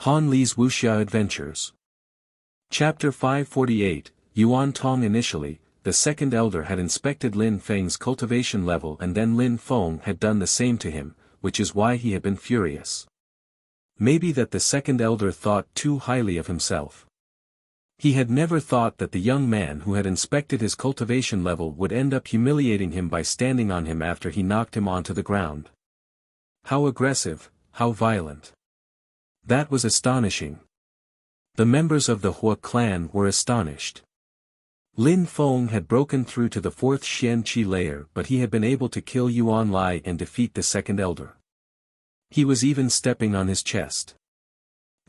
Han Li's Wuxia Adventures. Chapter 548, Yuan Tong. Initially, the second elder had inspected Lin Feng's cultivation level, and then Lin Feng had done the same to him, which is why he had been furious. Maybe that the second elder thought too highly of himself. He had never thought that the young man who had inspected his cultivation level would end up humiliating him by standing on him after he knocked him onto the ground. How aggressive, how violent. That was astonishing. The members of the Hua clan were astonished. Lin Feng had broken through to the fourth Xianqi layer, but he had been able to kill Yuan Lai and defeat the second elder. He was even stepping on his chest.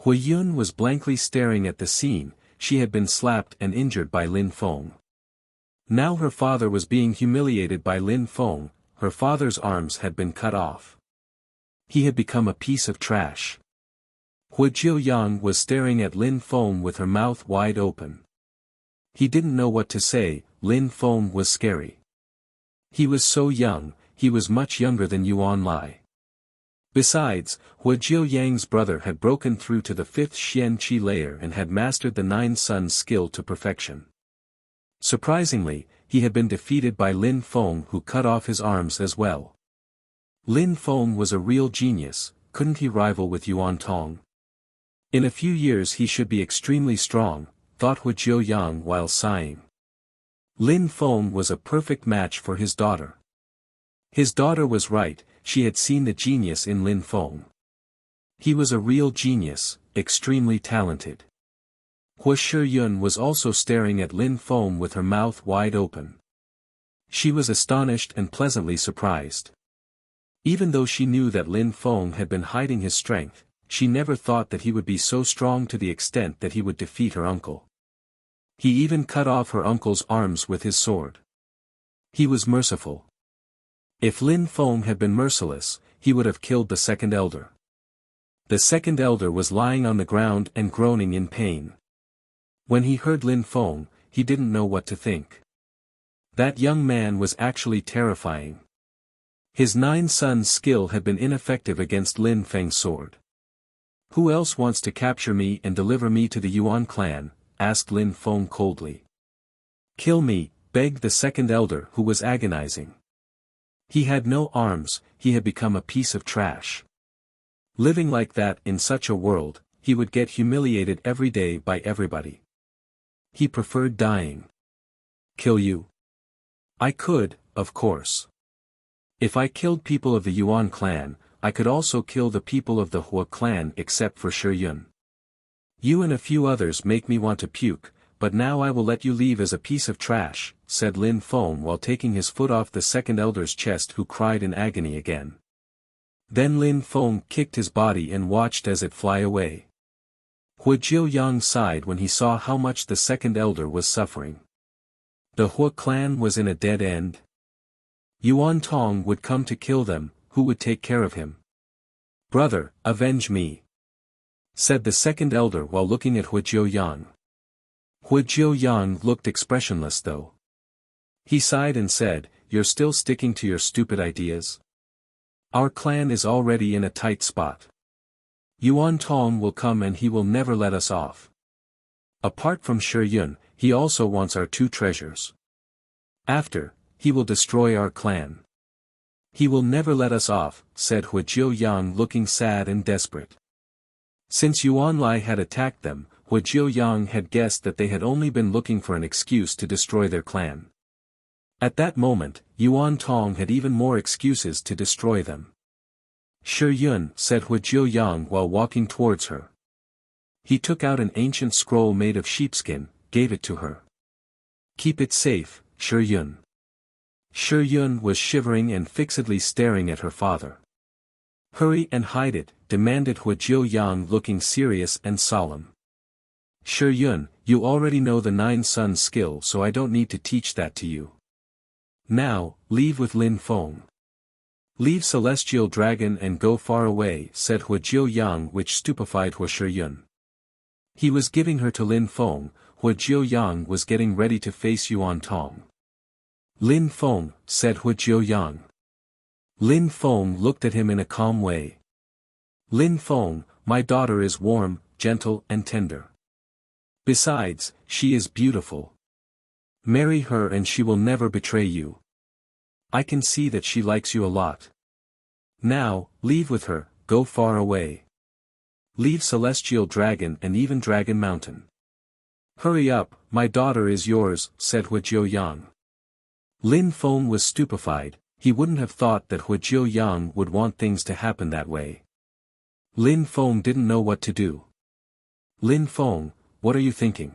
Hui Yun was blankly staring at the scene. She had been slapped and injured by Lin Feng. Now her father was being humiliated by Lin Feng. Her father's arms had been cut off. He had become a piece of trash. Hui Jiuyang was staring at Lin Feng with her mouth wide open. He didn't know what to say. Lin Feng was scary. He was so young, he was much younger than Yuan Lai. Besides, Hui Jiuyang's brother had broken through to the fifth Xianqi layer and had mastered the Nine Suns skill to perfection. Surprisingly, he had been defeated by Lin Feng, who cut off his arms as well. Lin Feng was a real genius. Couldn't he rival with Yuan Tong? In a few years he should be extremely strong, thought Hui Jiuyang while sighing. Lin Feng was a perfect match for his daughter. His daughter was right, she had seen the genius in Lin Feng. He was a real genius, extremely talented. Hui Shiyun was also staring at Lin Feng with her mouth wide open. She was astonished and pleasantly surprised. Even though she knew that Lin Feng had been hiding his strength, she never thought that he would be so strong to the extent that he would defeat her uncle. He even cut off her uncle's arms with his sword. He was merciful. If Lin Feng had been merciless, he would have killed the second elder. The second elder was lying on the ground and groaning in pain. When he heard Lin Feng, he didn't know what to think. That young man was actually terrifying. His Nine Suns skill had been ineffective against Lin Feng's sword. "Who else wants to capture me and deliver me to the Yuan clan?" asked Lin Feng coldly. "Kill me," begged the second elder, who was agonizing. He had no arms, he had become a piece of trash. Living like that in such a world, he would get humiliated every day by everybody. He preferred dying. "Kill you? I could, of course. If I killed people of the Yuan clan, I could also kill the people of the Hua clan except for Shiyun. You and a few others make me want to puke, but now I will let you leave as a piece of trash," said Lin Feng while taking his foot off the second elder's chest, who cried in agony again. Then Lin Feng kicked his body and watched as it fly away. Hui Jiuyang sighed when he saw how much the second elder was suffering. The Hua clan was in a dead end. Yuan Tong would come to kill them. Who would take care of him? "Brother, avenge me," said the second elder while looking at Hui Jiuyang. Hui Jiuyang looked expressionless though. He sighed and said, "You're still sticking to your stupid ideas? Our clan is already in a tight spot. Yuan Tong will come and he will never let us off. Apart from Shiyun, he also wants our two treasures. After, he will destroy our clan. He will never let us off," said Hui Jiuyang, looking sad and desperate. Since Yuan Lai had attacked them, Hui Jiuyang had guessed that they had only been looking for an excuse to destroy their clan. At that moment, Yuan Tong had even more excuses to destroy them. "Shiyun," said Hui Jiuyang while walking towards her. He took out an ancient scroll made of sheepskin, gave it to her. "Keep it safe, Shiyun." Shiyun was shivering and fixedly staring at her father. "Hurry and hide it," demanded Hui Jiuyang, looking serious and solemn. "Shiyun, you already know the Nine Suns skill, so I don't need to teach that to you. Now, leave with Lin Feng. Leave Celestial Dragon and go far away," said Hui Jiuyang, which stupefied Hui Shiyun. He was giving her to Lin Feng. Hui Jiuyang was getting ready to face Yuan Tong. "Lin Feng," said Hui Jiuyang. Lin Feng looked at him in a calm way. "Lin Feng, my daughter is warm," gentle and tender. Besides, she is beautiful. Marry her and she will never betray you. I can see that she likes you a lot. Now, leave with her, go far away. Leave Celestial Dragon and even Dragon Mountain. Hurry up, my daughter is yours, said Huijiu Yang. Lin Feng was stupefied. He wouldn't have thought that Huijiu Yang would want things to happen that way. Lin Feng didn't know what to do. Lin Feng, what are you thinking?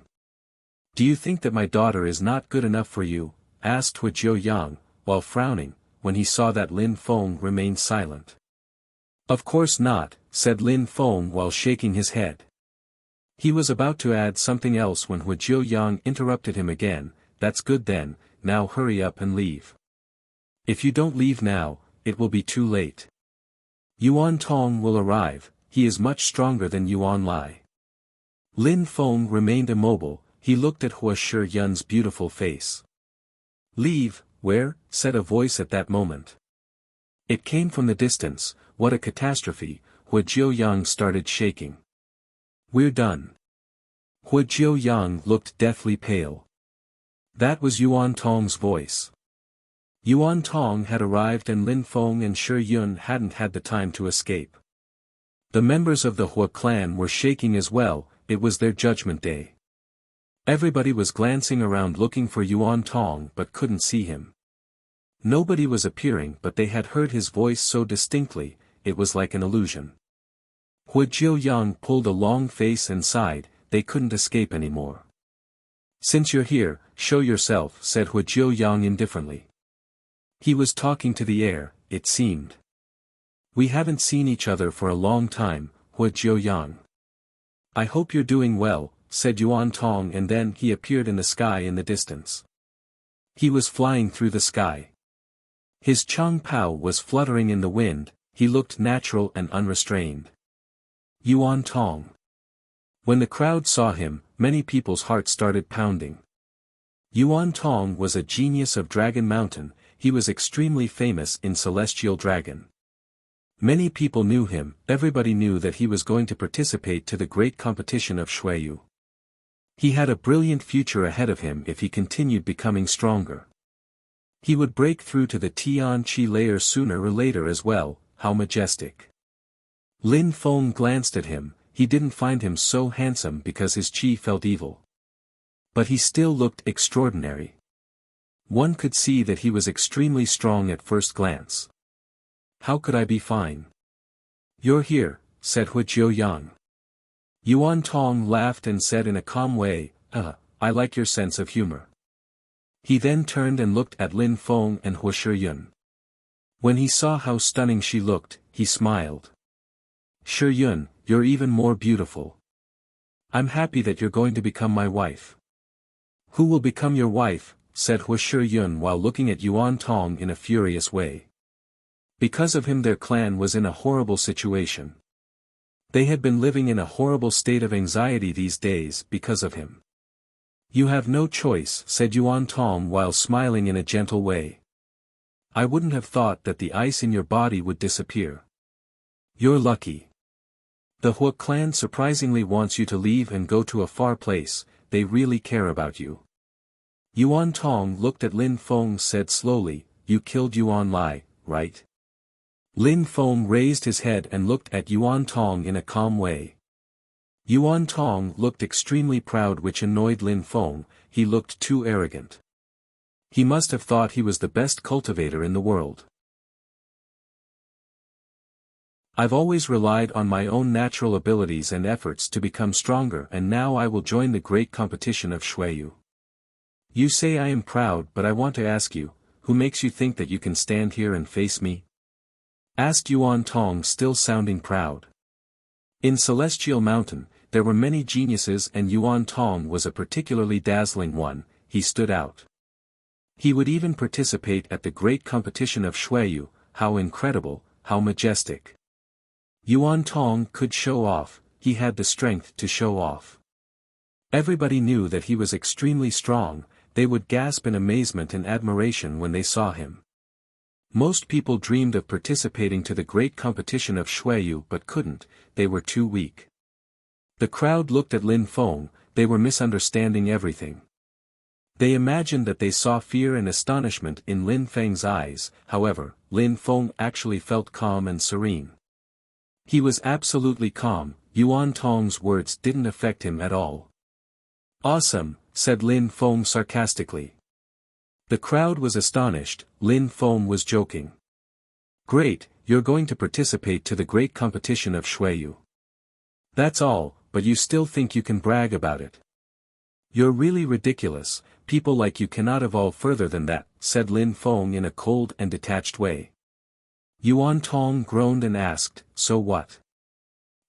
Do you think that my daughter is not good enough for you? Asked Huijiu Yang, while frowning, when he saw that Lin Feng remained silent. Of course not, said Lin Feng while shaking his head. He was about to add something else when Huijiu Yang interrupted him again. That's good then, now hurry up and leave. If you don't leave now, it will be too late. Yuan Tong will arrive, he is much stronger than Yuan Lai. Lin Feng remained immobile, he looked at Hua Shiyun's beautiful face. Leave, where? Said a voice at that moment. It came from the distance. What a catastrophe, Huijiu Yang started shaking. We're done. Huijiu Yang looked deathly pale. That was Yuan Tong's voice. Yuan Tong had arrived and Lin Feng and Shi Yun hadn't had the time to escape. The members of the Hua clan were shaking as well, it was their judgment day. Everybody was glancing around looking for Yuan Tong but couldn't see him. Nobody was appearing but they had heard his voice so distinctly, it was like an illusion. Huijiu Yang pulled a long face and sighed, they couldn't escape anymore. Since you're here, show yourself, said Huijiu Yang indifferently. He was talking to the air, it seemed. We haven't seen each other for a long time, Huijiu Yang. I hope you're doing well, said Yuan Tong, and then he appeared in the sky in the distance. He was flying through the sky. His Chang Pao was fluttering in the wind, he looked natural and unrestrained. Yuan Tong. When the crowd saw him, many people's hearts started pounding. Yuan Tong was a genius of Dragon Mountain, he was extremely famous in Celestial Dragon. Many people knew him, everybody knew that he was going to participate to the great competition of Shuiyu. He had a brilliant future ahead of him if he continued becoming stronger. He would break through to the Tian Qi layer sooner or later as well, how majestic. Lin Feng glanced at him, he didn't find him so handsome because his qi felt evil. But he still looked extraordinary. One could see that he was extremely strong at first glance. How could I be fine? You're here, said Huijiu Yang. Yuan Tong laughed and said in a calm way, I like your sense of humor. He then turned and looked at Lin Feng and Hua Shiyun. When he saw how stunning she looked, he smiled. Shiyun, you're even more beautiful. I'm happy that you're going to become my wife. Who will become your wife? Said Hua Shiyun while looking at Yuan Tong in a furious way. Because of him their clan was in a horrible situation. They had been living in a horrible state of anxiety these days because of him. You have no choice, said Yuan Tong while smiling in a gentle way. I wouldn't have thought that the ice in your body would disappear. You're lucky. The Hua clan surprisingly wants you to leave and go to a far place, they really care about you. Yuan Tong looked at Lin Feng said slowly, you killed Yuan Lai, right? Lin Feng raised his head and looked at Yuan Tong in a calm way. Yuan Tong looked extremely proud which annoyed Lin Feng, he looked too arrogant. He must have thought he was the best cultivator in the world. I've always relied on my own natural abilities and efforts to become stronger and now I will join the great competition of Shuiyu. You say I am proud but I want to ask you, who makes you think that you can stand here and face me? Asked Yuan Tong still sounding proud. In Celestial Mountain, there were many geniuses and Yuan Tong was a particularly dazzling one, he stood out. He would even participate at the great competition of Shuiyu, how incredible, how majestic. Yuan Tong could show off, he had the strength to show off. Everybody knew that he was extremely strong, they would gasp in amazement and admiration when they saw him. Most people dreamed of participating to the great competition of Shuiyu but couldn't, they were too weak. The crowd looked at Lin Feng, they were misunderstanding everything. They imagined that they saw fear and astonishment in Lin Feng's eyes, however, Lin Feng actually felt calm and serene. He was absolutely calm, Yuan Tong's words didn't affect him at all. "Awesome," said Lin Feng sarcastically. The crowd was astonished, Lin Feng was joking. "Great, you're going to participate to the great competition of Shuiyu. That's all, but you still think you can brag about it. You're really ridiculous, people like you cannot evolve further than that," said Lin Feng in a cold and detached way. Yuan Tong groaned and asked, "So what?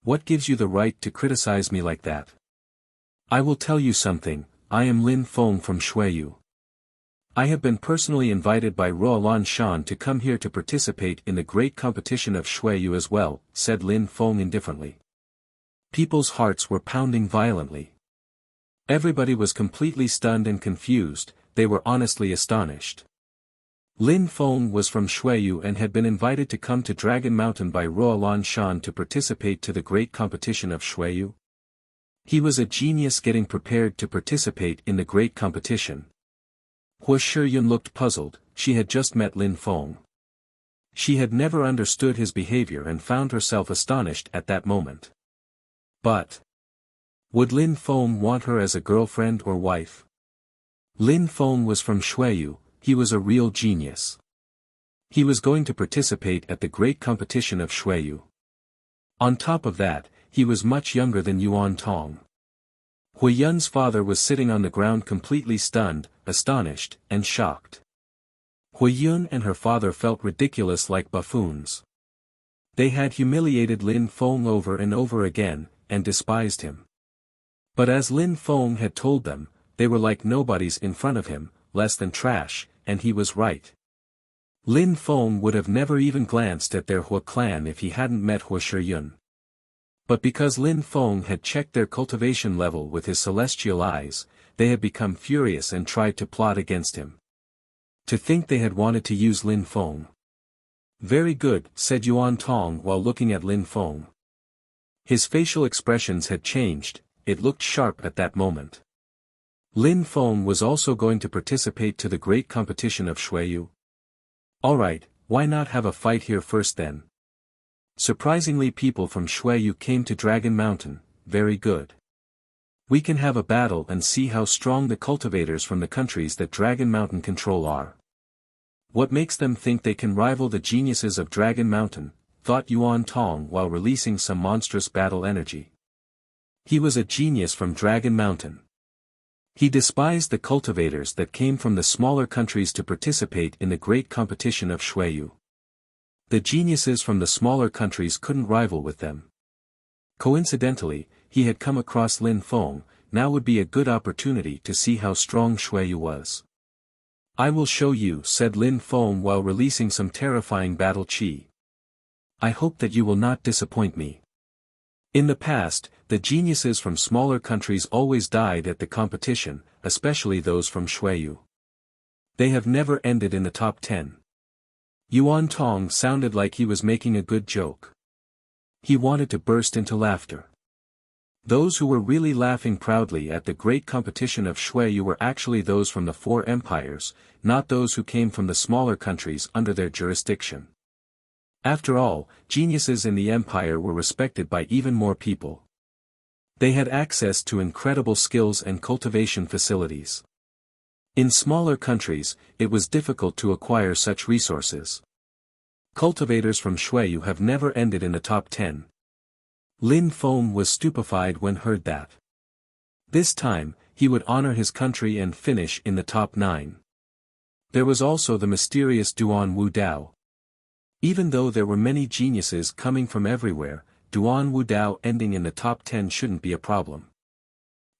What gives you the right to criticize me like that? I will tell you something, I am Lin Feng from Shuiyu. I have been personally invited by Ruolan Shan to come here to participate in the great competition of Shuiyu as well," said Lin Feng indifferently. People's hearts were pounding violently. Everybody was completely stunned and confused, they were honestly astonished. Lin Feng was from Shuiyu and had been invited to come to Dragon Mountain by Ruolan Shan to participate to the great competition of Shuiyu. He was a genius getting prepared to participate in the great competition. Hua Shiyun looked puzzled, she had just met Lin Feng. She had never understood his behavior and found herself astonished at that moment. But would Lin Feng want her as a girlfriend or wife? Lin Feng was from Shuiyu, he was a real genius. He was going to participate at the great competition of Shuiyu. On top of that, he was much younger than Yuan Tong. Hui Yun's father was sitting on the ground completely stunned, astonished, and shocked. Hui Yun and her father felt ridiculous like buffoons. They had humiliated Lin Feng over and over again, and despised him. But as Lin Feng had told them, they were like nobodies in front of him, less than trash, and he was right. Lin Feng would have never even glanced at their Hua clan if he hadn't met Hua Shiyun. But because Lin Feng had checked their cultivation level with his celestial eyes, they had become furious and tried to plot against him. To think they had wanted to use Lin Feng. "Very good," said Yuan Tong while looking at Lin Feng. His facial expressions had changed, it looked sharp at that moment. Lin Feng was also going to participate to the great competition of Shuiyu. "Alright, why not have a fight here first then?" Surprisingly, people from Shuiyu came to Dragon Mountain, very good. We can have a battle and see how strong the cultivators from the countries that Dragon Mountain control are. What makes them think they can rival the geniuses of Dragon Mountain, thought Yuan Tong while releasing some monstrous battle energy. He was a genius from Dragon Mountain. He despised the cultivators that came from the smaller countries to participate in the great competition of Shuiyu. The geniuses from the smaller countries couldn't rival with them. Coincidentally, he had come across Lin Feng, now would be a good opportunity to see how strong Shuiyu was. "I will show you," said Lin Feng while releasing some terrifying battle chi. "I hope that you will not disappoint me." In the past, the geniuses from smaller countries always died at the competition, especially those from Shuiyu. They have never ended in the top 10. Yuan Tong sounded like he was making a good joke. He wanted to burst into laughter. Those who were really laughing proudly at the great competition of Shuiyu were actually those from the four empires, not those who came from the smaller countries under their jurisdiction. After all, geniuses in the empire were respected by even more people. They had access to incredible skills and cultivation facilities. In smaller countries, it was difficult to acquire such resources. Cultivators from Shuiyu have never ended in the top 10. Lin Feng was stupefied when heard that. This time, he would honor his country and finish in the top 9. There was also the mysterious Duan Wu Dao. Even though there were many geniuses coming from everywhere, Duan Wu Dao ending in the top 10 shouldn't be a problem.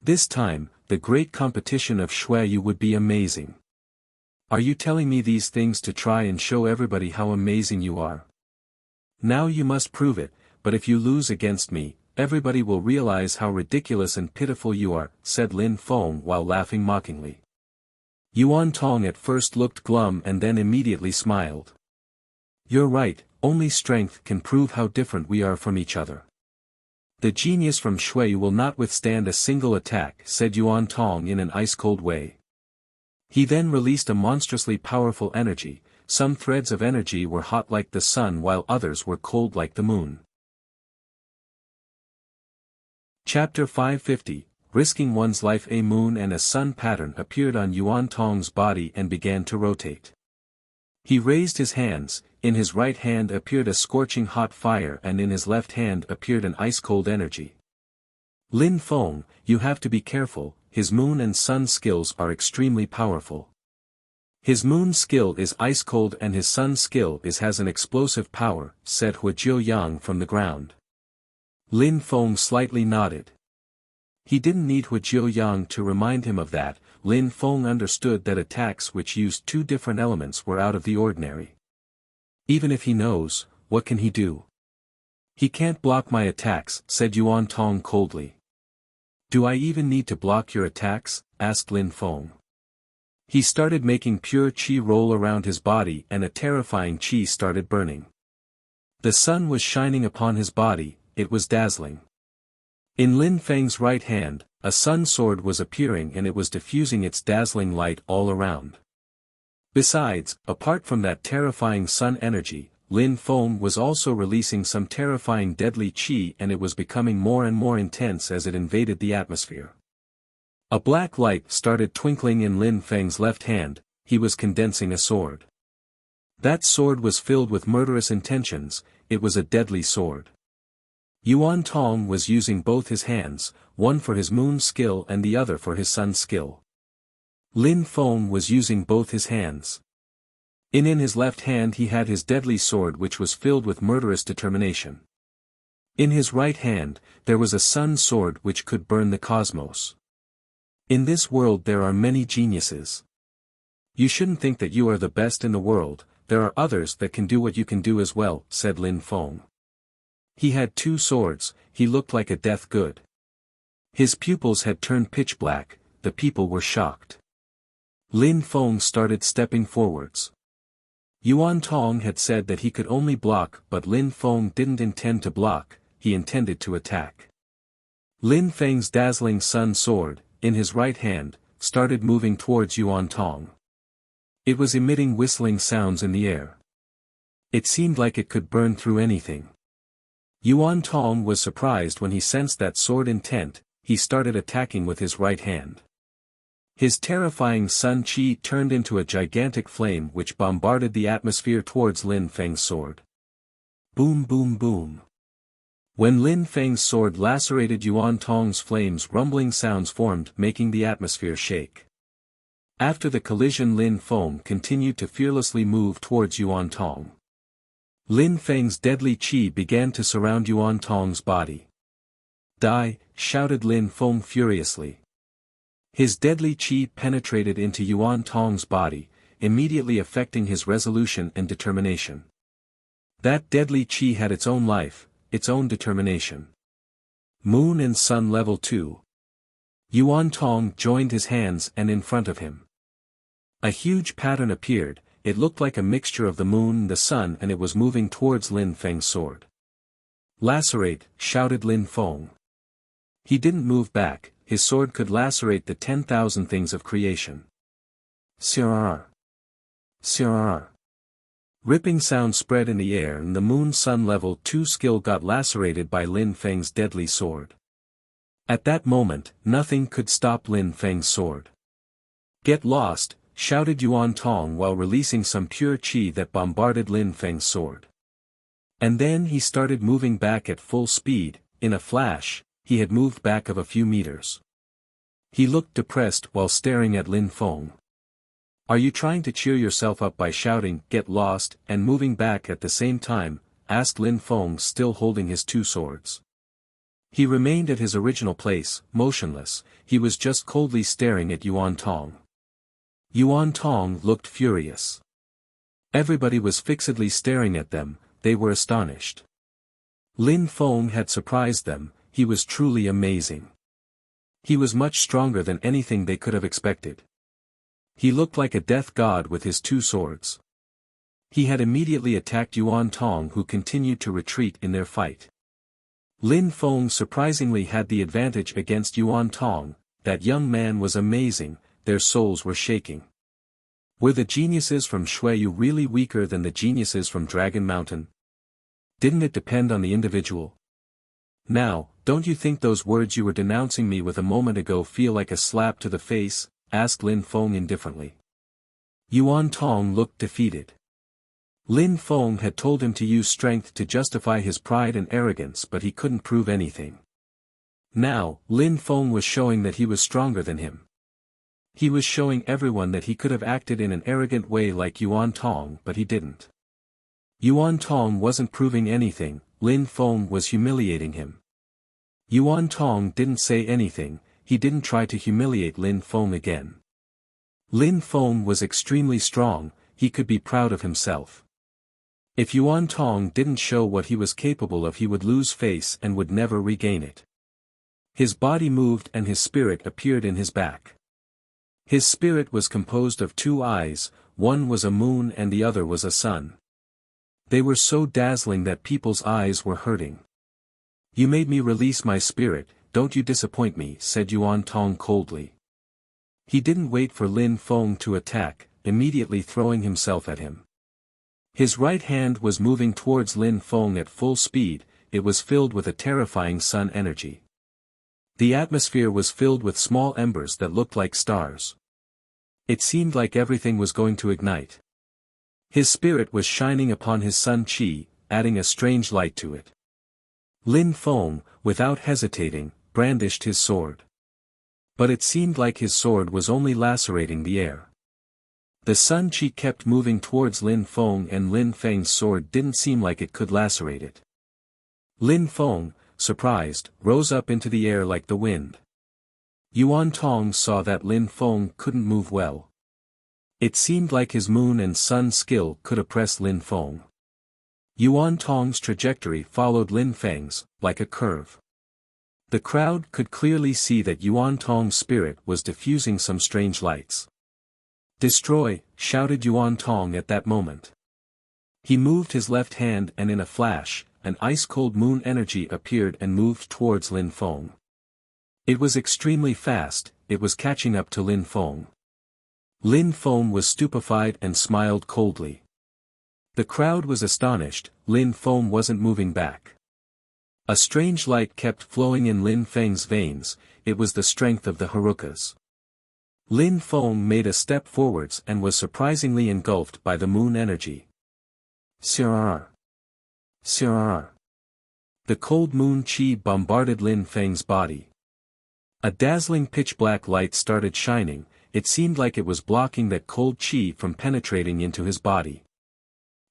This time, the great competition of Shuiyu would be amazing. Are you telling me these things to try and show everybody how amazing you are? Now you must prove it, but if you lose against me, everybody will realize how ridiculous and pitiful you are, said Lin Feng while laughing mockingly. Yuan Tong at first looked glum and then immediately smiled. You're right, only strength can prove how different we are from each other. The genius from Shui will not withstand a single attack, said Yuan Tong in an ice-cold way. He then released a monstrously powerful energy. Some threads of energy were hot like the sun while others were cold like the moon. Chapter 550, Risking One's Life. A moon and a sun pattern appeared on Yuan Tong's body and began to rotate. He raised his hands, in his right hand appeared a scorching hot fire and in his left hand appeared an ice-cold energy. Lin Feng, you have to be careful, his moon and sun skills are extremely powerful. His moon skill is ice-cold and his sun skill has an explosive power, said Huajiu Yang from the ground. Lin Feng slightly nodded. He didn't need Huajiu Yang to remind him of that. Lin Feng understood that attacks which used two different elements were out of the ordinary. Even if he knows, what can he do? He can't block my attacks, said Yuan Tong coldly. Do I even need to block your attacks? Asked Lin Feng. He started making pure qi roll around his body and a terrifying qi started burning. The sun was shining upon his body, it was dazzling. In Lin Feng's right hand, a sun sword was appearing and it was diffusing its dazzling light all around. Besides, apart from that terrifying sun energy, Lin Feng was also releasing some terrifying deadly qi and it was becoming more and more intense as it invaded the atmosphere. A black light started twinkling in Lin Feng's left hand, he was condensing a sword. That sword was filled with murderous intentions, it was a deadly sword. Yuan Tong was using both his hands, one for his moon skill and the other for his sun skill. Lin Feng was using both his hands. In his left hand he had his deadly sword which was filled with murderous determination. In his right hand, there was a sun sword which could burn the cosmos. In this world there are many geniuses. You shouldn't think that you are the best in the world, there are others that can do what you can do as well, said Lin Feng. He had two swords, he looked like a death god. His pupils had turned pitch black, the people were shocked. Lin Feng started stepping forwards. Yuan Tong had said that he could only block but Lin Feng didn't intend to block, he intended to attack. Lin Feng's dazzling sun sword, in his right hand, started moving towards Yuan Tong. It was emitting whistling sounds in the air. It seemed like it could burn through anything. Yuan Tong was surprised when he sensed that sword intent, he started attacking with his right hand. His terrifying sun qi turned into a gigantic flame which bombarded the atmosphere towards Lin Feng's sword. Boom boom boom. When Lin Feng's sword lacerated Yuan Tong's flames, rumbling sounds formed, making the atmosphere shake. After the collision, Lin Feng continued to fearlessly move towards Yuan Tong. Lin Feng's deadly qi began to surround Yuan Tong's body. Die, shouted Lin Feng furiously. His deadly qi penetrated into Yuan Tong's body, immediately affecting his resolution and determination. That deadly qi had its own life, its own determination. Moon and Sun Level 2. Yuan Tong joined his hands and in front of him. A huge pattern appeared, it looked like a mixture of the moon and the sun and it was moving towards Lin Feng's sword. Lacerate, shouted Lin Feng. He didn't move back, his sword could lacerate the 10,000 things of creation. Sirrr. Sirrr. Ripping sound spread in the air and the Moon-Sun Level 2 skill got lacerated by Lin Feng's deadly sword. At that moment, nothing could stop Lin Feng's sword. Get lost, shouted Yuan Tong while releasing some pure qi that bombarded Lin Feng's sword. And then he started moving back at full speed, in a flash, he had moved back of a few meters. He looked depressed while staring at Lin Feng. Are you trying to cheer yourself up by shouting, "Get lost," and moving back at the same time? Asked Lin Feng, still holding his two swords. He remained at his original place, motionless, he was just coldly staring at Yuan Tong. Yuan Tong looked furious. Everybody was fixedly staring at them, they were astonished. Lin Feng had surprised them, he was truly amazing. He was much stronger than anything they could have expected. He looked like a death god with his two swords. He had immediately attacked Yuan Tong, who continued to retreat in their fight. Lin Feng surprisingly had the advantage against Yuan Tong. That young man was amazing, their souls were shaking. Were the geniuses from Shuiyu really weaker than the geniuses from Dragon Mountain? Didn't it depend on the individual? Now, don't you think those words you were denouncing me with a moment ago feel like a slap to the face? Asked Lin Feng indifferently. Yuan Tong looked defeated. Lin Feng had told him to use strength to justify his pride and arrogance, but he couldn't prove anything. Now, Lin Feng was showing that he was stronger than him. He was showing everyone that he could have acted in an arrogant way like Yuan Tong, but he didn't. Yuan Tong wasn't proving anything, Lin Feng was humiliating him. Yuan Tong didn't say anything, he didn't try to humiliate Lin Feng again. Lin Feng was extremely strong, he could be proud of himself. If Yuan Tong didn't show what he was capable of, he would lose face and would never regain it. His body moved and his spirit appeared in his back. His spirit was composed of two eyes, one was a moon and the other was a sun. They were so dazzling that people's eyes were hurting. You made me release my spirit, don't you disappoint me, said Yuan Tong coldly. He didn't wait for Lin Feng to attack, immediately throwing himself at him. His right hand was moving towards Lin Feng at full speed, it was filled with a terrifying sun energy. The atmosphere was filled with small embers that looked like stars. It seemed like everything was going to ignite. His spirit was shining upon his sun chi, adding a strange light to it. Lin Feng, without hesitating, brandished his sword. But it seemed like his sword was only lacerating the air. The sun chi kept moving towards Lin Feng and Lin Feng's sword didn't seem like it could lacerate it. Lin Feng, surprised, rose up into the air like the wind. Yuan Tong saw that Lin Feng couldn't move well. It seemed like his moon and sun skill could oppress Lin Feng. Yuan Tong's trajectory followed Lin Feng's, like a curve. The crowd could clearly see that Yuan Tong's spirit was diffusing some strange lights. Destroy, shouted Yuan Tong at that moment. He moved his left hand and in a flash, an ice-cold moon energy appeared and moved towards Lin Feng. It was extremely fast, it was catching up to Lin Feng. Lin Feng was stupefied and smiled coldly. The crowd was astonished, Lin Feng wasn't moving back. A strange light kept flowing in Lin Feng's veins, it was the strength of the Harukas. Lin Feng made a step forwards and was surprisingly engulfed by the moon energy. Sirrr. Sirrr. The cold moon chi bombarded Lin Feng's body. A dazzling pitch-black light started shining, it seemed like it was blocking that cold chi from penetrating into his body.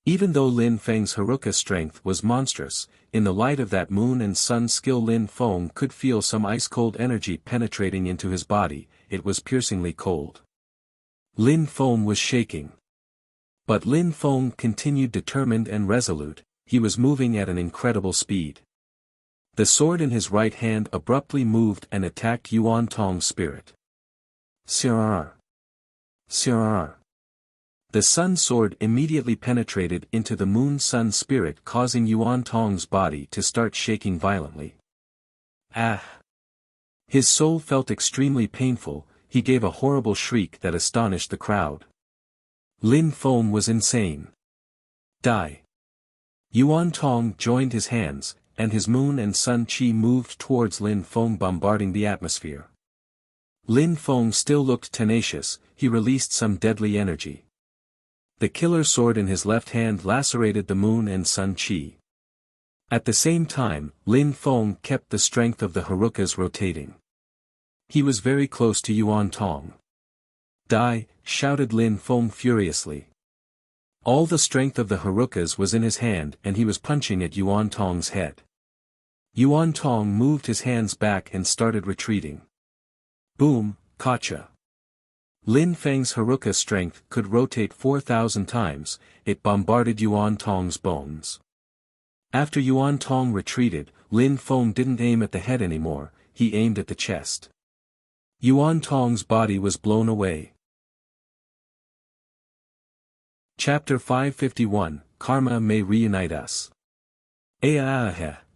Even though Lin Feng's Haruka strength was monstrous, in the light of that moon and sun skill Lin Feng could feel some ice-cold energy penetrating into his body, it was piercingly cold. Lin Feng was shaking. But Lin Feng continued determined and resolute, he was moving at an incredible speed. The sword in his right hand abruptly moved and attacked Yuan Tong's spirit. Sirrr. Sirrr. The sun sword immediately penetrated into the moon-sun spirit, causing Yuan Tong's body to start shaking violently. Ah! His soul felt extremely painful, he gave a horrible shriek that astonished the crowd. Lin Feng was insane. Die! Yuan Tong joined his hands, and his moon and sun chi moved towards Lin Feng, bombarding the atmosphere. Lin Feng still looked tenacious, he released some deadly energy. The killer sword in his left hand lacerated the moon and sun chi. At the same time, Lin Feng kept the strength of the Harukas rotating. He was very close to Yuan Tong. Die, shouted Lin Feng furiously. All the strength of the Harukas was in his hand and he was punching at Yuan Tong's head. Yuan Tong moved his hands back and started retreating. Boom, gotcha. Lin Feng's Haruka strength could rotate 4,000 times, it bombarded Yuan Tong's bones. After Yuan Tong retreated, Lin Feng didn't aim at the head anymore, he aimed at the chest. Yuan Tong's body was blown away. Chapter 551, Karma May Reunite Us.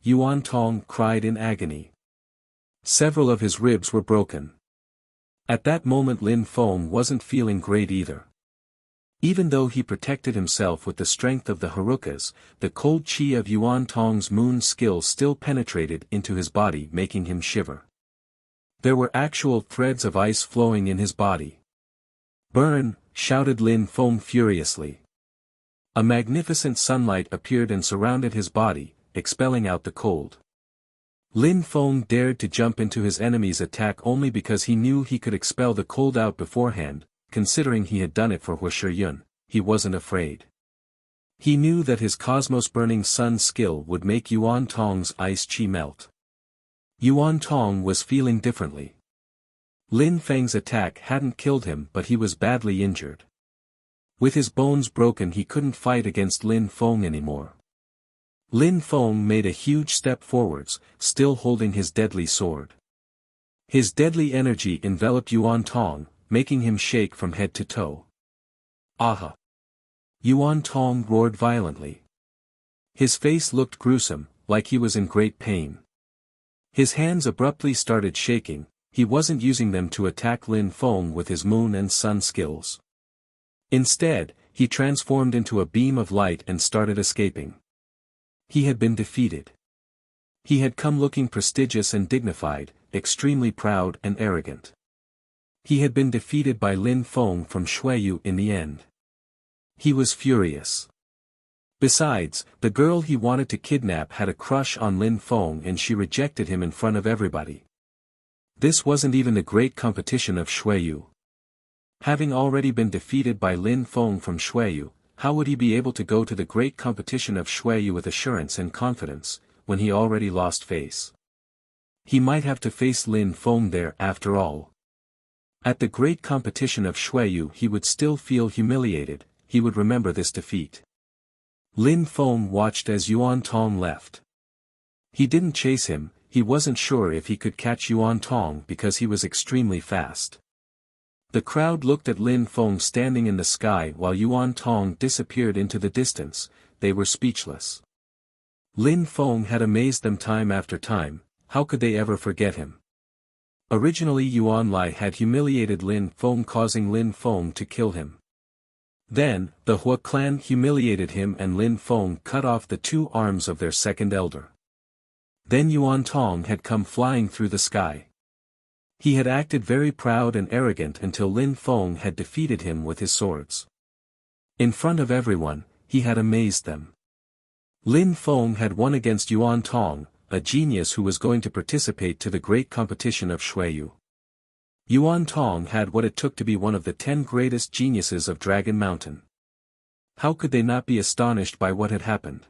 Yuan Tong cried in agony. Several of his ribs were broken. At that moment Lin Feng wasn't feeling great either. Even though he protected himself with the strength of the Harukas, the cold chi of Yuan Tong's moon skill still penetrated into his body, making him shiver. There were actual threads of ice flowing in his body. "Burn!" shouted Lin Feng furiously. A magnificent sunlight appeared and surrounded his body, expelling out the cold. Lin Feng dared to jump into his enemy's attack only because he knew he could expel the cold out beforehand. Considering he had done it for Wuxia, he wasn't afraid. He knew that his cosmos-burning sun skill would make Yuan Tong's ice chi melt. Yuan Tong was feeling differently. Lin Feng's attack hadn't killed him, but he was badly injured. With his bones broken, he couldn't fight against Lin Feng anymore. Lin Feng made a huge step forwards, still holding his deadly sword. His deadly energy enveloped Yuan Tong, making him shake from head to toe. "Aha!" Yuan Tong roared violently. His face looked gruesome, like he was in great pain. His hands abruptly started shaking. He wasn't using them to attack Lin Feng with his moon and sun skills. Instead, he transformed into a beam of light and started escaping. He had been defeated. He had come looking prestigious and dignified, extremely proud and arrogant. He had been defeated by Lin Feng from Shuiyu in the end. He was furious. Besides, the girl he wanted to kidnap had a crush on Lin Feng and she rejected him in front of everybody. This wasn't even the great competition of Shuiyu. Having already been defeated by Lin Feng from Shuiyu, how would he be able to go to the great competition of Shuiyu with assurance and confidence, when he already lost face? He might have to face Lin Feng there after all. At the great competition of Shuiyu he would still feel humiliated. He would remember this defeat. Lin Feng watched as Yuan Tong left. He didn't chase him. He wasn't sure if he could catch Yuan Tong because he was extremely fast. The crowd looked at Lin Feng standing in the sky while Yuan Tong disappeared into the distance. They were speechless. Lin Feng had amazed them time after time. How could they ever forget him? Originally Yuan Lai had humiliated Lin Feng, causing Lin Feng to kill him. Then, the Hua clan humiliated him and Lin Feng cut off the 2 arms of their second elder. Then Yuan Tong had come flying through the sky. He had acted very proud and arrogant until Lin Feng had defeated him with his swords. In front of everyone, he had amazed them. Lin Feng had won against Yuan Tong, a genius who was going to participate to the great competition of Shuiyu. Yuan Tong had what it took to be one of the 10 greatest geniuses of Dragon Mountain. How could they not be astonished by what had happened?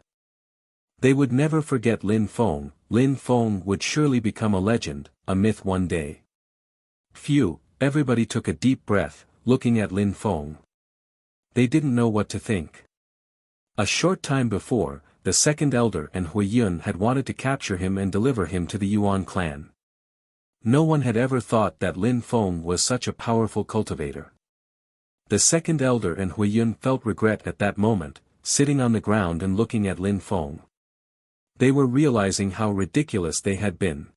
They would never forget Lin Feng. Lin Feng would surely become a legend, a myth one day. Phew, everybody took a deep breath, looking at Lin Feng. They didn't know what to think. A short time before, the second elder and Hui Yun had wanted to capture him and deliver him to the Yuan clan. No one had ever thought that Lin Feng was such a powerful cultivator. The second elder and Hui Yun felt regret at that moment, sitting on the ground and looking at Lin Feng. They were realizing how ridiculous they had been.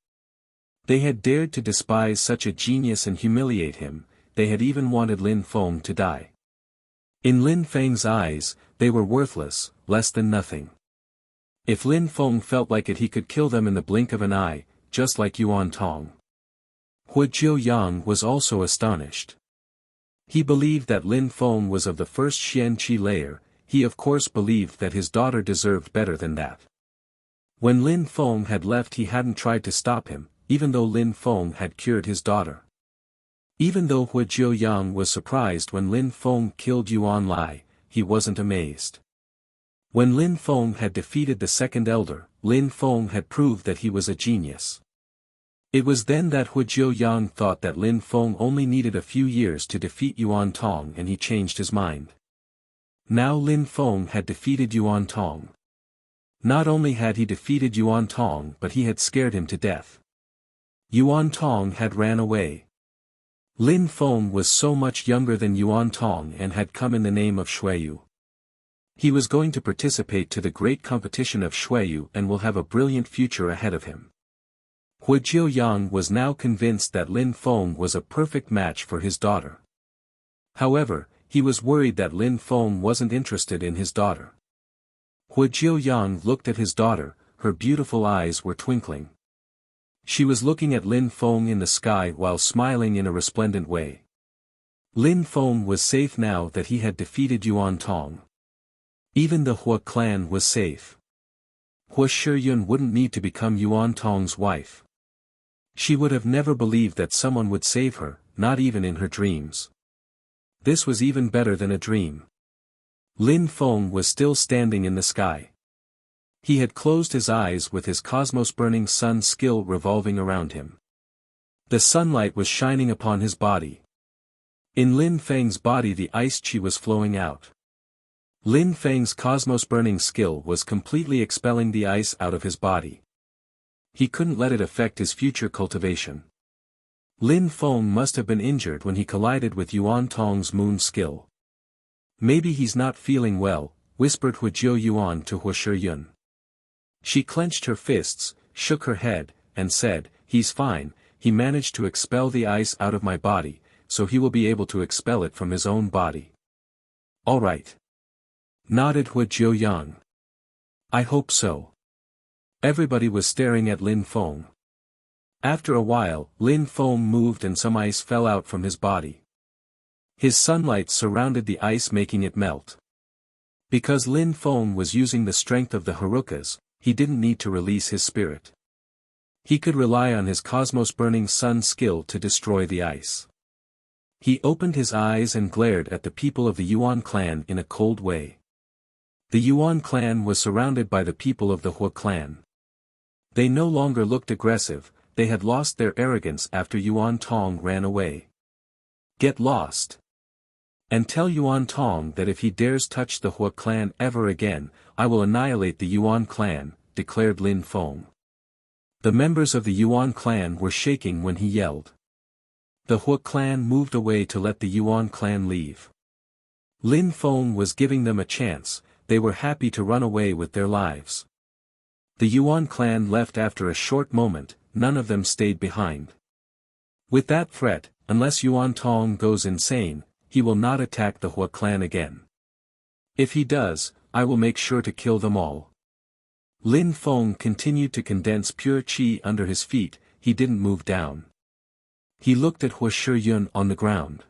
They had dared to despise such a genius and humiliate him. They had even wanted Lin Feng to die. In Lin Feng's eyes, they were worthless, less than nothing. If Lin Feng felt like it, he could kill them in the blink of an eye, just like Yuan Tong. Hu Jiuyang was also astonished. He believed that Lin Feng was of the first Xian Qi layer. He of course believed that his daughter deserved better than that. When Lin Feng had left, he hadn't tried to stop him, even though Lin Feng had cured his daughter. Even though Hu Jiuyang was surprised when Lin Feng killed Yuan Lai, he wasn't amazed. When Lin Feng had defeated the second elder, Lin Feng had proved that he was a genius. It was then that Hu Jiuyang thought that Lin Feng only needed a few years to defeat Yuan Tong, and he changed his mind. Now Lin Feng had defeated Yuan Tong. Not only had he defeated Yuan Tong, but he had scared him to death. Yuan Tong had ran away. Lin Feng was so much younger than Yuan Tong and had come in the name of Shuiyu. He was going to participate to the great competition of Shuiyu and will have a brilliant future ahead of him. Hu Jiuyang was now convinced that Lin Feng was a perfect match for his daughter. However, he was worried that Lin Feng wasn't interested in his daughter. Hu Jiuyang looked at his daughter, her beautiful eyes were twinkling. She was looking at Lin Feng in the sky while smiling in a resplendent way. Lin Feng was safe now that he had defeated Yuan Tong. Even the Hua clan was safe. Hua Shiyun wouldn't need to become Yuan Tong's wife. She would have never believed that someone would save her, not even in her dreams. This was even better than a dream. Lin Feng was still standing in the sky. He had closed his eyes with his cosmos-burning sun skill revolving around him. The sunlight was shining upon his body. In Lin Feng's body the ice chi was flowing out. Lin Feng's cosmos-burning skill was completely expelling the ice out of his body. He couldn't let it affect his future cultivation. Lin Feng must have been injured when he collided with Yuan Tong's moon skill. Maybe he's not feeling well, whispered Hu Jiu Yuan to Hu Shiyun. She clenched her fists, shook her head, and said, "He's fine, he managed to expel the ice out of my body, so he will be able to expel it from his own body." "All right," nodded Hu Jiuyang. "I hope so." Everybody was staring at Lin Feng. After a while, Lin Feng moved and some ice fell out from his body. His sunlight surrounded the ice making it melt. Because Lin Feng was using the strength of the Harukas, he didn't need to release his spirit. He could rely on his cosmos-burning sun skill to destroy the ice. He opened his eyes and glared at the people of the Yuan clan in a cold way. The Yuan clan was surrounded by the people of the Hua clan. They no longer looked aggressive, they had lost their arrogance after Yuan Tong ran away. "Get lost. And tell Yuan Tong that if he dares touch the Hua clan ever again, I will annihilate the Yuan clan," declared Lin Feng. The members of the Yuan clan were shaking when he yelled. The Hua clan moved away to let the Yuan clan leave. Lin Feng was giving them a chance, they were happy to run away with their lives. The Yuan clan left after a short moment, none of them stayed behind. With that threat, unless Yuan Tong goes insane, he will not attack the Hua clan again. If he does, I will make sure to kill them all. Lin Feng continued to condense pure qi under his feet, he didn't move down. He looked at Hu Shiyun on the ground.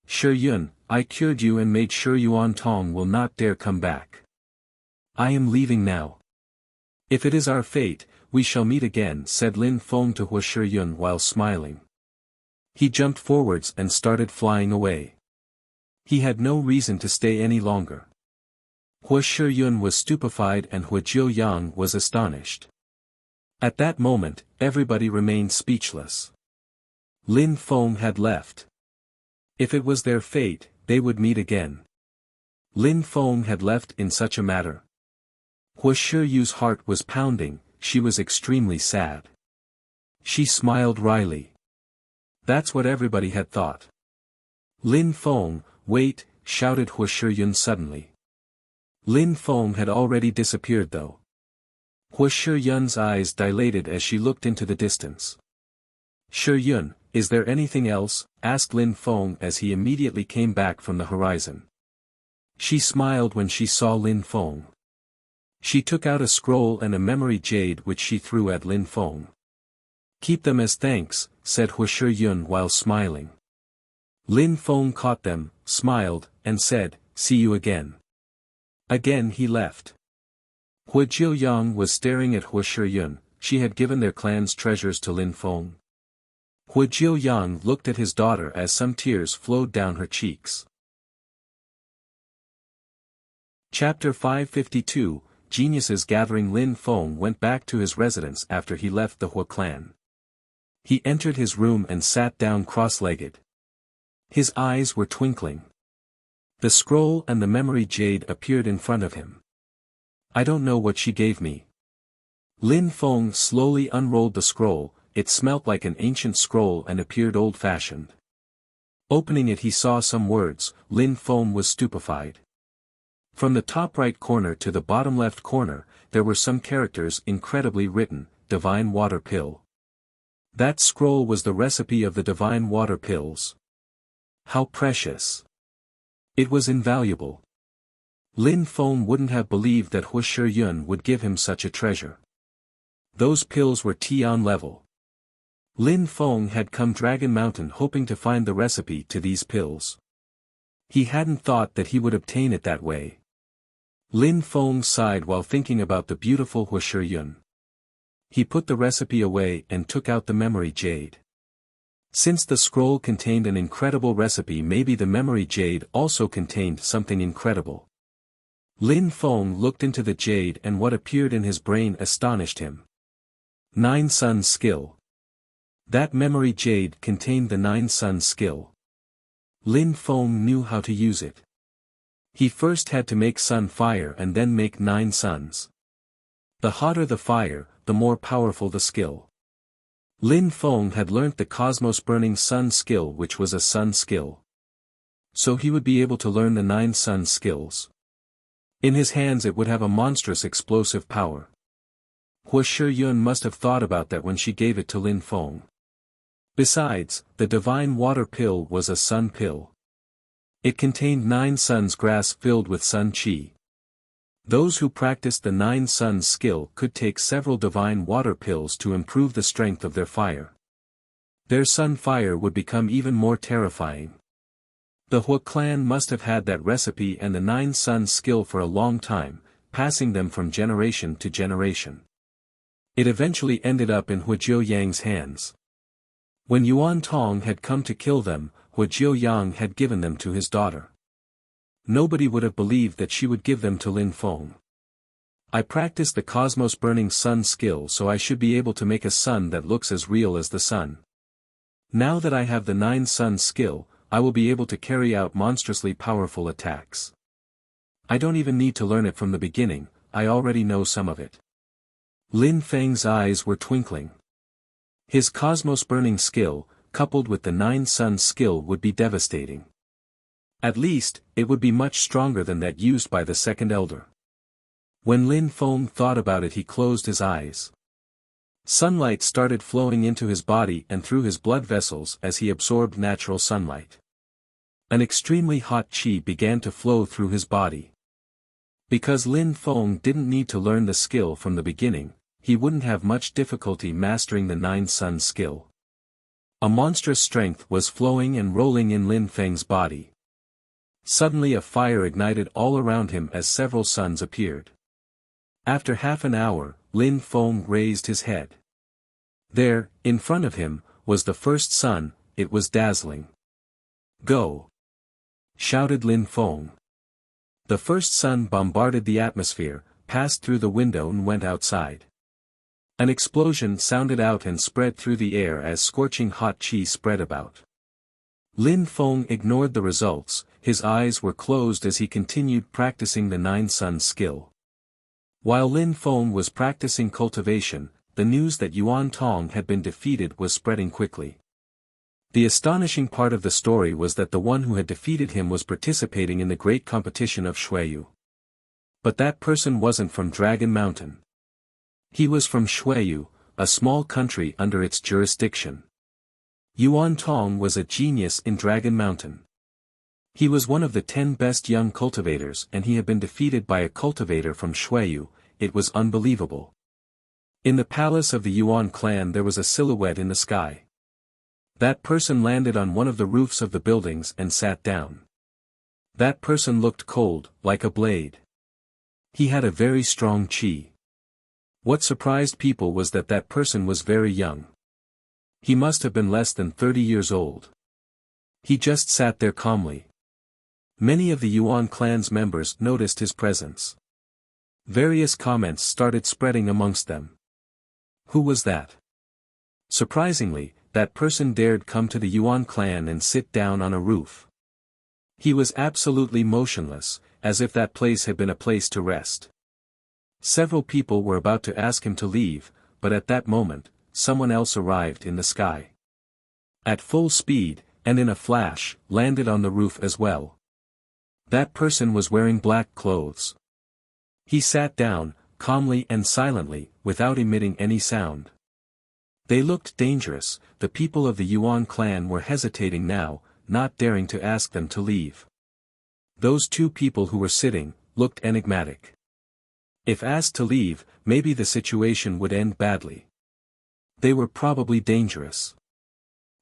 "Shiyun, I cured you and made sure Yuan Tong will not dare come back. I am leaving now. If it is our fate, we shall meet again," said Lin Feng to Hu Shiyun while smiling. He jumped forwards and started flying away. He had no reason to stay any longer. Hu Shiyun was stupefied and Hu Jiuyang was astonished. At that moment, everybody remained speechless. Lin Feng had left. If it was their fate, they would meet again. Lin Feng had left in such a matter. Hu Shiyu's heart was pounding, she was extremely sad. She smiled wryly. That's what everybody had thought. "Lin Feng, wait," shouted Hu Shiyun suddenly. Lin Feng had already disappeared though. Hu Shiyun's eyes dilated as she looked into the distance. "Shiyun, is there anything else?" asked Lin Feng as he immediately came back from the horizon. She smiled when she saw Lin Feng. She took out a scroll and a memory jade which she threw at Lin Feng. "Keep them as thanks," said Hu Shiyun while smiling. Lin Feng caught them, smiled, and said, "See you again." Again he left. Hu Jiuyang was staring at Hu Shiyun, she had given their clan's treasures to Lin Feng. Hu Jiuyang looked at his daughter as some tears flowed down her cheeks. Chapter 552, Geniuses Gathering. Lin Feng went back to his residence after he left the Hua clan. He entered his room and sat down cross-legged. His eyes were twinkling. The scroll and the memory jade appeared in front of him. "I don't know what she gave me." Lin Feng slowly unrolled the scroll, it smelt like an ancient scroll and appeared old-fashioned. Opening it he saw some words, Lin Feng was stupefied. From the top right corner to the bottom left corner, there were some characters incredibly written, Divine Water Pill. That scroll was the recipe of the Divine Water Pills. How precious! It was invaluable. Lin Feng wouldn't have believed that Hu Shiyun would give him such a treasure. Those pills were Tian level. Lin Feng had come Dragon Mountain hoping to find the recipe to these pills. He hadn't thought that he would obtain it that way. Lin Feng sighed while thinking about the beautiful Hu Shiyun. He put the recipe away and took out the memory jade. Since the scroll contained an incredible recipe, maybe the memory jade also contained something incredible. Lin Feng looked into the jade and what appeared in his brain astonished him. 9 Sun Skill. That memory jade contained the 9 Sun Skill. Lin Feng knew how to use it. He first had to make sun fire and then make 9 suns. The hotter the fire, the more powerful the skill. Lin Feng had learnt the Cosmos Burning Sun skill, which was a sun skill. So he would be able to learn the 9 sun skills. In his hands it would have a monstrous explosive power. Hu Shiyun must have thought about that when she gave it to Lin Feng. Besides, the Divine Water Pill was a sun pill. It contained 9 suns grass filled with sun chi. Those who practiced the 9 suns skill could take several divine water pills to improve the strength of their fire. Their sun fire would become even more terrifying. The Hu clan must have had that recipe and the 9 suns skill for a long time, passing them from generation to generation. It eventually ended up in Hu Jiuyang's hands. When Yuan Tong had come to kill them, Hu Jiuyang had given them to his daughter. Nobody would have believed that she would give them to Lin Feng. I practiced the Cosmos Burning Sun skill, so I should be able to make a sun that looks as real as the sun. Now that I have the 9 sun skill, I will be able to carry out monstrously powerful attacks. I don't even need to learn it from the beginning, I already know some of it. Lin Feng's eyes were twinkling. His Cosmos Burning skill, coupled with the 9 sun skill, would be devastating. At least, it would be much stronger than that used by the second elder. When Lin Feng thought about it, he closed his eyes. Sunlight started flowing into his body and through his blood vessels as he absorbed natural sunlight. An extremely hot qi began to flow through his body. Because Lin Feng didn't need to learn the skill from the beginning, he wouldn't have much difficulty mastering the 9 sun skill. A monstrous strength was flowing and rolling in Lin Feng's body. Suddenly a fire ignited all around him as several suns appeared. After half an hour, Lin Feng raised his head. There, in front of him, was the first sun. It was dazzling. "Go!" shouted Lin Feng. The first sun bombarded the atmosphere, passed through the window and went outside. An explosion sounded out and spread through the air as scorching hot qi spread about. Lin Feng ignored the results, his eyes were closed as he continued practicing the 9 sun skill. While Lin Feng was practicing cultivation, the news that Yuan Tong had been defeated was spreading quickly. The astonishing part of the story was that the one who had defeated him was participating in the great competition of Shuiyu. But that person wasn't from Dragon Mountain. He was from Shuiyu, a small country under its jurisdiction. Yuan Tong was a genius in Dragon Mountain. He was one of the 10 best young cultivators and he had been defeated by a cultivator from Shuiyu. It was unbelievable. In the palace of the Yuan clan there was a silhouette in the sky. That person landed on one of the roofs of the buildings and sat down. That person looked cold, like a blade. He had a very strong qi. What surprised people was that that person was very young. He must have been less than 30 years old. He just sat there calmly. Many of the Yuan clan's members noticed his presence. Various comments started spreading amongst them. Who was that? Surprisingly, that person dared come to the Yuan clan and sit down on a roof. He was absolutely motionless, as if that place had been a place to rest. Several people were about to ask him to leave, but at that moment, someone else arrived in the sky. At full speed, and in a flash, landed on the roof as well. That person was wearing black clothes. He sat down, calmly and silently, without emitting any sound. They looked dangerous. The people of the Yuan clan were hesitating now, not daring to ask them to leave. Those two people who were sitting, looked enigmatic. If asked to leave, maybe the situation would end badly. They were probably dangerous.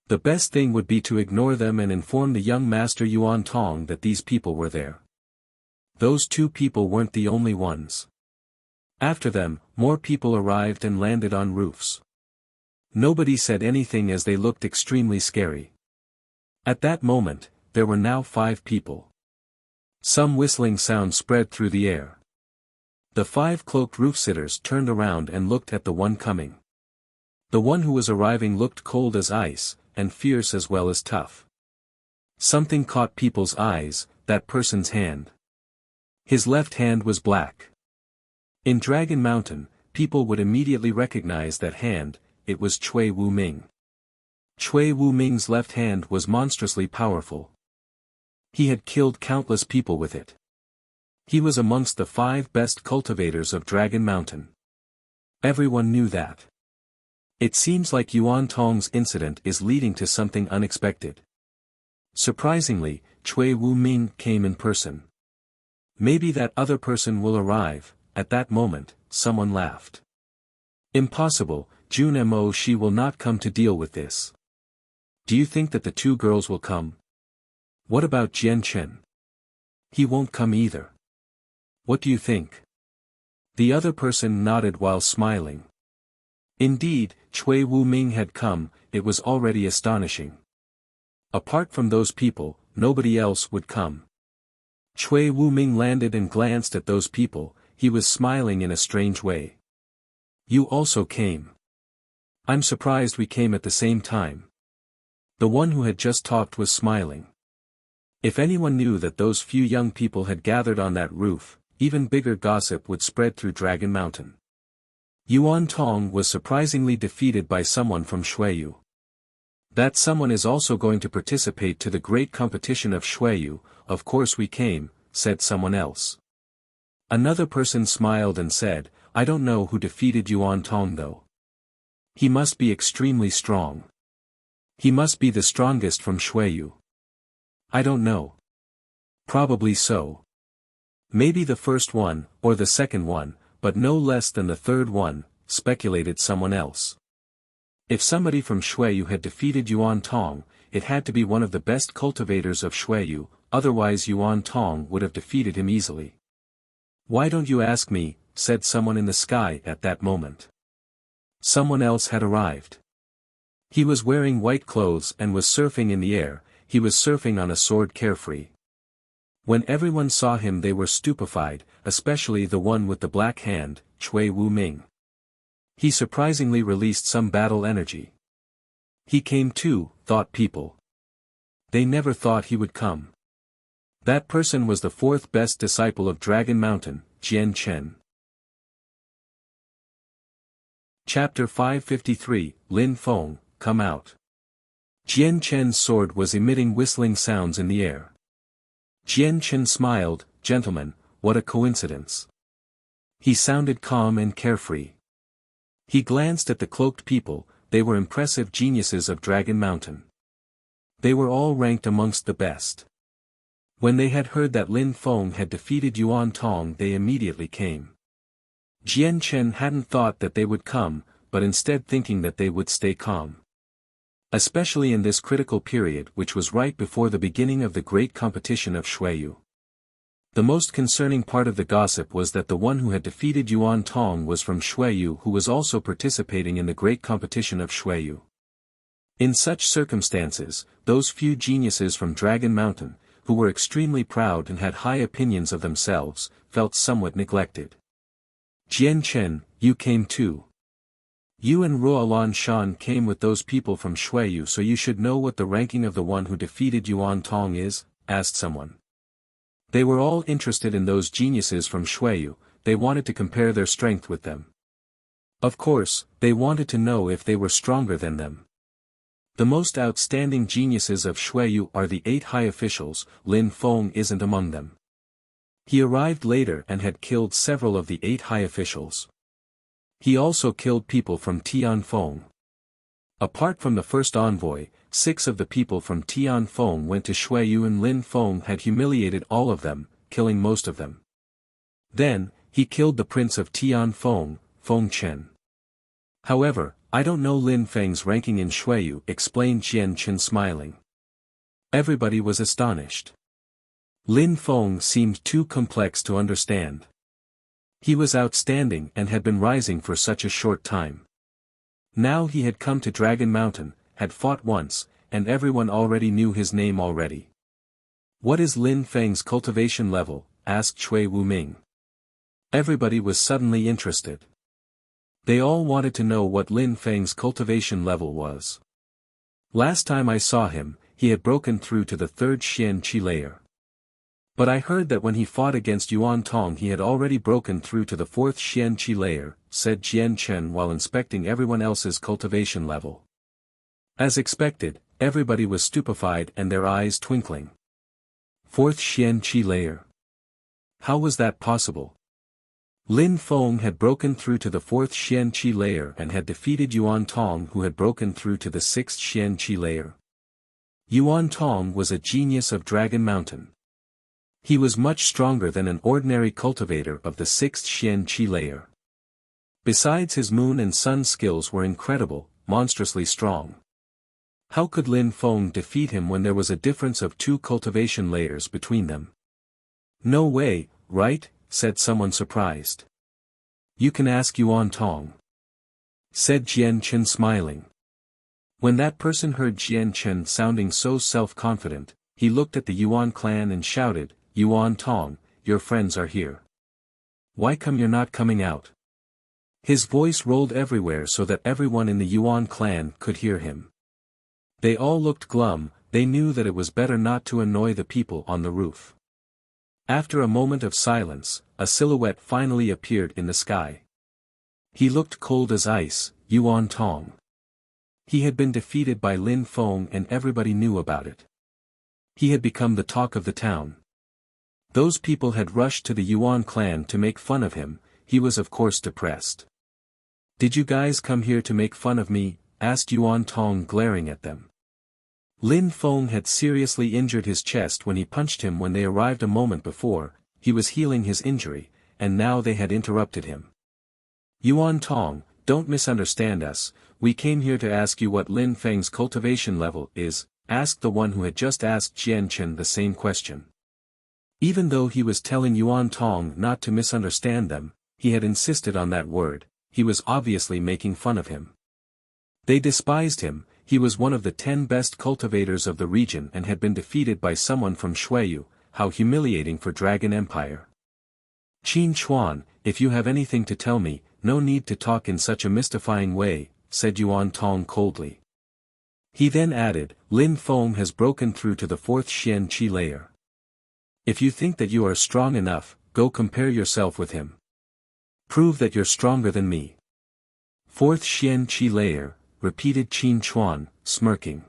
The best thing would be to ignore them and inform the young master Yuan Tong that these people were there. Those two people weren't the only ones. After them, more people arrived and landed on roofs. Nobody said anything as they looked extremely scary. At that moment, there were now 5 people. Some whistling sound spread through the air. The 5 cloaked roof-sitters turned around and looked at the one coming. The one who was arriving looked cold as ice, and fierce as well as tough. Something caught people's eyes, that person's hand. His left hand was black. In Dragon Mountain, people would immediately recognize that hand. It was Cui Wuming. Cui Wuming's left hand was monstrously powerful. He had killed countless people with it. He was amongst the 5 best cultivators of Dragon Mountain. Everyone knew that. It seems like Yuan Tong's incident is leading to something unexpected. Surprisingly, Cui Wuming came in person. Maybe that other person will arrive. At that moment, someone laughed. Impossible, Jun Mo, she will not come to deal with this. Do you think that the 2 girls will come? What about Jian Chen? He won't come either. What do you think? The other person nodded while smiling. Indeed, Cui Wuming had come. It was already astonishing. Apart from those people, nobody else would come. Cui Wuming landed and glanced at those people. He was smiling in a strange way. You also came. I'm surprised we came at the same time. The one who had just talked was smiling. If anyone knew that those few young people had gathered on that roof, even bigger gossip would spread through Dragon Mountain. Yuan Tong was surprisingly defeated by someone from Xueyu. That someone is also going to participate to the great competition of Xueyu. Of course we came, said someone else. Another person smiled and said, I don't know who defeated Yuan Tong though. He must be extremely strong. He must be the strongest from Xueyu. I don't know. Probably so. Maybe the first one, or the second one, but no less than the third one, speculated someone else. If somebody from Xueyu had defeated Yuan Tong, it had to be one of the best cultivators of Xueyu, otherwise Yuan Tong would have defeated him easily. Why don't you ask me, said someone in the sky at that moment. Someone else had arrived. He was wearing white clothes and was surfing in the air. He was surfing on a sword carefree. When everyone saw him they were stupefied, especially the one with the black hand, Cui Wuming. He surprisingly released some battle energy. He came too, thought people. They never thought he would come. That person was the 4th best disciple of Dragon Mountain, Jian Chen. Chapter 553, Lin Feng, come out. Jian Chen's sword was emitting whistling sounds in the air. Jian Chen smiled, gentlemen, what a coincidence. He sounded calm and carefree. He glanced at the cloaked people. They were impressive geniuses of Dragon Mountain. They were all ranked amongst the best. When they had heard that Lin Feng had defeated Yuan Tong they immediately came. Jian Chen hadn't thought that they would come, but instead thinking that they would stay calm. Especially in this critical period which was right before the beginning of the great competition of Xueyu. The most concerning part of the gossip was that the one who had defeated Yuan Tong was from Xueyu, who was also participating in the great competition of Xueyu. In such circumstances, those few geniuses from Dragon Mountain, who were extremely proud and had high opinions of themselves, felt somewhat neglected. Jian Chen, you came too. You and Ruolan Shan came with those people from Xueyu, so you should know what the ranking of the one who defeated Yuan Tong is, asked someone. They were all interested in those geniuses from Xueyu. They wanted to compare their strength with them. Of course, they wanted to know if they were stronger than them. The most outstanding geniuses of Shuiyu are the 8 high officials. Lin Feng isn't among them. He arrived later and had killed several of the 8 high officials. He also killed people from Tianfeng. Apart from the first envoy, 6 of the people from Tianfeng went to Shuiyu and Lin Feng had humiliated all of them, killing most of them. Then, he killed the prince of Tianfeng, Feng Chen. However, I don't know Lin Feng's ranking in Shuiyu, explained Jian Chen smiling. Everybody was astonished. Lin Feng seemed too complex to understand. He was outstanding and had been rising for such a short time. Now he had come to Dragon Mountain, had fought once, and everyone already knew his name already. What is Lin Feng's cultivation level? Asked Cui Wuming. Everybody was suddenly interested. They all wanted to know what Lin Feng's cultivation level was. Last time I saw him, he had broken through to the 3rd Xian Qi layer. But I heard that when he fought against Yuan Tong he had already broken through to the 4th Xian Qi layer, said Jian Chen while inspecting everyone else's cultivation level. As expected, everybody was stupefied and their eyes twinkling. 4th Xian Qi layer. How was that possible? Lin Feng had broken through to the 4th Xian Qi layer and had defeated Yuan Tong who had broken through to the 6th Xian Qi layer. Yuan Tong was a genius of Dragon Mountain. He was much stronger than an ordinary cultivator of the 6th Xian Qi layer. Besides, his moon and sun skills were incredible, monstrously strong. How could Lin Feng defeat him when there was a difference of 2 cultivation layers between them? No way, right? Said someone surprised. You can ask Yuan Tong, said Jian Chen smiling. When that person heard Jian Chen sounding so self-confident, he looked at the Yuan clan and shouted, Yuan Tong, your friends are here. Why come you're not coming out? His voice rolled everywhere so that everyone in the Yuan clan could hear him. They all looked glum, they knew that it was better not to annoy the people on the roof. After a moment of silence, a silhouette finally appeared in the sky. He looked cold as ice, Yuan Tong. He had been defeated by Lin Feng and everybody knew about it. He had become the talk of the town. Those people had rushed to the Yuan clan to make fun of him. He was of course depressed. Did you guys come here to make fun of me? Asked Yuan Tong glaring at them. Lin Feng had seriously injured his chest when he punched him when they arrived a moment before. He was healing his injury, and now they had interrupted him. Yuan Tong, don't misunderstand us, we came here to ask you what Lin Feng's cultivation level is, asked the one who had just asked Jian Chen the same question. Even though he was telling Yuan Tong not to misunderstand them, he had insisted on that word. He was obviously making fun of him. They despised him. He was one of the 10 best cultivators of the region and had been defeated by someone from Shuiyu. How humiliating for Dragon Empire. Qin Chuan, if you have anything to tell me, no need to talk in such a mystifying way, said Yuan Tong coldly. He then added, Lin Feng has broken through to the 4th Xian Qi layer. If you think that you are strong enough, go compare yourself with him. Prove that you're stronger than me. 4th Xian Qi layer, repeated Qin Chuan, smirking.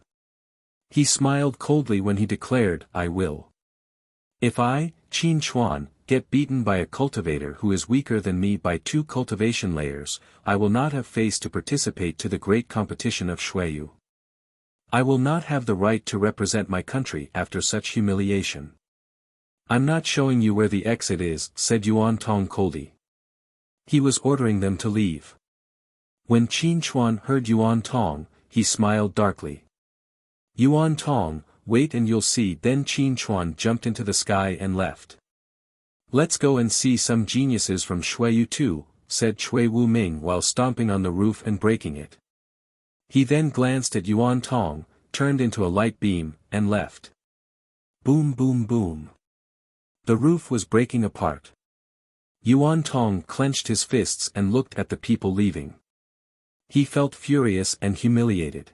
He smiled coldly when he declared, I will. If I, Qin Chuan, get beaten by a cultivator who is weaker than me by 2 cultivation layers, I will not have face to participate to the great competition of Shuiyu. I will not have the right to represent my country after such humiliation. I'm not showing you where the exit is, said Yuan Tong coldly. He was ordering them to leave. When Qin Chuan heard Yuan Tong, he smiled darkly. Yuan Tong, wait and you'll see. Then Qin Chuan jumped into the sky and left. Let's go and see some geniuses from Shuiyu too, said Cui Wuming while stomping on the roof and breaking it. He then glanced at Yuan Tong, turned into a light beam, and left. Boom boom boom. The roof was breaking apart. Yuan Tong clenched his fists and looked at the people leaving. He felt furious and humiliated.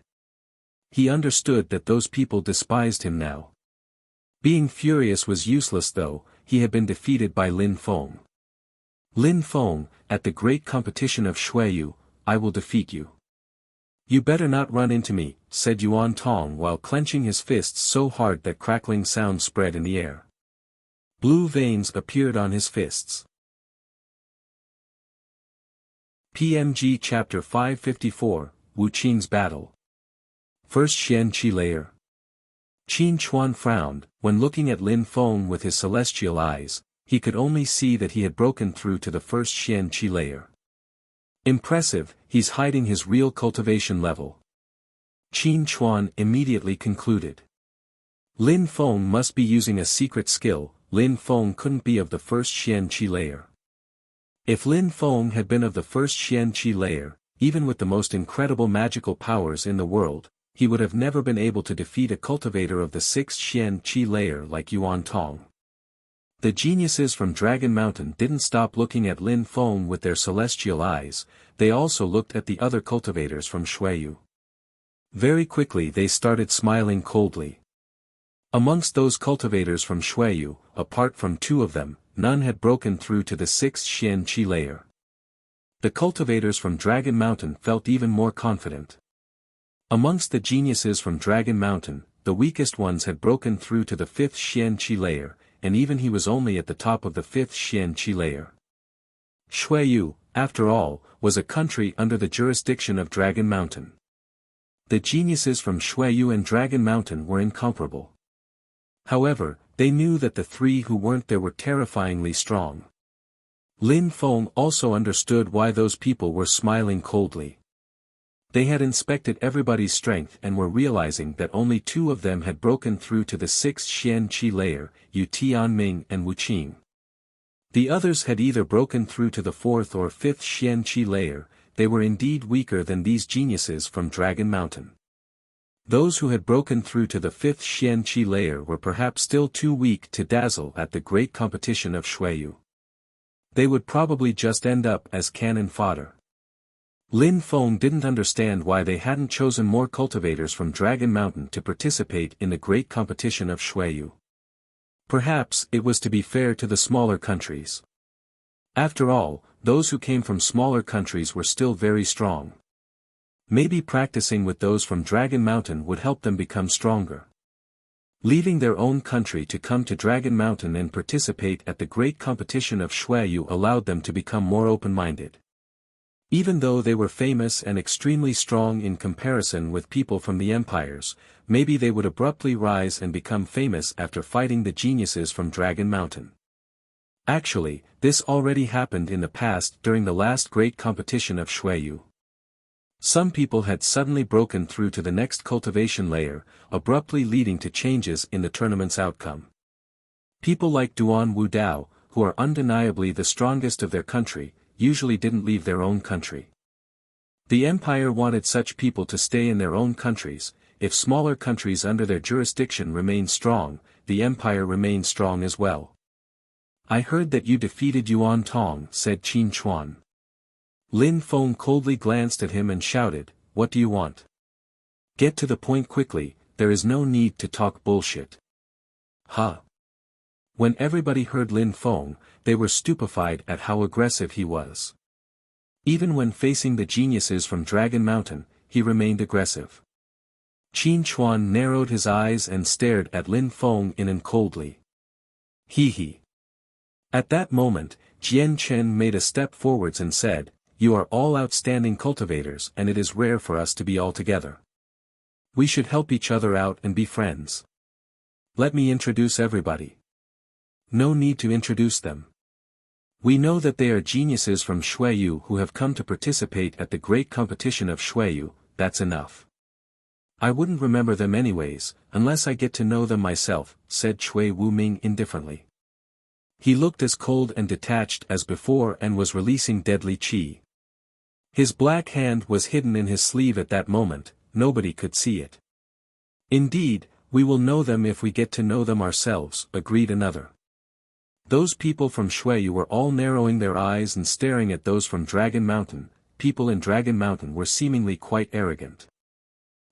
He understood that those people despised him now. Being furious was useless though, he had been defeated by Lin Feng. Lin Feng, at the great competition of Shuiyu, I will defeat you. You better not run into me, said Yuan Tong while clenching his fists so hard that crackling sounds spread in the air. Blue veins appeared on his fists. PMG Chapter 554, Wuqing's Battle. First Xian Qi Layer. Qin Chuan frowned. When looking at Lin Feng with his celestial eyes, he could only see that he had broken through to the first Xian Qi layer. Impressive, he's hiding his real cultivation level. Qin Chuan immediately concluded. Lin Feng must be using a secret skill. Lin Feng couldn't be of the first Xian Qi layer. If Lin Feng had been of the first Xian Qi layer, even with the most incredible magical powers in the world, he would have never been able to defeat a cultivator of the sixth Xian Qi layer like Yuan Tong. The geniuses from Dragon Mountain didn't stop looking at Lin Feng with their celestial eyes, they also looked at the other cultivators from Xueyu. Very quickly they started smiling coldly. Amongst those cultivators from Xueyu, apart from two of them, none had broken through to the sixth Xian Qi layer. The cultivators from Dragon Mountain felt even more confident. Amongst the geniuses from Dragon Mountain, the weakest ones had broken through to the fifth Xian Qi layer, and even he was only at the top of the fifth Xian Qi layer. Xueyu, after all, was a country under the jurisdiction of Dragon Mountain. The geniuses from Xueyu and Dragon Mountain were incomparable. However, they knew that the three who weren't there were terrifyingly strong. Lin Feng also understood why those people were smiling coldly. They had inspected everybody's strength and were realizing that only two of them had broken through to the sixth Xian Qi layer, Yu Tianming and Wuqing. The others had either broken through to the fourth or fifth Xian Qi layer. They were indeed weaker than these geniuses from Dragon Mountain. Those who had broken through to the fifth Xian Qi layer were perhaps still too weak to dazzle at the great competition of Xueyu. They would probably just end up as cannon fodder. Lin Feng didn't understand why they hadn't chosen more cultivators from Dragon Mountain to participate in the great competition of Xueyu. Perhaps it was to be fair to the smaller countries. After all, those who came from smaller countries were still very strong. Maybe practicing with those from Dragon Mountain would help them become stronger. Leaving their own country to come to Dragon Mountain and participate at the great competition of Xueyu allowed them to become more open-minded. Even though they were famous and extremely strong in comparison with people from the empires, maybe they would abruptly rise and become famous after fighting the geniuses from Dragon Mountain. Actually, this already happened in the past during the last great competition of Xueyu. Some people had suddenly broken through to the next cultivation layer, abruptly leading to changes in the tournament's outcome. People like Duan Wudao, who are undeniably the strongest of their country, usually didn't leave their own country. The empire wanted such people to stay in their own countries. If smaller countries under their jurisdiction remained strong, the empire remained strong as well. I heard that you defeated Yuan Tong, said Qin Chuan. Lin Feng coldly glanced at him and shouted, what do you want? Get to the point quickly, there is no need to talk bullshit. Huh. When everybody heard Lin Feng, they were stupefied at how aggressive he was. Even when facing the geniuses from Dragon Mountain, he remained aggressive. Qin Chuan narrowed his eyes and stared at Lin Feng in and coldly. He. At that moment, Jian Chen made a step forwards and said, you are all outstanding cultivators and it is rare for us to be all together. We should help each other out and be friends. Let me introduce everybody. No need to introduce them. We know that they are geniuses from Xueyu who have come to participate at the great competition of Xueyu, that's enough. I wouldn't remember them anyways, unless I get to know them myself, said Cui Wuming indifferently. He looked as cold and detached as before and was releasing deadly qi. His black hand was hidden in his sleeve at that moment, nobody could see it. Indeed, we will know them if we get to know them ourselves, agreed another. Those people from Xueyu were all narrowing their eyes and staring at those from Dragon Mountain. People in Dragon Mountain were seemingly quite arrogant.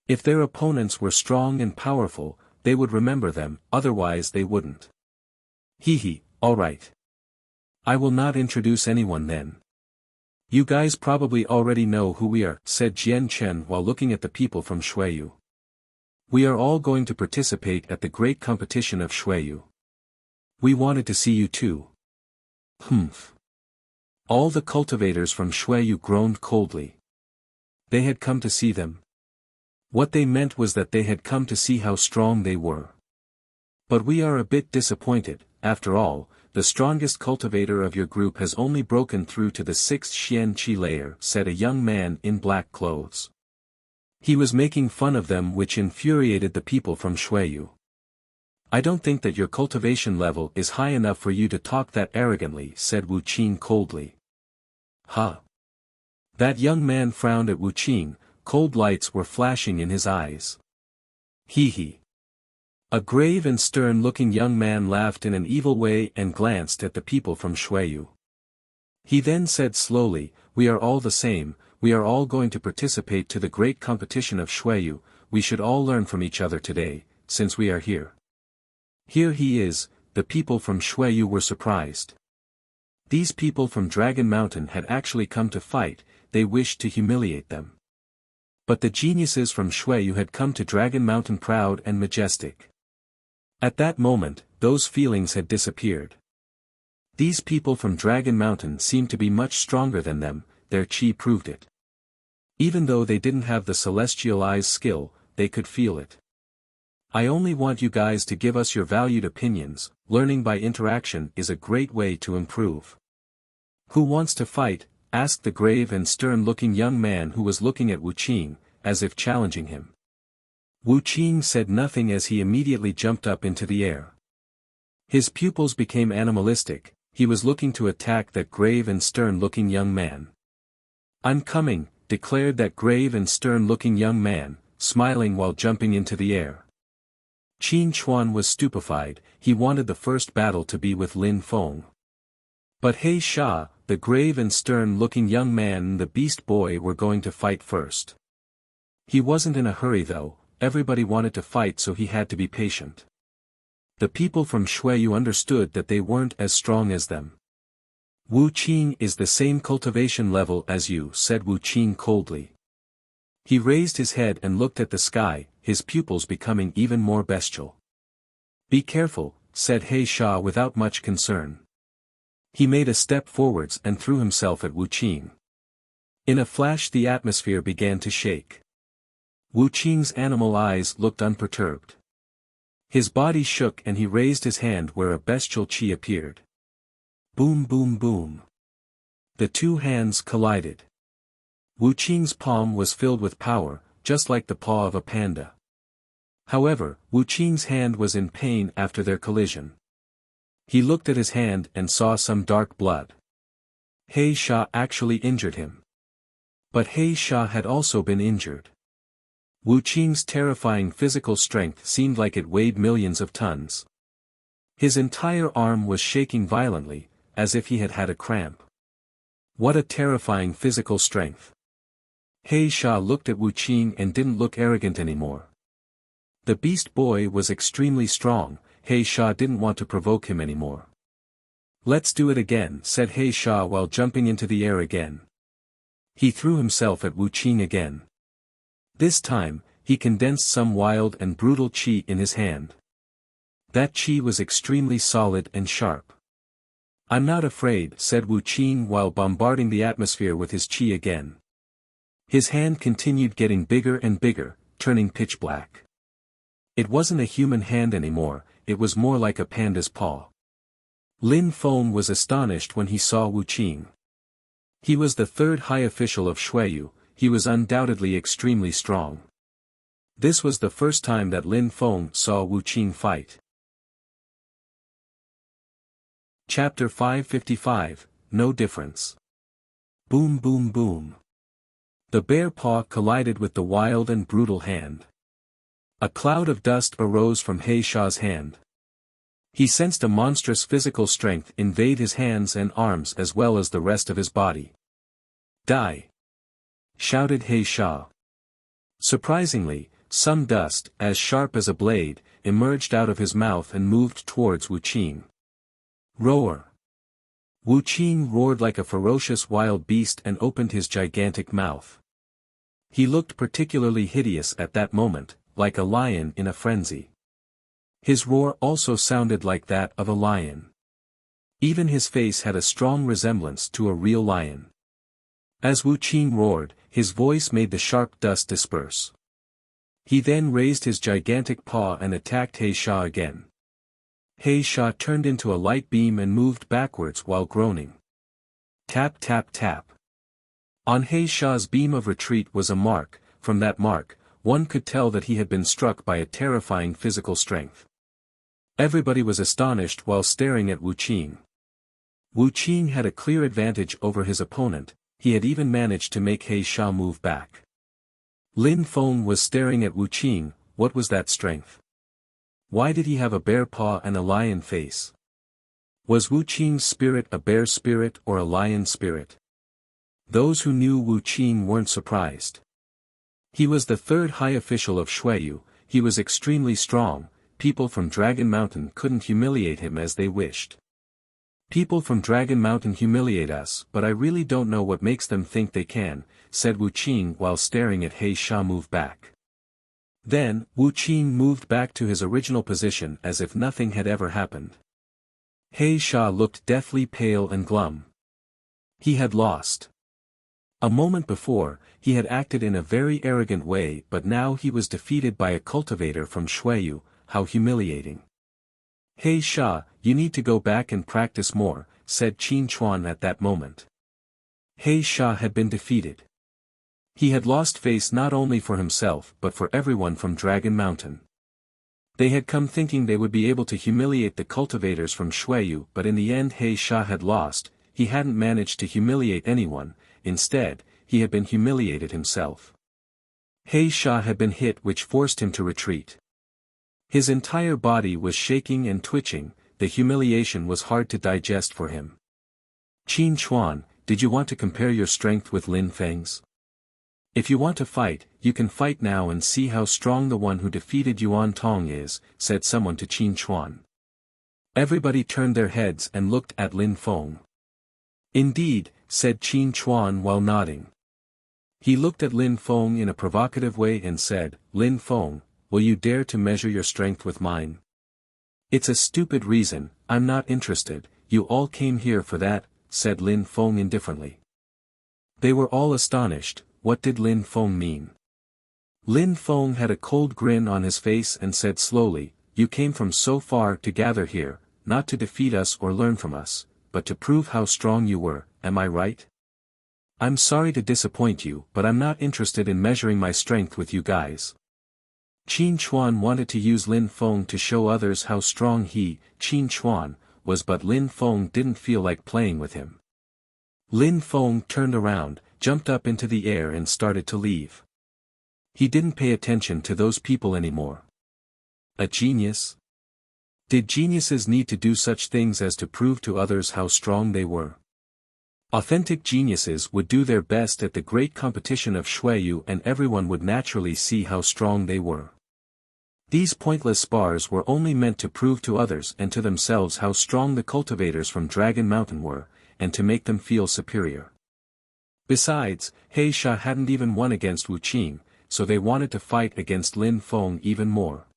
If their opponents were strong and powerful, they would remember them, otherwise they wouldn't. All right. I will not introduce anyone then. You guys probably already know who we are, said Jian Chen while looking at the people from Shuiyu. We are all going to participate at the great competition of Shuiyu. We wanted to see you too. Humph. All the cultivators from Shuiyu groaned coldly. They had come to see them. What they meant was that they had come to see how strong they were. But we are a bit disappointed. After all, the strongest cultivator of your group has only broken through to the 6th Xian Qi layer, said a young man in black clothes. He was making fun of them, which infuriated the people from Shuiyu. I don't think that your cultivation level is high enough for you to talk that arrogantly, said Wu Qing coldly. Huh? That young man frowned at Wu Qing, cold lights were flashing in his eyes. Hee hee. A grave and stern-looking young man laughed in an evil way and glanced at the people from Shuiyu. He then said slowly, we are all the same, we are all going to participate to the great competition of Shuiyu, we should all learn from each other today, since we are here. Here he is, the people from Shuiyu were surprised. These people from Dragon Mountain had actually come to fight, they wished to humiliate them. But the geniuses from Shuiyu had come to Dragon Mountain proud and majestic. At that moment, those feelings had disappeared. These people from Dragon Mountain seemed to be much stronger than them, their chi proved it. Even though they didn't have the celestial eyes skill, they could feel it. I only want you guys to give us your valued opinions, learning by interaction is a great way to improve. Who wants to fight? Asked the grave and stern-looking young man who was looking at Wu Qing, as if challenging him. Wu Qing said nothing as he immediately jumped up into the air. His pupils became animalistic, he was looking to attack that grave and stern-looking young man. I'm coming, declared that grave and stern-looking young man, smiling while jumping into the air. Qin Chuan was stupefied, he wanted the first battle to be with Lin Feng. But He Sha, the grave and stern-looking young man and the beast boy were going to fight first. He wasn't in a hurry though, everybody wanted to fight so he had to be patient. The people from Shuiyu understood that they weren't as strong as them. Wu Qing is the same cultivation level as you, said Wu Qing coldly. He raised his head and looked at the sky, his pupils becoming even more bestial. Be careful, said He Sha without much concern. He made a step forwards and threw himself at Wu Qing. In a flash the atmosphere began to shake. Wu Qing's animal eyes looked unperturbed. His body shook and he raised his hand where a bestial qi appeared. Boom boom boom. The two hands collided. Wu Qing's palm was filled with power, just like the paw of a panda. However, Wu Qing's hand was in pain after their collision. He looked at his hand and saw some dark blood. He Sha actually injured him. But He Sha had also been injured. Wu Qing's terrifying physical strength seemed like it weighed millions of tons. His entire arm was shaking violently, as if he had had a cramp. What a terrifying physical strength. He Sha looked at Wu Qing and didn't look arrogant anymore. The beast boy was extremely strong, He Sha didn't want to provoke him anymore. Let's do it again, said He Sha while jumping into the air again. He threw himself at Wu Qing again. This time, he condensed some wild and brutal qi in his hand. That qi was extremely solid and sharp. I'm not afraid, said Wu Qing while bombarding the atmosphere with his qi again. His hand continued getting bigger and bigger, turning pitch black. It wasn't a human hand anymore, it was more like a panda's paw. Lin Feng was astonished when he saw Wu Qing. He was the third high official of Shuiyu. He was undoubtedly extremely strong. This was the first time that Lin Feng saw Wu Qing fight. Chapter 555, No Difference. Boom boom boom. The bear paw collided with the wild and brutal hand. A cloud of dust arose from He Sha's hand. He sensed a monstrous physical strength invade his hands and arms as well as the rest of his body. Die! Shouted He Sha. Surprisingly, some dust, as sharp as a blade, emerged out of his mouth and moved towards Wu Qing. Roar! Wu Qing roared like a ferocious wild beast and opened his gigantic mouth. He looked particularly hideous at that moment, like a lion in a frenzy. His roar also sounded like that of a lion. Even his face had a strong resemblance to a real lion. As Wu Qing roared, his voice made the sharp dust disperse. He then raised his gigantic paw and attacked He Sha again. He Sha turned into a light beam and moved backwards while groaning. Tap tap tap. On He Sha's beam of retreat was a mark. From that mark, one could tell that he had been struck by a terrifying physical strength. Everybody was astonished while staring at Wu Qing. Wu Qing had a clear advantage over his opponent, he had even managed to make He Sha move back. Lin Feng was staring at Wu Qing. What was that strength? Why did he have a bear paw and a lion face? Was Wu Qing's spirit a bear spirit or a lion spirit? Those who knew Wu Qing weren't surprised. He was the third high official of Xueyu, he was extremely strong, people from Dragon Mountain couldn't humiliate him as they wished. People from Dragon Mountain humiliate us, but I really don't know what makes them think they can, said Wu Qing while staring at He Sha move back. Then, Wu Qing moved back to his original position as if nothing had ever happened. He Sha looked deathly pale and glum. He had lost. A moment before, he had acted in a very arrogant way, but now he was defeated by a cultivator from Xueyu. How humiliating. He Sha, you need to go back and practice more, said Qin Chuan at that moment. He Sha had been defeated. He had lost face not only for himself but for everyone from Dragon Mountain. They had come thinking they would be able to humiliate the cultivators from Xueyu, but in the end He Sha had lost. He hadn't managed to humiliate anyone, instead, he had been humiliated himself. He Sha had been hit, which forced him to retreat. His entire body was shaking and twitching, the humiliation was hard to digest for him. Qin Chuan, did you want to compare your strength with Lin Feng's? If you want to fight, you can fight now and see how strong the one who defeated Yuan Tong is, said someone to Qin Chuan. Everybody turned their heads and looked at Lin Feng. Indeed, said Qin Chuan while nodding. He looked at Lin Feng in a provocative way and said, Lin Feng, will you dare to measure your strength with mine? It's a stupid reason, I'm not interested, you all came here for that, said Lin Feng indifferently. They were all astonished, what did Lin Feng mean? Lin Feng had a cold grin on his face and said slowly, you came from so far to gather here, not to defeat us or learn from us, but to prove how strong you were, am I right? I'm sorry to disappoint you, but I'm not interested in measuring my strength with you guys. Qin Chuan wanted to use Lin Feng to show others how strong he, Qin Chuan, was, but Lin Feng didn't feel like playing with him. Lin Feng turned around, jumped up into the air and started to leave. He didn't pay attention to those people anymore. A genius? Did geniuses need to do such things as to prove to others how strong they were? Authentic geniuses would do their best at the great competition of Xueyu and everyone would naturally see how strong they were. These pointless spars were only meant to prove to others and to themselves how strong the cultivators from Dragon Mountain were, and to make them feel superior. Besides, He Sha hadn't even won against Wu Qing, so they wanted to fight against Lin Feng even more.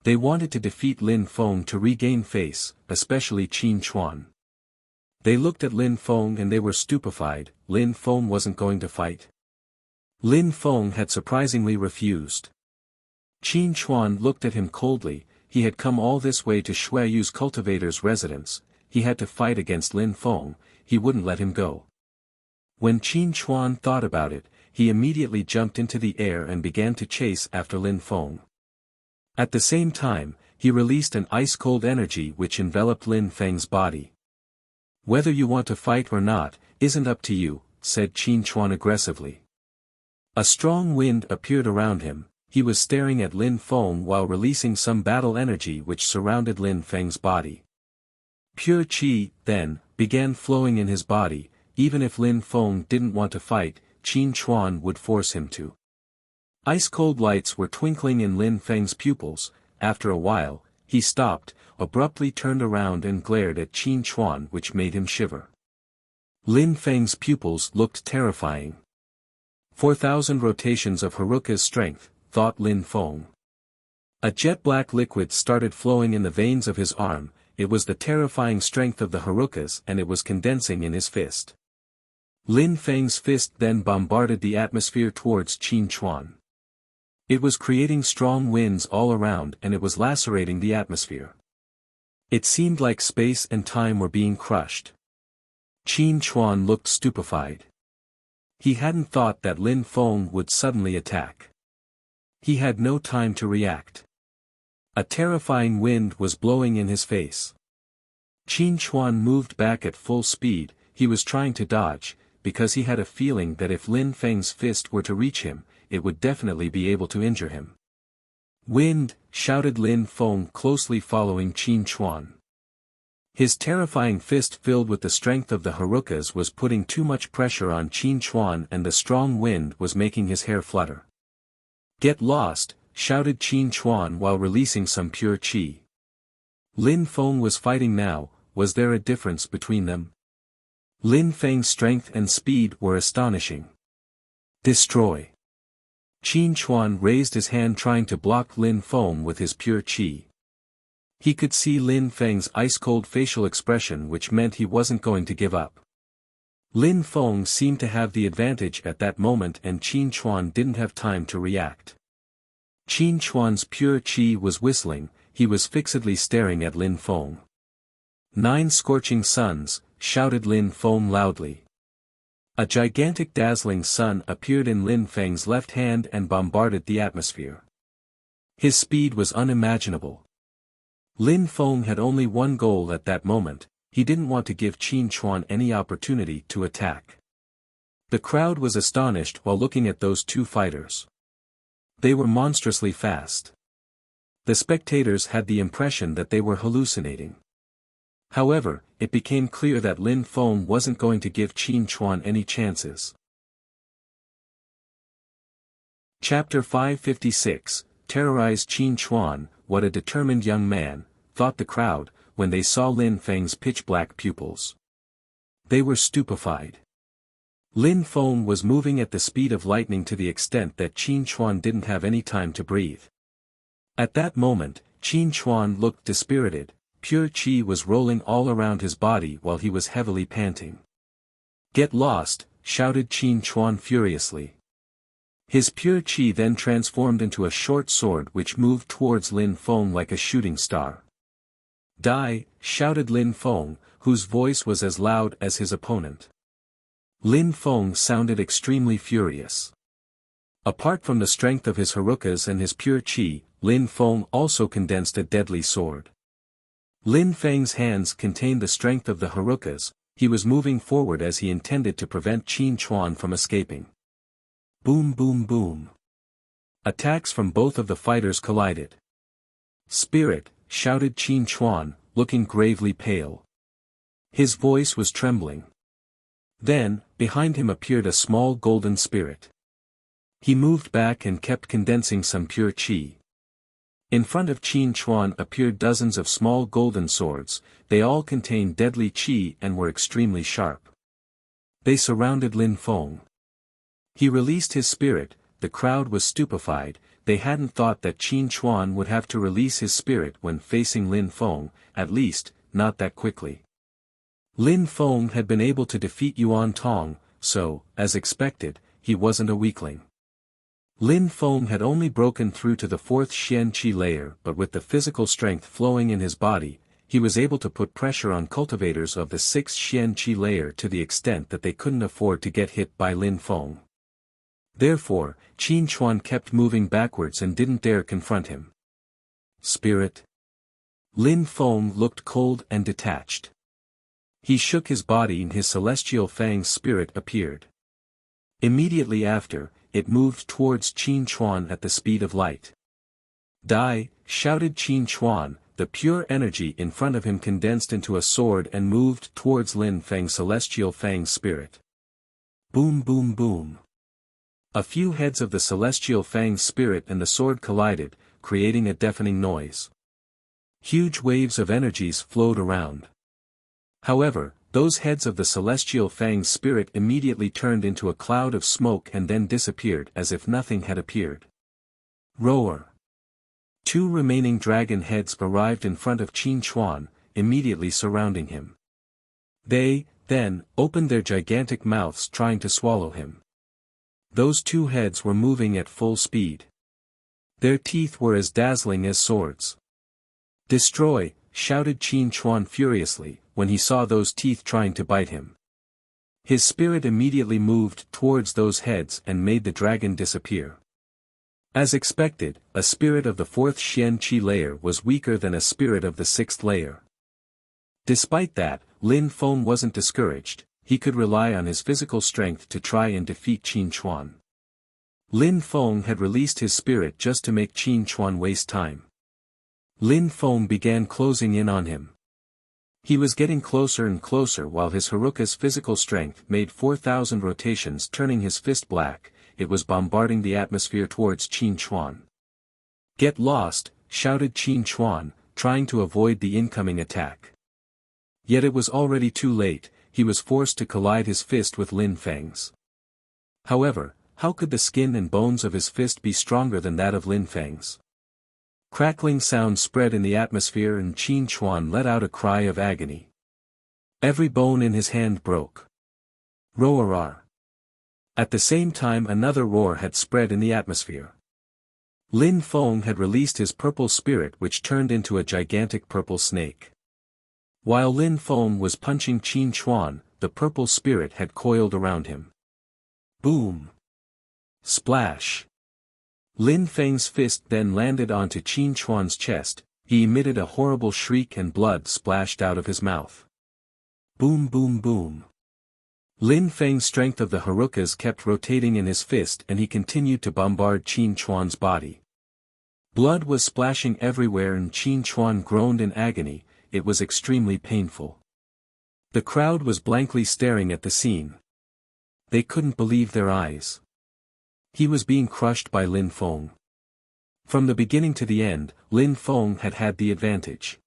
They wanted to defeat Lin Feng to regain face, especially Qin Chuan. They looked at Lin Feng and they were stupefied, Lin Feng wasn't going to fight. Lin Feng had surprisingly refused. Qin Chuan looked at him coldly, he had come all this way to Xueyu's cultivator's residence, he had to fight against Lin Feng, he wouldn't let him go. When Qin Chuan thought about it, he immediately jumped into the air and began to chase after Lin Feng. At the same time, he released an ice-cold energy which enveloped Lin Feng's body. Whether you want to fight or not, isn't up to you, said Qin Chuan aggressively. A strong wind appeared around him, he was staring at Lin Feng while releasing some battle energy which surrounded Lin Feng's body. Pure qi, then, began flowing in his body, even if Lin Feng didn't want to fight, Qin Chuan would force him to. Ice-cold lights were twinkling in Lin Feng's pupils, after a while, he stopped, abruptly turned around and glared at Qin Chuan, which made him shiver. Lin Feng's pupils looked terrifying. 4,000 rotations of Haruka's strength, thought Lin Feng. A jet-black liquid started flowing in the veins of his arm. It was the terrifying strength of the Harukas, and it was condensing in his fist. Lin Feng's fist then bombarded the atmosphere towards Qin Chuan. It was creating strong winds all around, and it was lacerating the atmosphere. It seemed like space and time were being crushed. Qin Chuan looked stupefied. He hadn't thought that Lin Feng would suddenly attack. He had no time to react. A terrifying wind was blowing in his face. Qin Chuan moved back at full speed. He was trying to dodge, because he had a feeling that if Lin Feng's fist were to reach him, it would definitely be able to injure him. "Wind!" shouted Lin Feng, closely following Qin Chuan. His terrifying fist filled with the strength of the Harukas was putting too much pressure on Qin Chuan, and the strong wind was making his hair flutter. "Get lost!" shouted Qin Chuan while releasing some pure qi. Lin Feng was fighting now. Was there a difference between them? Lin Feng's strength and speed were astonishing. "Destroy!" Qin Chuan raised his hand trying to block Lin Feng with his pure qi. He could see Lin Feng's ice-cold facial expression, which meant he wasn't going to give up. Lin Feng seemed to have the advantage at that moment, and Qin Chuan didn't have time to react. Qin Chuan's pure qi was whistling. He was fixedly staring at Lin Feng. "9 scorching suns," shouted Lin Feng loudly. A gigantic dazzling sun appeared in Lin Feng's left hand and bombarded the atmosphere. His speed was unimaginable. Lin Feng had only one goal at that moment. He didn't want to give Qin Chuan any opportunity to attack. The crowd was astonished while looking at those two fighters. They were monstrously fast. The spectators had the impression that they were hallucinating. However, it became clear that Lin Feng wasn't going to give Qin Chuan any chances. Chapter 556, Terrorize Qin Chuan. "What a determined young man," thought the crowd, when they saw Lin Feng's pitch-black pupils. They were stupefied. Lin Feng was moving at the speed of lightning to the extent that Qin Chuan didn't have any time to breathe. At that moment, Qin Chuan looked dispirited. Pure qi was rolling all around his body while he was heavily panting. "Get lost!" shouted Qin Chuan furiously. His pure qi then transformed into a short sword which moved towards Lin Feng like a shooting star. "Die!" shouted Lin Feng, whose voice was as loud as his opponent. Lin Feng sounded extremely furious. Apart from the strength of his Harukas and his pure qi, Lin Feng also condensed a deadly sword. Lin Feng's hands contained the strength of the Harukas. He was moving forward as he intended to prevent Qin Chuan from escaping. Boom, boom, boom. Attacks from both of the fighters collided. "Spirit!" shouted Qin Chuan, looking gravely pale. His voice was trembling. Then, behind him appeared a small golden spirit. He moved back and kept condensing some pure qi. In front of Qin Chuan appeared dozens of small golden swords. They all contained deadly qi and were extremely sharp. They surrounded Lin Feng. He released his spirit. The crowd was stupefied. They hadn't thought that Qin Chuan would have to release his spirit when facing Lin Feng, at least, not that quickly. Lin Feng had been able to defeat Yuan Tong, so, as expected, he wasn't a weakling. Lin Feng had only broken through to the 4th Xian Qi layer, but with the physical strength flowing in his body, he was able to put pressure on cultivators of the 6th Xian Qi layer to the extent that they couldn't afford to get hit by Lin Feng. Therefore, Qin Chuan kept moving backwards and didn't dare confront him. "Spirit?" Lin Feng looked cold and detached. He shook his body and his celestial fang's spirit appeared. Immediately after, it moved towards Qin Chuan at the speed of light. "Die!" shouted Qin Chuan. The pure energy in front of him condensed into a sword and moved towards Lin Feng's celestial fang's spirit. Boom, boom, boom. A few heads of the celestial fang's spirit and the sword collided, creating a deafening noise. Huge waves of energies flowed around. However, those heads of the celestial Fang's spirit immediately turned into a cloud of smoke and then disappeared as if nothing had appeared. Roar! 2 remaining dragon heads arrived in front of Qin Chuan, immediately surrounding him. They, then, opened their gigantic mouths trying to swallow him. Those 2 heads were moving at full speed. Their teeth were as dazzling as swords. "Destroy!" shouted Qin Chuan furiously, when he saw those teeth trying to bite him. His spirit immediately moved towards those heads and made the dragon disappear. As expected, a spirit of the 4th Xian Qi layer was weaker than a spirit of the 6th layer. Despite that, Lin Feng wasn't discouraged. He could rely on his physical strength to try and defeat Qin Chuan. Lin Feng had released his spirit just to make Qin Chuan waste time. Lin Feng began closing in on him. He was getting closer and closer while his Haruka's physical strength made 4,000 rotations, turning his fist black. It was bombarding the atmosphere towards Qin Chuan. "Get lost," shouted Qin Chuan, trying to avoid the incoming attack. Yet it was already too late. He was forced to collide his fist with Lin Feng's. However, how could the skin and bones of his fist be stronger than that of Lin Feng's? Crackling sounds spread in the atmosphere and Qin Chuan let out a cry of agony. Every bone in his hand broke. Roar! At the same time another roar had spread in the atmosphere. Lin Feng had released his purple spirit which turned into a gigantic purple snake. While Lin Feng was punching Qin Chuan, the purple spirit had coiled around him. Boom! Splash! Lin Feng's fist then landed onto Qin Chuan's chest. He emitted a horrible shriek and blood splashed out of his mouth. Boom boom boom. Lin Feng's strength of the Harukas kept rotating in his fist and he continued to bombard Qin Chuan's body. Blood was splashing everywhere and Qin Chuan groaned in agony. It was extremely painful. The crowd was blankly staring at the scene. They couldn't believe their eyes. He was being crushed by Lin Feng. From the beginning to the end, Lin Feng had had the advantage.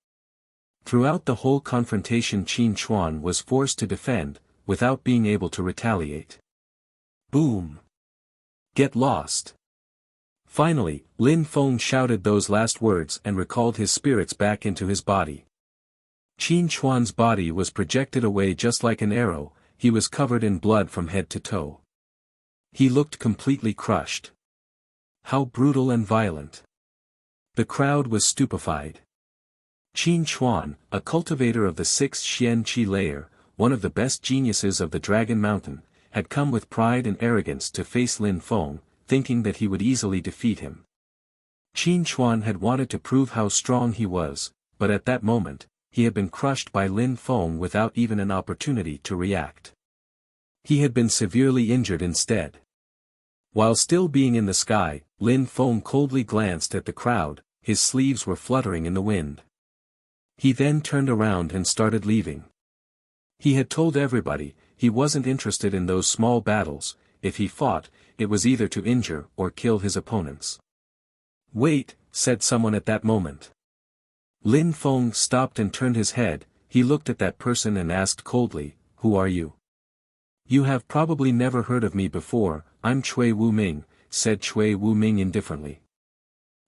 Throughout the whole confrontation Qin Chuan was forced to defend, without being able to retaliate. Boom! Get lost! Finally, Lin Feng shouted those last words and recalled his spirits back into his body. Qin Chuan's body was projected away just like an arrow. He was covered in blood from head to toe. He looked completely crushed. How brutal and violent. The crowd was stupefied. Qin Chuan, a cultivator of the 6th Xian Qi layer, one of the best geniuses of the Dragon Mountain, had come with pride and arrogance to face Lin Feng, thinking that he would easily defeat him. Qin Chuan had wanted to prove how strong he was, but at that moment, he had been crushed by Lin Feng without even an opportunity to react. He had been severely injured instead. While still being in the sky, Lin Feng coldly glanced at the crowd. His sleeves were fluttering in the wind. He then turned around and started leaving. He had told everybody, he wasn't interested in those small battles. If he fought, it was either to injure or kill his opponents. "Wait," said someone at that moment. Lin Feng stopped and turned his head. He looked at that person and asked coldly, "Who are you?" "You have probably never heard of me before." "I'm Cui Wu Ming," said Cui Wu Ming indifferently.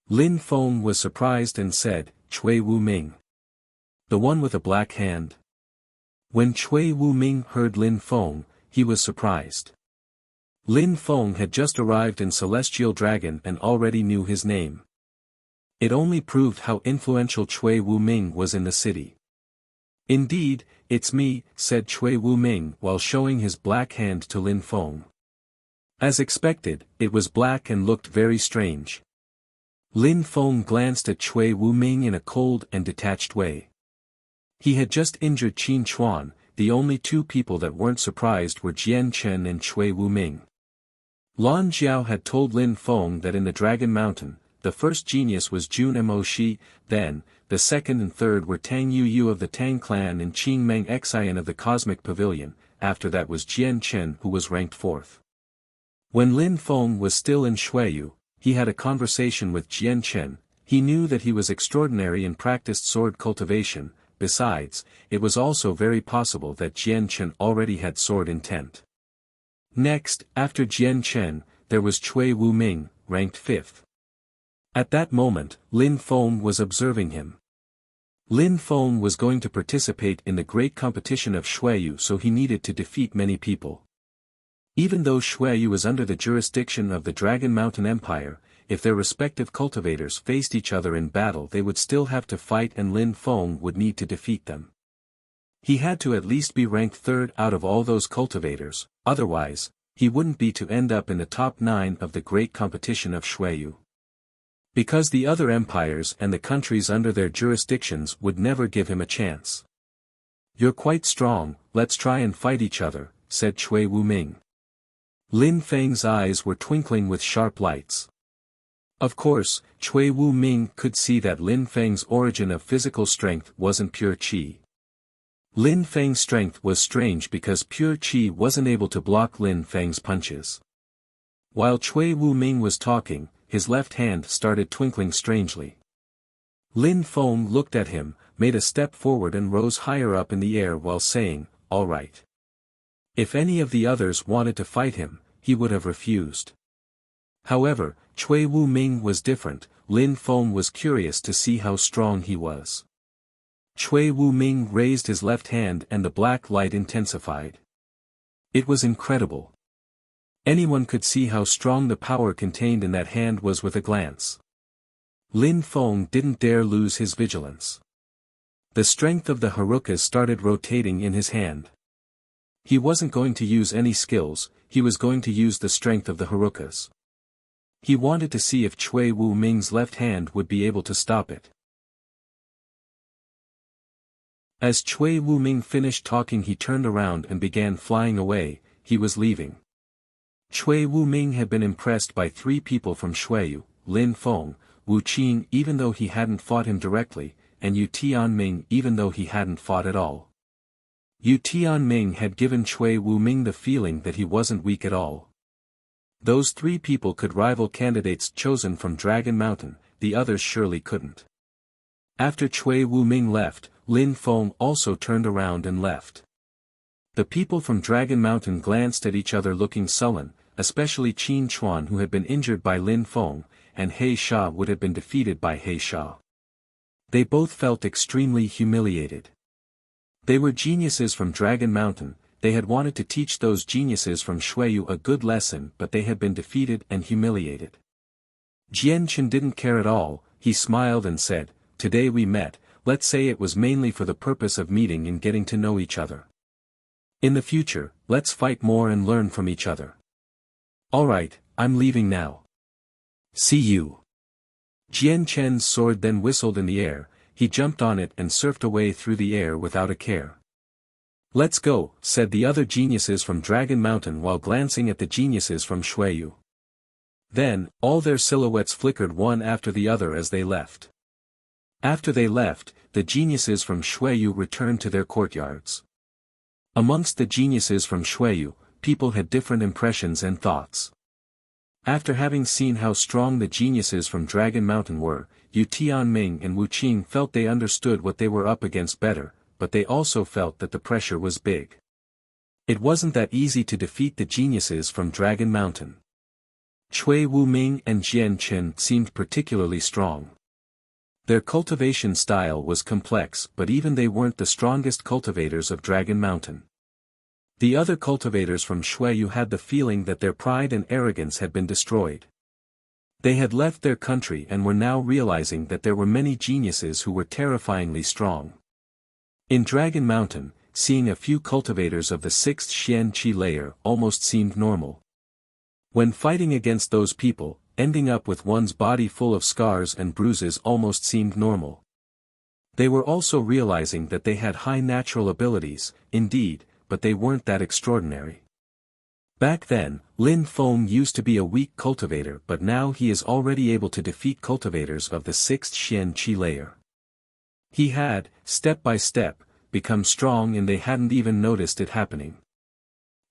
Lin Feng was surprised and said, "Cui Wu Ming? The one with a black hand?" When Cui Wu Ming heard Lin Feng, he was surprised. Lin Feng had just arrived in Celestial Dragon and already knew his name. It only proved how influential Cui Wu Ming was in the city. "Indeed, it's me," said Cui Wu Ming while showing his black hand to Lin Feng. As expected, it was black and looked very strange. Lin Feng glanced at Cui Wu Ming in a cold and detached way. He had just injured Qin Chuan. The only 2 people that weren't surprised were Jian Chen and Cui Wu Ming. Lan Jiao had told Lin Feng that in the Dragon Mountain, the first genius was Jun Mo Shi, then, the second and third were Tang Yu Yu of the Tang clan and Qing Meng Xian of the Cosmic Pavilion. After that was Jian Chen who was ranked 4th. When Lin Feng was still in Shuiyu, he had a conversation with Jian Chen. He knew that he was extraordinary in practiced sword cultivation. Besides, it was also very possible that Jian Chen already had sword intent. Next, after Jian Chen, there was Cui Wuming, ranked 5th. At that moment, Lin Feng was observing him. Lin Feng was going to participate in the great competition of Xueyu, so he needed to defeat many people. Even though Xueyu was under the jurisdiction of the Dragon Mountain Empire, if their respective cultivators faced each other in battle they would still have to fight and Lin Feng would need to defeat them. He had to at least be ranked 3rd out of all those cultivators, otherwise, he wouldn't be to end up in the top 9 of the great competition of Xueyu. Because the other empires and the countries under their jurisdictions would never give him a chance. "You're quite strong, let's try and fight each other," said Cui Wuming. Lin Feng's eyes were twinkling with sharp lights. Of course, Cui Wuming could see that Lin Feng's origin of physical strength wasn't pure qi. Lin Feng's strength was strange because pure qi wasn't able to block Lin Feng's punches. While Cui Wuming was talking, his left hand started twinkling strangely. Lin Feng looked at him, made a step forward and rose higher up in the air while saying, "All right." If any of the others wanted to fight him, he would have refused. However, Cui Wuming was different. Lin Feng was curious to see how strong he was. Cui Wuming raised his left hand and the black light intensified. It was incredible. Anyone could see how strong the power contained in that hand was with a glance. Lin Feng didn't dare lose his vigilance. The strength of the Harukas started rotating in his hand. He wasn't going to use any skills, he was going to use the strength of the Harukas. He wanted to see if Cui Wuming's left hand would be able to stop it. As Cui Wuming finished talking he turned around and began flying away. He was leaving. Cui Wuming had been impressed by 3 people from Xueyu, Lin Feng, Wu Qin even though he hadn't fought him directly, and Yu Tianming even though he hadn't fought at all. Yu Tianming had given Cui Wuming the feeling that he wasn't weak at all. Those 3 people could rival candidates chosen from Dragon Mountain, the others surely couldn't. After Cui Wuming left, Lin Feng also turned around and left. The people from Dragon Mountain glanced at each other looking sullen, especially Qin Chuan who had been injured by Lin Feng, and He Sha would have been defeated by He Sha. They both felt extremely humiliated. They were geniuses from Dragon Mountain. They had wanted to teach those geniuses from Xueyu a good lesson but they had been defeated and humiliated. Jian Chen didn't care at all. He smiled and said, "Today we met, let's say it was mainly for the purpose of meeting and getting to know each other. In the future, let's fight more and learn from each other. Alright, I'm leaving now. See you." Jian Chen's sword then whistled in the air. He jumped on it and surfed away through the air without a care. "Let's go," said the other geniuses from Dragon Mountain while glancing at the geniuses from Xueyu. Then, all their silhouettes flickered one after the other as they left. After they left, the geniuses from Xueyu returned to their courtyards. Amongst the geniuses from Xueyu, people had different impressions and thoughts. After having seen how strong the geniuses from Dragon Mountain were, Yu Tianming and Wu Qing felt they understood what they were up against better, but they also felt that the pressure was big. It wasn't that easy to defeat the geniuses from Dragon Mountain. Cui Wuming and Jian Chen seemed particularly strong. Their cultivation style was complex but even they weren't the strongest cultivators of Dragon Mountain. The other cultivators from Xueyu had the feeling that their pride and arrogance had been destroyed. They had left their country and were now realizing that there were many geniuses who were terrifyingly strong. In Dragon Mountain, seeing a few cultivators of the 6th Xian Qi layer almost seemed normal. When fighting against those people, ending up with one's body full of scars and bruises almost seemed normal. They were also realizing that they had high natural abilities, indeed, but they weren't that extraordinary. Back then, Lin Feng used to be a weak cultivator but now he is already able to defeat cultivators of the 6th Xian Qi layer. He had, step by step, become strong and they hadn't even noticed it happening.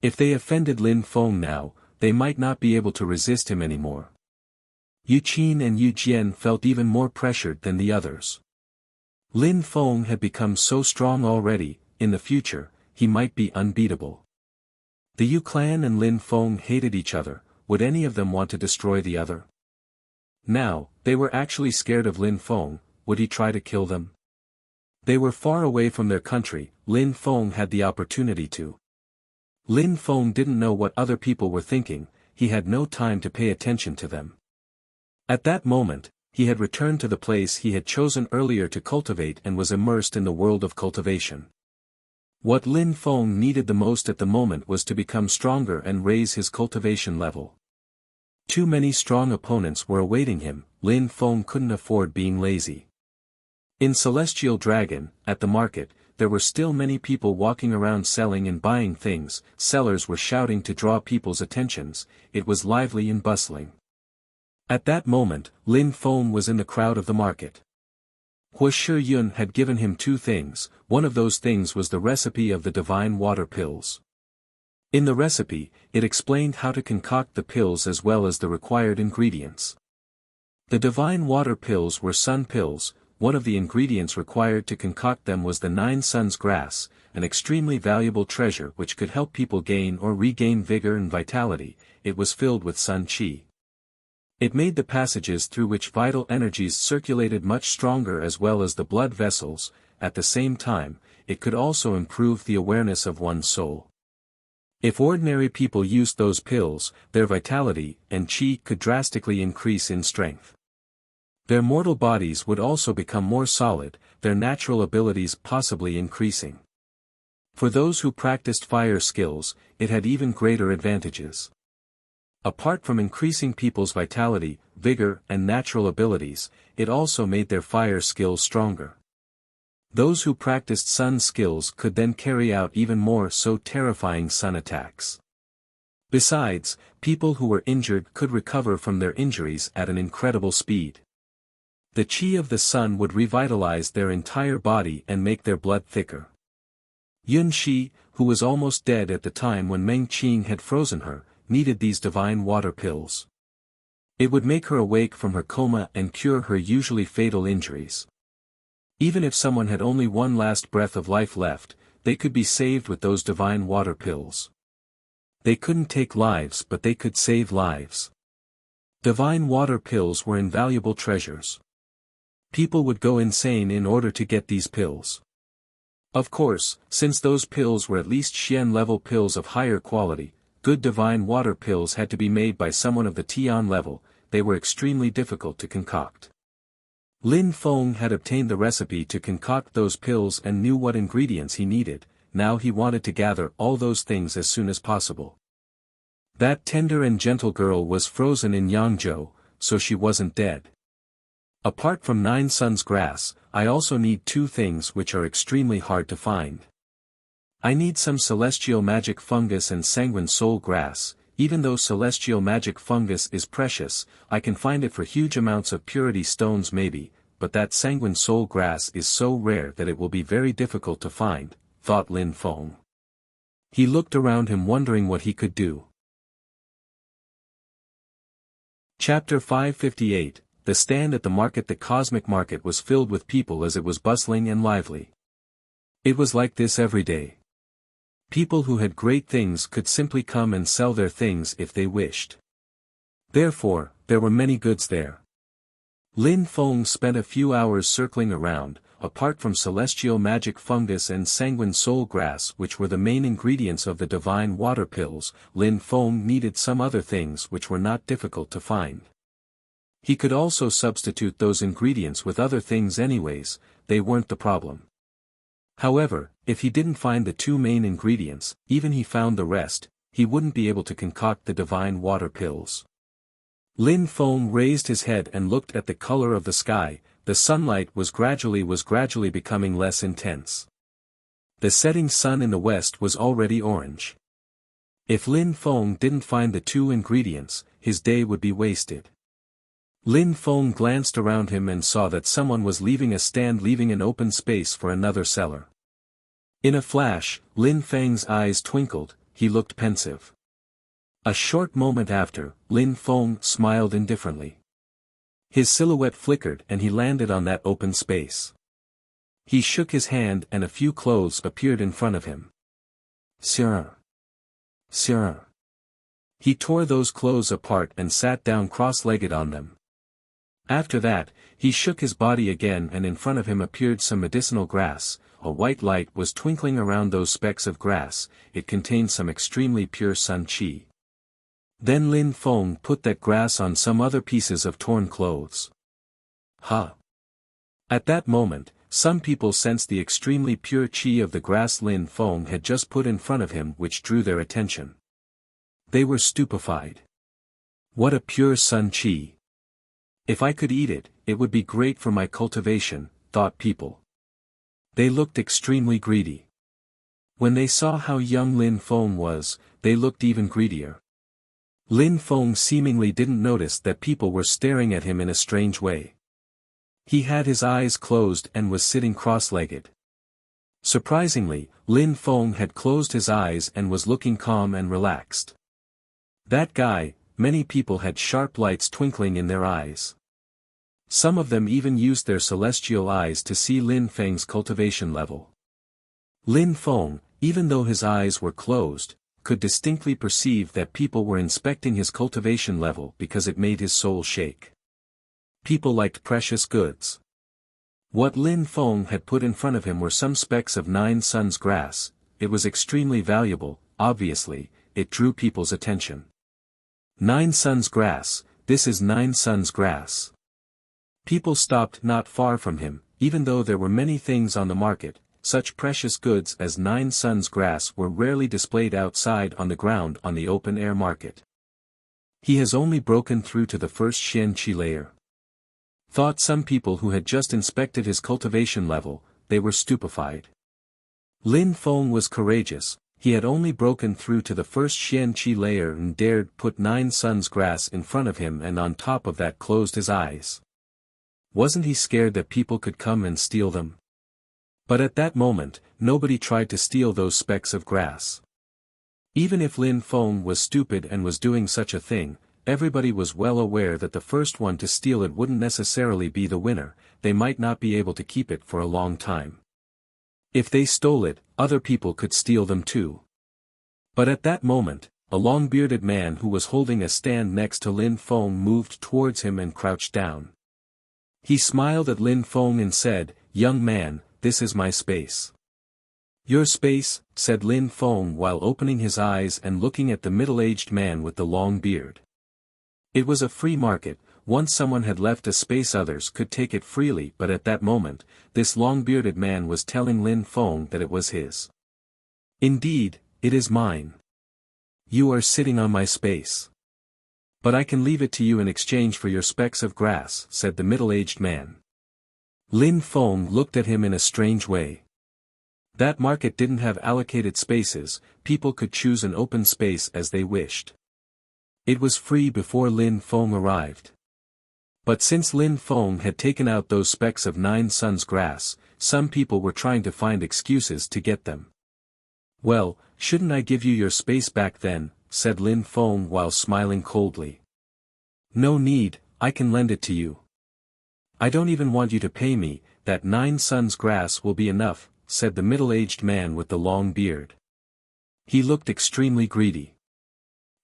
If they offended Lin Feng now, they might not be able to resist him anymore. Yu Qin and Yu Jian felt even more pressured than the others. Lin Feng had become so strong already, in the future, he might be unbeatable. The Yu clan and Lin Feng hated each other, would any of them want to destroy the other? Now, they were actually scared of Lin Feng, would he try to kill them? They were far away from their country, Lin Feng had the opportunity to. Lin Feng didn't know what other people were thinking, he had no time to pay attention to them. At that moment, he had returned to the place he had chosen earlier to cultivate and was immersed in the world of cultivation. What Lin Feng needed the most at the moment was to become stronger and raise his cultivation level. Too many strong opponents were awaiting him, Lin Feng couldn't afford being lazy. In Celestial Dragon, at the market, there were still many people walking around selling and buying things, sellers were shouting to draw people's attentions, it was lively and bustling. At that moment, Lin Feng was in the crowd of the market. Hua Shiyun had given him two things, one of those things was the recipe of the divine water pills. In the recipe, it explained how to concoct the pills as well as the required ingredients. The divine water pills were sun pills, one of the ingredients required to concoct them was the 9 suns grass, an extremely valuable treasure which could help people gain or regain vigor and vitality, it was filled with sun qi. It made the passages through which vital energies circulated much stronger as well as the blood vessels, at the same time, it could also improve the awareness of one's soul. If ordinary people used those pills, their vitality and qi could drastically increase in strength. Their mortal bodies would also become more solid, their natural abilities possibly increasing. For those who practiced fire skills, it had even greater advantages. Apart from increasing people's vitality, vigor, and natural abilities, it also made their fire skills stronger. Those who practiced sun skills could then carry out even more so terrifying sun attacks. Besides, people who were injured could recover from their injuries at an incredible speed. The qi of the sun would revitalize their entire body and make their blood thicker. Yun Shi, who was almost dead at the time when Meng Qing had frozen her, needed these divine water pills. It would make her awake from her coma and cure her usually fatal injuries. Even if someone had only one last breath of life left, they could be saved with those divine water pills. They couldn't take lives but they could save lives. Divine water pills were invaluable treasures. People would go insane in order to get these pills. Of course, since those pills were at least Xian-level pills of higher quality, good divine water pills had to be made by someone of the Tian level, they were extremely difficult to concoct. Lin Feng had obtained the recipe to concoct those pills and knew what ingredients he needed, now he wanted to gather all those things as soon as possible. That tender and gentle girl was frozen in Yangzhou, so she wasn't dead. Apart from 9 suns grass, I also need two things which are extremely hard to find. I need some celestial magic fungus and sanguine soul grass, even though celestial magic fungus is precious, I can find it for huge amounts of purity stones maybe, but that sanguine soul grass is so rare that it will be very difficult to find, thought Lin Feng. He looked around him wondering what he could do. Chapter 558, The stand at the market. The cosmic market was filled with people as it was bustling and lively. It was like this every day. People who had great things could simply come and sell their things if they wished. Therefore, there were many goods there. Lin Feng spent a few hours circling around, apart from celestial magic fungus and sanguine soul grass which were the main ingredients of the divine water pills, Lin Feng needed some other things which were not difficult to find. He could also substitute those ingredients with other things anyways, they weren't the problem. However, if he didn't find the two main ingredients, even he found the rest, he wouldn't be able to concoct the divine water pills. Lin Feng raised his head and looked at the color of the sky, the sunlight was gradually becoming less intense. The setting sun in the west was already orange. If Lin Feng didn't find the two ingredients, his day would be wasted. Lin Feng glanced around him and saw that someone was leaving a stand, leaving an open space for another seller. In a flash, Lin Feng's eyes twinkled, he looked pensive. A short moment after, Lin Feng smiled indifferently. His silhouette flickered and he landed on that open space. He shook his hand and a few clothes appeared in front of him. Sir. Sir. He tore those clothes apart and sat down cross-legged on them. After that, he shook his body again and in front of him appeared some medicinal grass. A white light was twinkling around those specks of grass, it contained some extremely pure sun qi. Then Lin Feng put that grass on some other pieces of torn clothes. Ha! At that moment, some people sensed the extremely pure qi of the grass Lin Feng had just put in front of him, which drew their attention. They were stupefied. What a pure sun qi! If I could eat it, it would be great for my cultivation, thought people. They looked extremely greedy. When they saw how young Lin Feng was, they looked even greedier. Lin Feng seemingly didn't notice that people were staring at him in a strange way. He had his eyes closed and was sitting cross-legged. Surprisingly, Lin Feng had closed his eyes and was looking calm and relaxed. That guy, many people had sharp lights twinkling in their eyes. Some of them even used their celestial eyes to see Lin Feng's cultivation level. Lin Feng, even though his eyes were closed, could distinctly perceive that people were inspecting his cultivation level because it made his soul shake. People liked precious goods. What Lin Feng had put in front of him were some specks of 9 suns grass. It was extremely valuable, obviously, it drew people's attention. 9 suns grass, this is 9 suns grass. People stopped not far from him, even though there were many things on the market. Such precious goods as 9 suns grass were rarely displayed outside on the ground on the open-air market. He has only broken through to the first Xian-Qi layer. Thought some people who had just inspected his cultivation level, they were stupefied. Lin Feng was courageous, he had only broken through to the first Xian-Qi layer and dared put 9 suns grass in front of him and on top of that closed his eyes. Wasn't he scared that people could come and steal them? But at that moment, nobody tried to steal those specks of grass. Even if Lin Feng was stupid and was doing such a thing, everybody was well aware that the first one to steal it wouldn't necessarily be the winner, they might not be able to keep it for a long time. If they stole it, other people could steal them too. But at that moment, a long-bearded man who was holding a stand next to Lin Feng moved towards him and crouched down. He smiled at Lin Feng and said, "Young man, this is my space." "Your space," said Lin Feng while opening his eyes and looking at the middle-aged man with the long beard. It was a free market, once someone had left a space others could take it freely, but at that moment, this long-bearded man was telling Lin Feng that it was his. "Indeed, it is mine. You are sitting on my space. But I can leave it to you in exchange for your specks of grass," said the middle-aged man. Lin Feng looked at him in a strange way. That market didn't have allocated spaces, people could choose an open space as they wished. It was free before Lin Feng arrived. But since Lin Feng had taken out those specks of 9 suns grass, some people were trying to find excuses to get them. "Well, shouldn't I give you your space back then?" said Lin Feng while smiling coldly. "No need, I can lend it to you. I don't even want you to pay me, that 9 suns grass will be enough," said the middle-aged man with the long beard. He looked extremely greedy.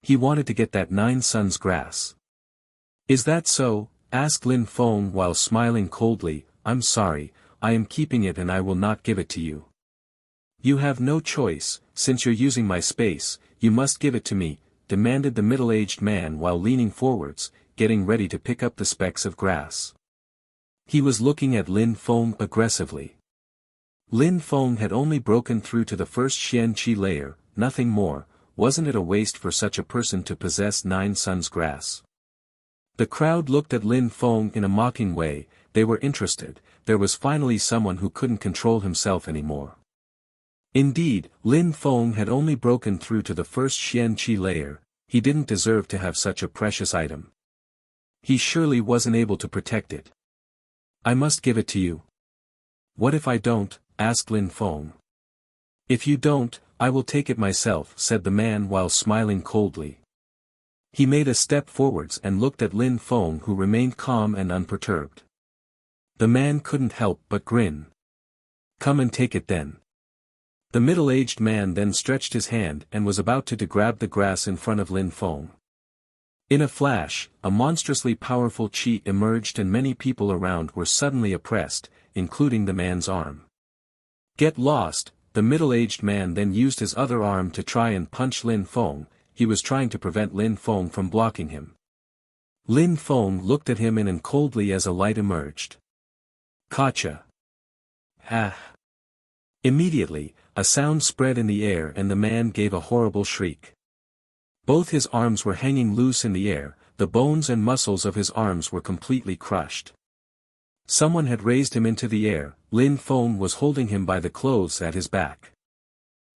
He wanted to get that 9 suns grass. "Is that so?" asked Lin Feng while smiling coldly. "I'm sorry, I am keeping it and I will not give it to you." "You have no choice, since you're using my space, you must give it to me," demanded the middle-aged man while leaning forwards, getting ready to pick up the specks of grass. He was looking at Lin Feng aggressively. Lin Feng had only broken through to the first Xian-Qi layer, nothing more. Wasn't it a waste for such a person to possess 9 suns grass? The crowd looked at Lin Feng in a mocking way, they were interested, there was finally someone who couldn't control himself anymore. Indeed, Lin Feng had only broken through to the first Xian-Qi layer, he didn't deserve to have such a precious item. He surely wasn't able to protect it. "I must give it to you." "What if I don't?" asked Lin Feng. "If you don't, I will take it myself," said the man while smiling coldly. He made a step forwards and looked at Lin Feng, who remained calm and unperturbed. The man couldn't help but grin. "Come and take it then." The middle-aged man then stretched his hand and was about to grab the grass in front of Lin Feng. In a flash, a monstrously powerful chi emerged and many people around were suddenly oppressed, including the man's arm. "Get lost!" The middle-aged man then used his other arm to try and punch Lin Feng. He was trying to prevent Lin Feng from blocking him. Lin Feng looked at him and coldly as a light emerged. "Gotcha!" "Ah!" Immediately, a sound spread in the air and the man gave a horrible shriek. Both his arms were hanging loose in the air, the bones and muscles of his arms were completely crushed. Someone had raised him into the air. Lin Feng was holding him by the clothes at his back.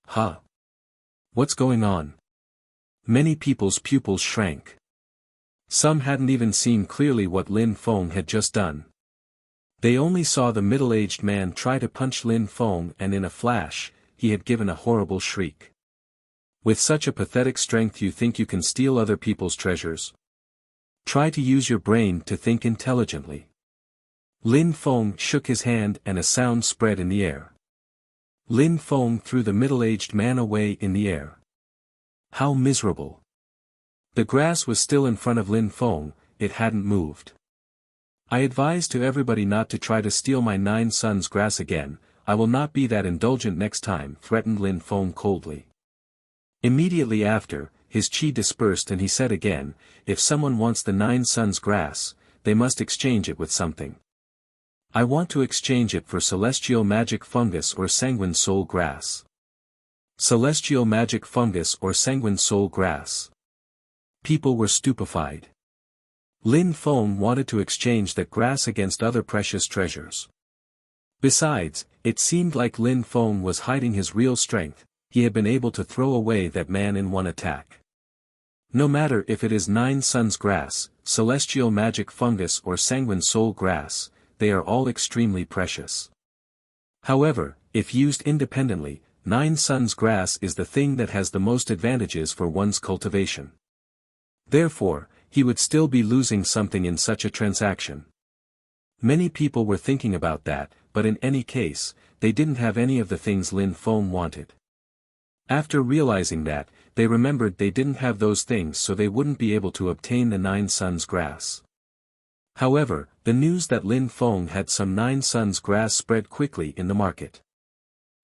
"Huh? What's going on?" Many people's pupils shrank. Some hadn't even seen clearly what Lin Feng had just done. They only saw the middle-aged man try to punch Lin Feng, and in a flash, he had given a horrible shriek. With such a pathetic strength, you think you can steal other people's treasures? Try to use your brain to think intelligently. Lin Feng shook his hand and a sound spread in the air. Lin Feng threw the middle-aged man away in the air. How miserable. The grass was still in front of Lin Feng, it hadn't moved. "I advise to everybody not to try to steal my 9 sons' grass again. I will not be that indulgent next time," threatened Lin Feng coldly. Immediately after, his chi dispersed and he said again, "If someone wants the 9 sons' grass, they must exchange it with something. I want to exchange it for celestial magic fungus or sanguine soul grass." Celestial magic fungus or sanguine soul grass. People were stupefied. Lin Feng wanted to exchange that grass against other precious treasures. Besides, it seemed like Lin Feng was hiding his real strength. He had been able to throw away that man in one attack. No matter if it is 9 sons grass, celestial magic fungus or sanguine soul grass, they are all extremely precious. However, if used independently, 9 sons grass is the thing that has the most advantages for one's cultivation. Therefore, he would still be losing something in such a transaction. Many people were thinking about that, but in any case, they didn't have any of the things Lin Feng wanted. After realizing that, they remembered they didn't have those things, so they wouldn't be able to obtain the 9 sons grass. However, the news that Lin Feng had some 9 sons grass spread quickly in the market.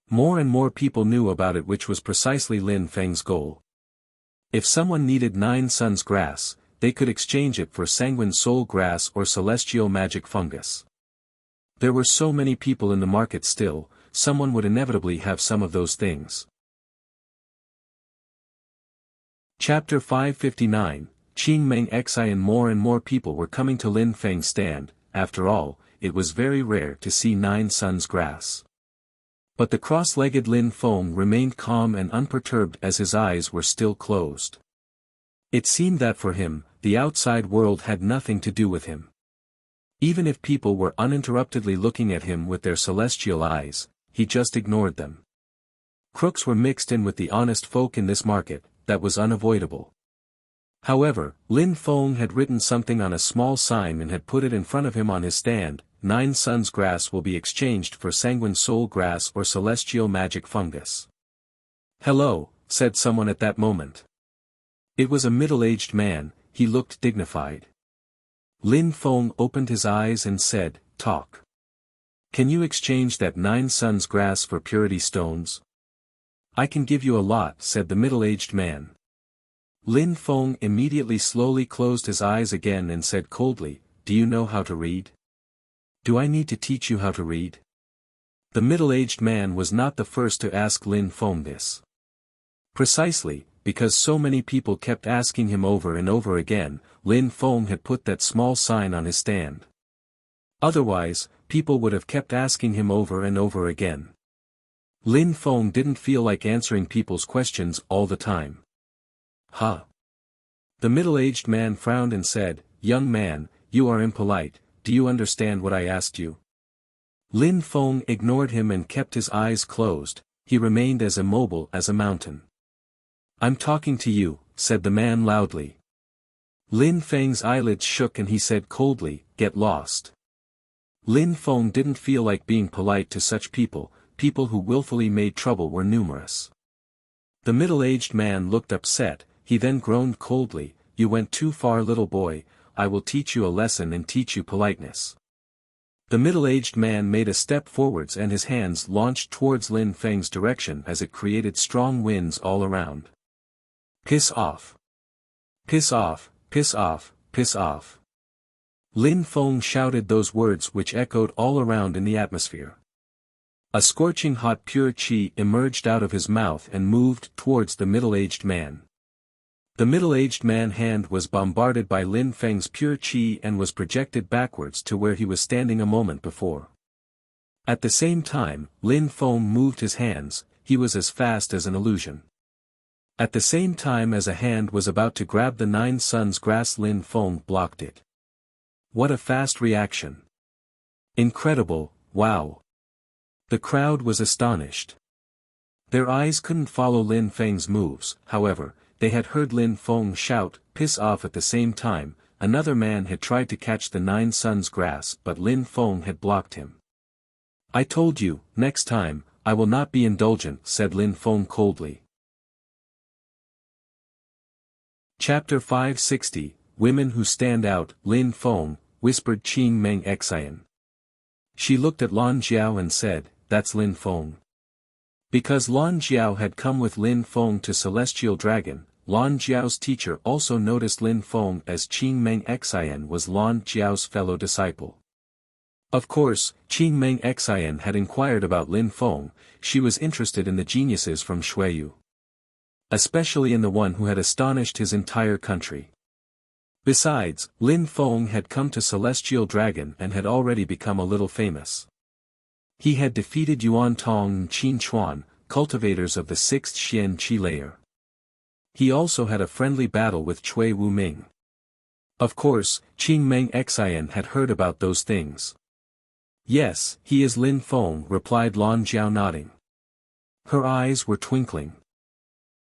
More and more people knew about it, which was precisely Lin Feng's goal. If someone needed 9 sons grass, they could exchange it for sanguine soul grass or celestial magic fungus. There were so many people in the market still, someone would inevitably have some of those things. Chapter 559, Qing Meng Xi. And more people were coming to Lin Feng's stand. After all, it was very rare to see 9 sons grass. But the cross-legged Lin Feng remained calm and unperturbed as his eyes were still closed. It seemed that for him, the outside world had nothing to do with him. Even if people were uninterruptedly looking at him with their celestial eyes, he just ignored them. Crooks were mixed in with the honest folk in this market, that was unavoidable. However, Lin Feng had written something on a small sign and had put it in front of him on his stand: 9 sons grass will be exchanged for sanguine soul grass or celestial magic fungus. "Hello," said someone at that moment. It was a middle-aged man. He looked dignified. Lin Feng opened his eyes and said, "Talk. Can you exchange that 9 sons grass for purity stones?" "I can give you a lot," said the middle-aged man. Lin Feng immediately slowly closed his eyes again and said coldly, "Do you know how to read? Do I need to teach you how to read?" The middle-aged man was not the first to ask Lin Feng this. Precisely, because so many people kept asking him over and over again, Lin Feng had put that small sign on his stand. Otherwise, people would have kept asking him over and over again. Lin Feng didn't feel like answering people's questions all the time. "Huh?" The middle-aged man frowned and said, "Young man, you are impolite. Do you understand what I asked you?" Lin Feng ignored him and kept his eyes closed. He remained as immobile as a mountain. "I'm talking to you," said the man loudly. Lin Feng's eyelids shook and he said coldly, "Get lost." Lin Feng didn't feel like being polite to such people. People who willfully made trouble were numerous. The middle-aged man looked upset. He then groaned coldly, "You went too far, little boy. I will teach you a lesson and teach you politeness." The middle-aged man made a step forwards and his hands launched towards Lin Feng's direction as it created strong winds all around. "Piss off! Piss off! Piss off! Piss off!" Lin Feng shouted those words which echoed all around in the atmosphere. A scorching hot pure qi emerged out of his mouth and moved towards the middle-aged man. The middle-aged man's hand was bombarded by Lin Feng's pure qi and was projected backwards to where he was standing a moment before. At the same time, Lin Feng moved his hands. He was as fast as an illusion. At the same time as a hand was about to grab the Nine Suns grass, Lin Feng blocked it. What a fast reaction! Incredible, wow! The crowd was astonished. Their eyes couldn't follow Lin Feng's moves, however, they had heard Lin Feng shout, "Piss off!" at the same time. Another man had tried to catch the Nine Suns grass but Lin Feng had blocked him. "I told you, next time, I will not be indulgent," said Lin Feng coldly. Chapter 560, Women Who Stand Out. "Lin Feng," whispered Qing Meng Xian. She looked at Lan Jiao and said, "That's Lin Feng." Because Lan Jiao had come with Lin Feng to Celestial Dragon, Lan Jiao's teacher also noticed Lin Feng as Qing Meng Xian was Lan Jiao's fellow disciple. Of course, Qing Meng Xian had inquired about Lin Feng. She was interested in the geniuses from Xueyu. Especially in the one who had astonished his entire country. Besides, Lin Feng had come to Celestial Dragon and had already become a little famous. He had defeated Yuan Tong and Qin Chuan, cultivators of the 6th Xian Qi layer. He also had a friendly battle with Cui Wuming. Of course, Qing Meng Xian had heard about those things. "Yes, he is Lin Feng," replied Lan Jiao nodding. Her eyes were twinkling.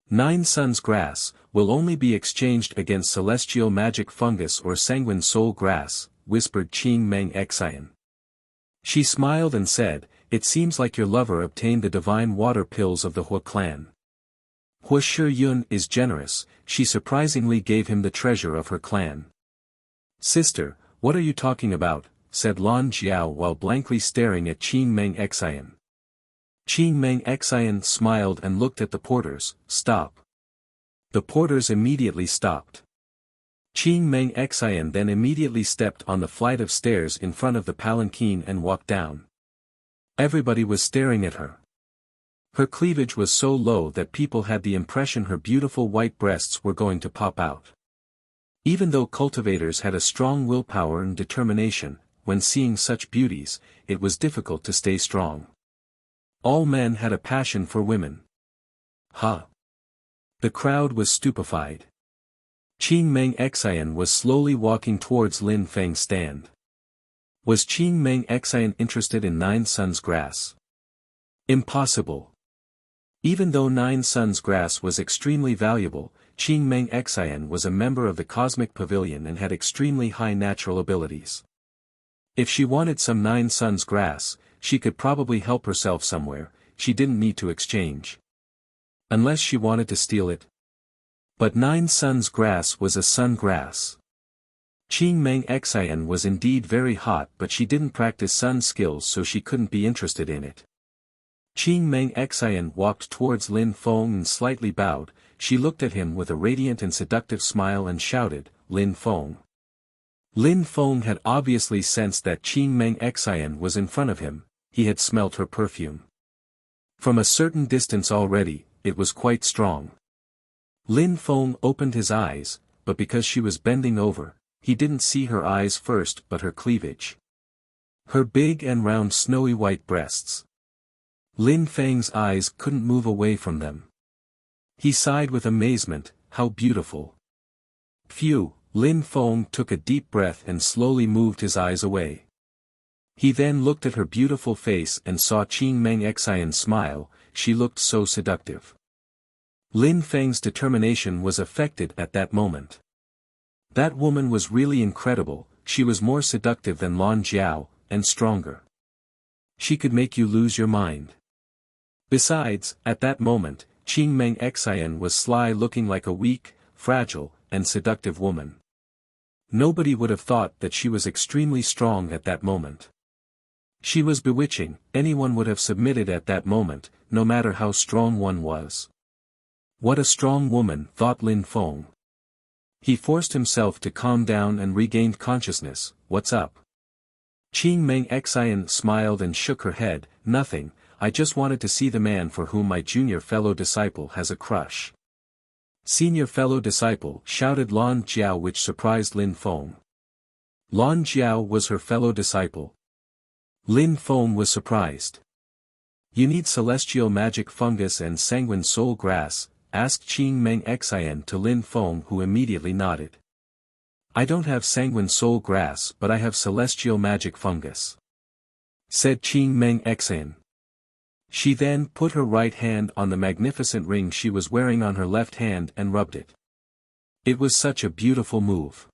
"Nine Suns grass will only be exchanged against celestial magic fungus or sanguine soul grass," whispered Qing Meng Xian. She smiled and said, "It seems like your lover obtained the divine water pills of the Hua clan. Hua Shiyun is generous, she surprisingly gave him the treasure of her clan." "Sister, what are you talking about?" said Lan Jiao while blankly staring at Qing Meng Xian. Qing Meng Xian smiled and looked at the porters. "Stop." The porters immediately stopped. Qing Meng Xian then immediately stepped on the flight of stairs in front of the palanquin and walked down. Everybody was staring at her. Her cleavage was so low that people had the impression her beautiful white breasts were going to pop out. Even though cultivators had a strong willpower and determination, when seeing such beauties, it was difficult to stay strong. All men had a passion for women. Ha! The crowd was stupefied. Qing Meng Xian was slowly walking towards Lin Feng's stand. Was Qing Meng Xian interested in Nine Suns grass? Impossible. Even though Nine Suns grass was extremely valuable, Qing Meng Xian was a member of the Cosmic Pavilion and had extremely high natural abilities. If she wanted some Nine Suns grass, she could probably help herself somewhere. She didn't need to exchange. Unless she wanted to steal it. But Nine Suns grass was a sun grass. Qing Meng Xian was indeed very hot, but she didn't practice sun skills, so she couldn't be interested in it. Qing Meng Xian walked towards Lin Feng and slightly bowed. She looked at him with a radiant and seductive smile and shouted, "Lin Feng." Lin Feng had obviously sensed that Qing Meng Xian was in front of him. He had smelt her perfume. From a certain distance already, it was quite strong. Lin Feng opened his eyes, but because she was bending over, he didn't see her eyes first but her cleavage. Her big and round snowy white breasts. Lin Feng's eyes couldn't move away from them. He sighed with amazement, "How beautiful." Phew, Lin Feng took a deep breath and slowly moved his eyes away. He then looked at her beautiful face and saw Qing Meng Xian smile. She looked so seductive. Lin Feng's determination was affected at that moment. That woman was really incredible, she was more seductive than Lan Jiao, and stronger. She could make you lose your mind. Besides, at that moment, Qing Meng Xian was sly, looking like a weak, fragile, and seductive woman. Nobody would have thought that she was extremely strong at that moment. She was bewitching, anyone would have submitted at that moment, no matter how strong one was. What a strong woman, thought Lin Feng. He forced himself to calm down and regained consciousness. What's up? Qing Meng Xian smiled and shook her head. Nothing, I just wanted to see the man for whom my junior fellow disciple has a crush. Senior fellow disciple, shouted Lan Jiao, which surprised Lin Feng. Lan Jiao was her fellow disciple. Lin Feng was surprised. You need celestial magic fungus and sanguine soul grass, asked Qing Meng Xian to Lin Feng, who immediately nodded. I don't have sanguine soul grass, but I have celestial magic fungus, said Qing Meng Xian. She then put her right hand on the magnificent ring she was wearing on her left hand and rubbed it. It was such a beautiful move.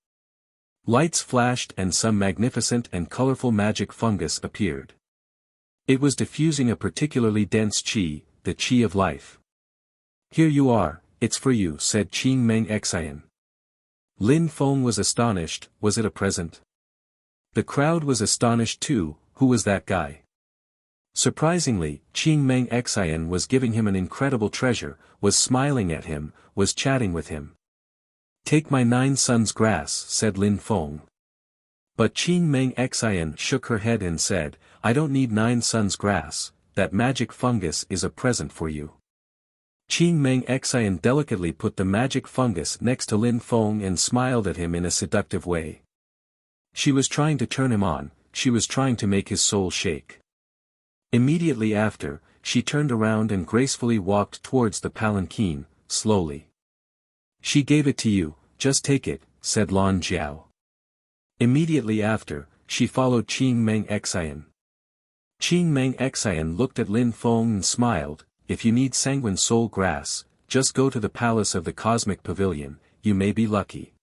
Lights flashed and some magnificent and colorful magic fungus appeared. It was diffusing a particularly dense qi, the qi of life. Here you are, it's for you, said Qing Meng Xian. Lin Feng was astonished. Was it a present? The crowd was astonished too. Who was that guy? Surprisingly, Qing Meng Xian was giving him an incredible treasure, was smiling at him, was chatting with him. Take my 9 suns grass, said Lin Feng. But Qing Meng Xian shook her head and said, I don't need 9 suns grass, that magic fungus is a present for you. Qing Meng Xian delicately put the magic fungus next to Lin Feng and smiled at him in a seductive way. She was trying to turn him on, she was trying to make his soul shake. Immediately after, she turned around and gracefully walked towards the palanquin, slowly. She gave it to you, just take it, said Lan Jiao. Immediately after, she followed Qing Meng Xian. Qing Meng Xian looked at Lin Feng and smiled, if you need sanguine soul grass, just go to the palace of the Cosmic Pavilion, you may be lucky.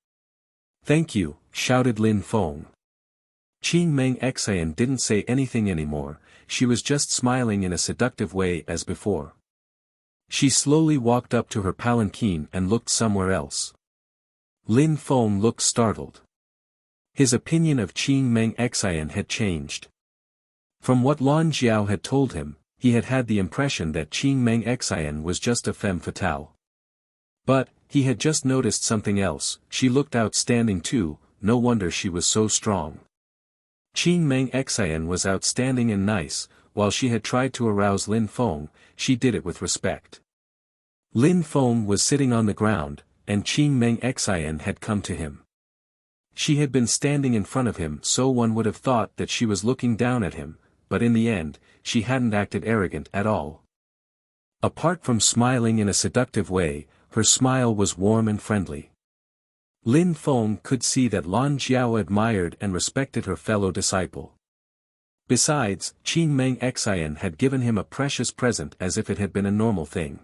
Thank you, shouted Lin Feng. Qing Meng Xian didn't say anything anymore, she was just smiling in a seductive way as before. She slowly walked up to her palanquin and looked somewhere else. Lin Feng looked startled. His opinion of Qing Meng Xian had changed. From what Lan Jiao had told him, he had had the impression that Qing Meng Xian was just a femme fatale. But, he had just noticed something else, she looked outstanding too, no wonder she was so strong. Qing Meng Xian was outstanding and nice, while she had tried to arouse Lin Feng, she did it with respect. Lin Feng was sitting on the ground, and Qing Meng Xian had come to him. She had been standing in front of him, so one would have thought that she was looking down at him, but in the end, she hadn't acted arrogant at all. Apart from smiling in a seductive way, her smile was warm and friendly. Lin Feng could see that Lan Jiao admired and respected her fellow disciple. Besides, Qing Meng Xian had given him a precious present as if it had been a normal thing.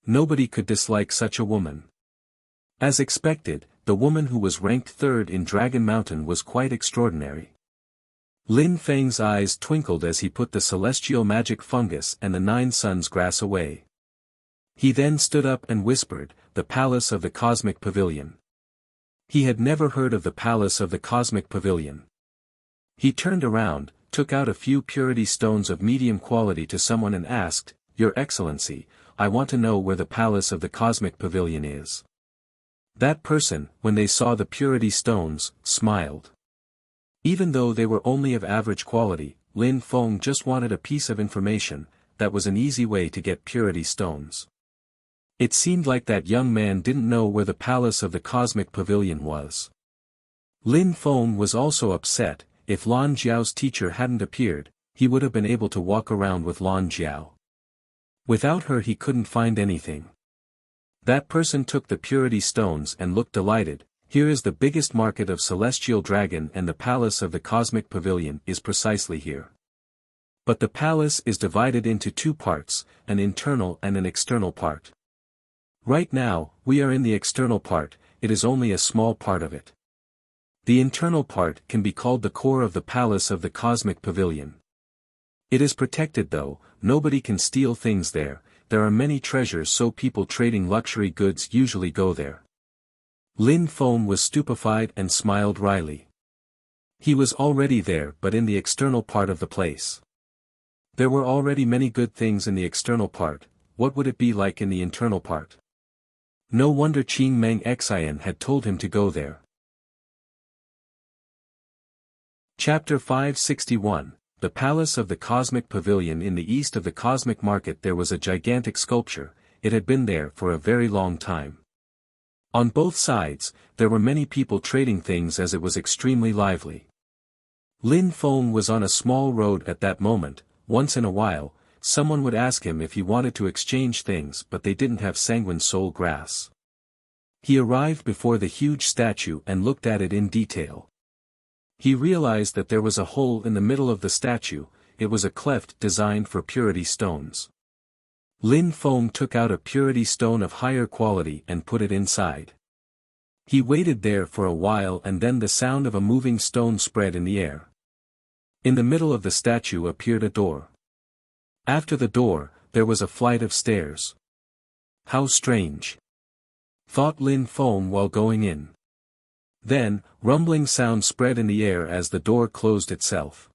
Nobody could dislike such a woman. As expected, the woman who was ranked 3rd in Dragon Mountain was quite extraordinary. Lin Feng's eyes twinkled as he put the celestial magic fungus and the 9 suns grass away. He then stood up and whispered, the palace of the Cosmic Pavilion. He had never heard of the palace of the Cosmic Pavilion. He turned around, took out a few purity stones of medium quality to someone and asked, Your Excellency, I want to know where the palace of the Cosmic Pavilion is. That person, when they saw the purity stones, smiled. Even though they were only of average quality, Lin Feng just wanted a piece of information, that was an easy way to get purity stones. It seemed like that young man didn't know where the palace of the Cosmic Pavilion was. Lin Feng was also upset, if Lan Jiao's teacher hadn't appeared, he would have been able to walk around with Lan Jiao. Without her he couldn't find anything. That person took the purity stones and looked delighted, here is the biggest market of Celestial Dragon and the palace of the Cosmic Pavilion is precisely here. But the palace is divided into 2 parts, an internal and an external part. Right now, we are in the external part, it is only a small part of it. The internal part can be called the core of the palace of the cosmic pavilion. It is protected though, nobody can steal things there. There are many treasures, so people trading luxury goods usually go there. Lin Feng was stupefied and smiled wryly. He was already there, but in the external part of the place. There were already many good things in the external part. What would it be like in the internal part? No wonder Qing Meng Xian had told him to go there. Chapter 561, The Palace of the Cosmic Pavilion. In the east of the Cosmic Market there was a gigantic sculpture. It had been there for a very long time. On both sides, there were many people trading things as it was extremely lively. Lin Feng was on a small road at that moment. Once in a while, someone would ask him if he wanted to exchange things, but they didn't have sanguine soul grass. He arrived before the huge statue and looked at it in detail. He realized that there was a hole in the middle of the statue. It was a cleft designed for purity stones. Lin Feng took out a purity stone of higher quality and put it inside. He waited there for a while, and then the sound of a moving stone spread in the air. In the middle of the statue appeared a door. After the door, there was a flight of stairs. How strange, thought Lin Feng while going in. Then, rumbling sound spread in the air as the door closed itself.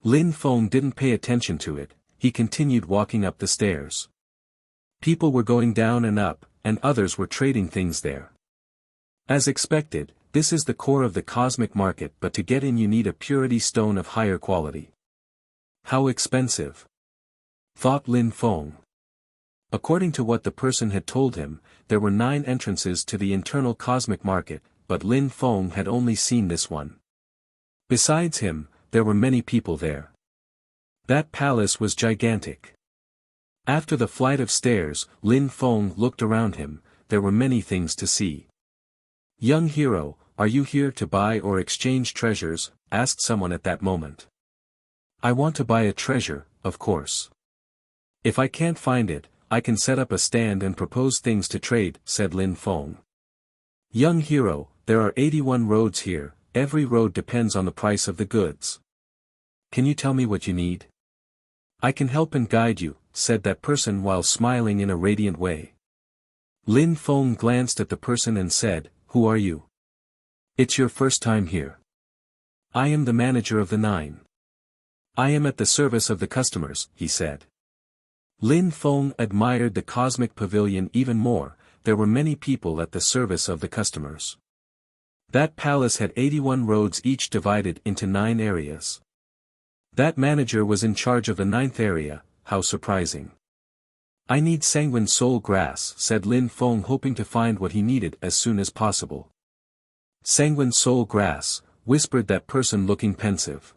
Lin Feng didn't pay attention to it. He continued walking up the stairs. People were going down and up, and others were trading things there. As expected, this is the core of the cosmic market, but to get in you need a purity stone of higher quality. How expensive, thought Lin Feng. According to what the person had told him, there were 9 entrances to the internal cosmic market, but Lin Feng had only seen this one. Besides him, there were many people there. That palace was gigantic. After the flight of stairs, Lin Feng looked around him. There were many things to see. "Young hero, are you here to buy or exchange treasures?" asked someone at that moment. "I want to buy a treasure, of course. If I can't find it, I can set up a stand and propose things to trade," said Lin Feng. "Young hero, there are 81 roads here. Every road depends on the price of the goods. Can you tell me what you need?" "I can help and guide you," said that person while smiling in a radiant way. Lin Feng glanced at the person and said, "Who are you? It's your first time here." "I am the manager of the 9. I am at the service of the customers," he said. Lin Feng admired the cosmic pavilion even more. There were many people at the service of the customers. That palace had 81 roads, each divided into 9 areas. That manager was in charge of the 9th area. How surprising. "I need sanguine soul grass," said Lin Feng, hoping to find what he needed as soon as possible. "Sanguine soul grass," whispered that person looking pensive.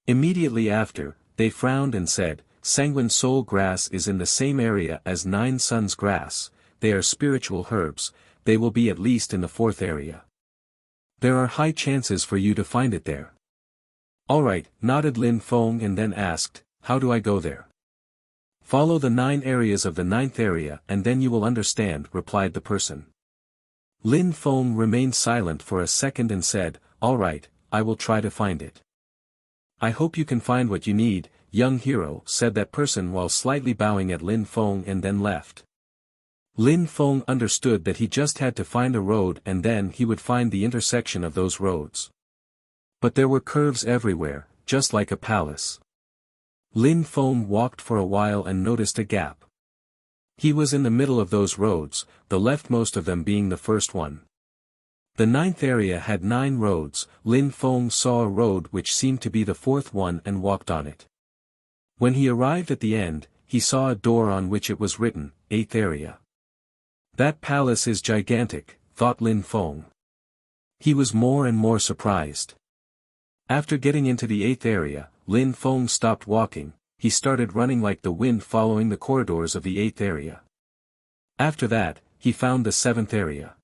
Immediately after, they frowned and said, "Sanguine soul grass is in the same area as 9 suns grass. They are spiritual herbs. They will be at least in the 4th area. There are high chances for you to find it there." "Alright," nodded Lin Feng and then asked, "How do I go there?" "Follow the 9 areas of the 9th area and then you will understand," replied the person. Lin Feng remained silent for a second and said, "Alright, I will try to find it." "I hope you can find what you need, young hero," said that person while slightly bowing at Lin Feng and then left. Lin Feng understood that he just had to find a road and then he would find the intersection of those roads. But there were curves everywhere, just like a palace. Lin Feng walked for a while and noticed a gap. He was in the middle of those roads, the leftmost of them being the first one. The 9th area had 9 roads. Lin Feng saw a road which seemed to be the 4th one and walked on it. When he arrived at the end, he saw a door on which it was written, 8th area. That palace is gigantic, thought Lin Feng. He was more and more surprised. After getting into the 8th area, Lin Feng stopped walking. He started running like the wind following the corridors of the 8th area. After that, he found the 7th area.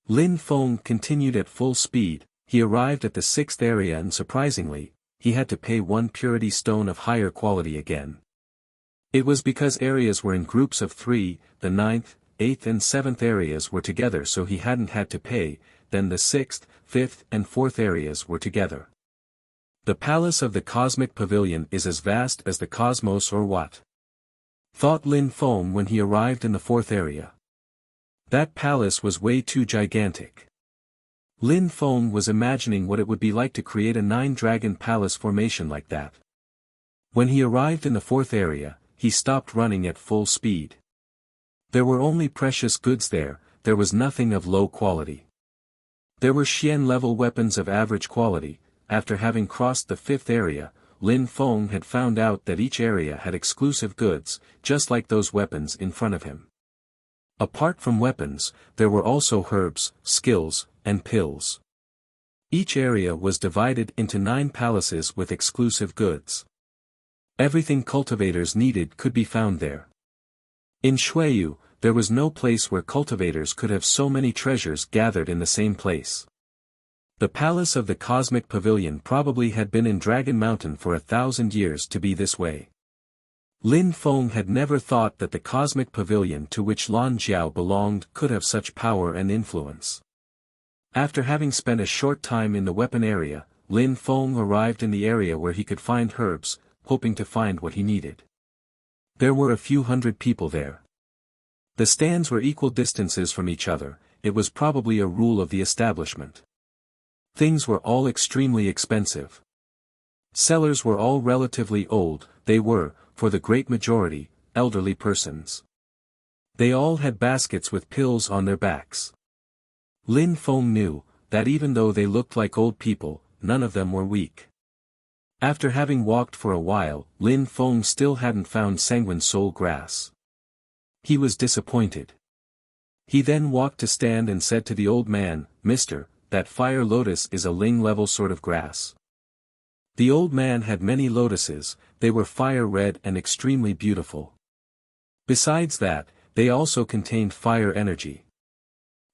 Lin Feng continued at full speed. He arrived at the 6th area and surprisingly, he had to pay 1 purity stone of higher quality again. It was because areas were in groups of 3, the 9th, 8th and 7th areas were together so he hadn't had to pay, then the 6th, 5th and 4th areas were together. The palace of the cosmic pavilion is as vast as the cosmos or what? Thought Lin Feng when he arrived in the 4th area. That palace was way too gigantic. Lin Feng was imagining what it would be like to create a 9-dragon palace formation like that. When he arrived in the 4th area, he stopped running at full speed. There were only precious goods there was nothing of low quality. There were Xian-level weapons of average quality. After having crossed the 5th area, Lin Feng had found out that each area had exclusive goods, just like those weapons in front of him. Apart from weapons, there were also herbs, skills, and pills. Each area was divided into 9 palaces with exclusive goods. Everything cultivators needed could be found there. In Xueyu, there was no place where cultivators could have so many treasures gathered in the same place. The palace of the cosmic pavilion probably had been in Dragon Mountain for 1,000 years to be this way. Lin Feng had never thought that the cosmic pavilion to which Lan Jiao belonged could have such power and influence. After having spent a short time in the weapon area, Lin Feng arrived in the area where he could find herbs, hoping to find what he needed. There were a few hundred people there. The stands were equal distances from each other, it was probably a rule of the establishment. Things were all extremely expensive. Sellers were all relatively old, they were, for the great majority, elderly persons. They all had baskets with pills on their backs. Lin Feng knew that even though they looked like old people, none of them were weak. After having walked for a while, Lin Feng still hadn't found Sanguine Soul grass. He was disappointed. He then walked to stand and said to the old man, "Mister, that fire lotus is a Ling-level sort of grass." The old man had many lotuses, they were fire red and extremely beautiful. Besides that, they also contained fire energy.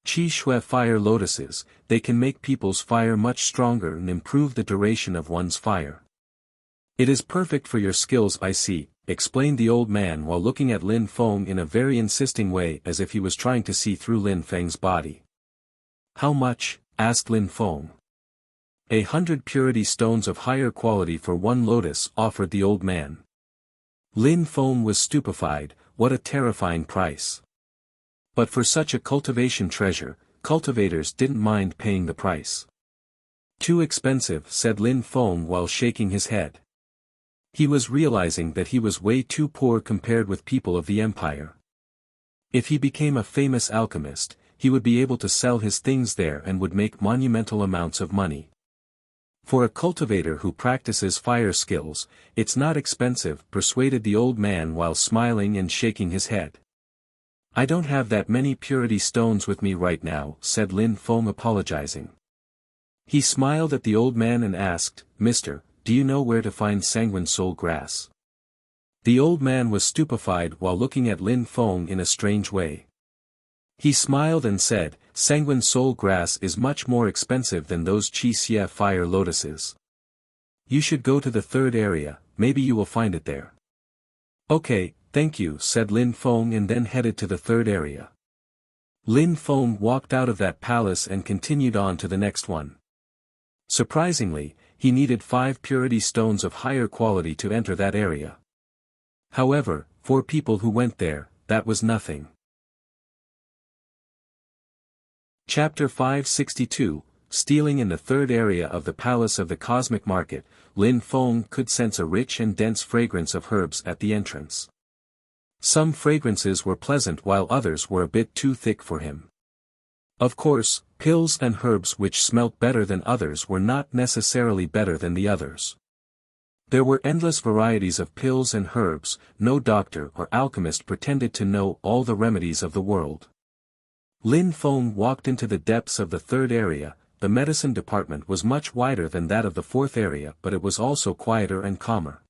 Qi Shui fire lotuses, they can make people's fire much stronger and improve the duration of one's fire. It is perfect for your skills, I see, explained the old man while looking at Lin Feng in a very insisting way as if he was trying to see through Lin Feng's body. How much? Asked Lin Feng. 100 purity stones of higher quality for 1 lotus, offered the old man. Lin Feng was stupefied, what a terrifying price. But for such a cultivation treasure, cultivators didn't mind paying the price. Too expensive, said Lin Feng while shaking his head. He was realizing that he was way too poor compared with people of the empire. If he became a famous alchemist, he would be able to sell his things there and would make monumental amounts of money. For a cultivator who practices fire skills, it's not expensive, persuaded the old man while smiling and shaking his head. I don't have that many purity stones with me right now, said Lin Feng apologizing. He smiled at the old man and asked, "Mister, do you know where to find Sanguine Soul grass?" The old man was stupefied while looking at Lin Feng in a strange way. He smiled and said, "Sanguine Soul grass is much more expensive than those Qi Xie fire lotuses. You should go to the 3rd area, maybe you will find it there." "Okay, thank you," said Lin Feng and then headed to the 3rd area. Lin Feng walked out of that palace and continued on to the next one. Surprisingly, he needed 5 purity stones of higher quality to enter that area. However, for people who went there, that was nothing. Chapter 562, Stealing in the 3rd area of the Palace of the Cosmic Market, Lin Feng could sense a rich and dense fragrance of herbs at the entrance. Some fragrances were pleasant while others were a bit too thick for him. Of course, pills and herbs which smelt better than others were not necessarily better than the others. There were endless varieties of pills and herbs, no doctor or alchemist pretended to know all the remedies of the world. Lin Feng walked into the depths of the 3rd area. The medicine department was much wider than that of the 4th area, but it was also quieter and calmer.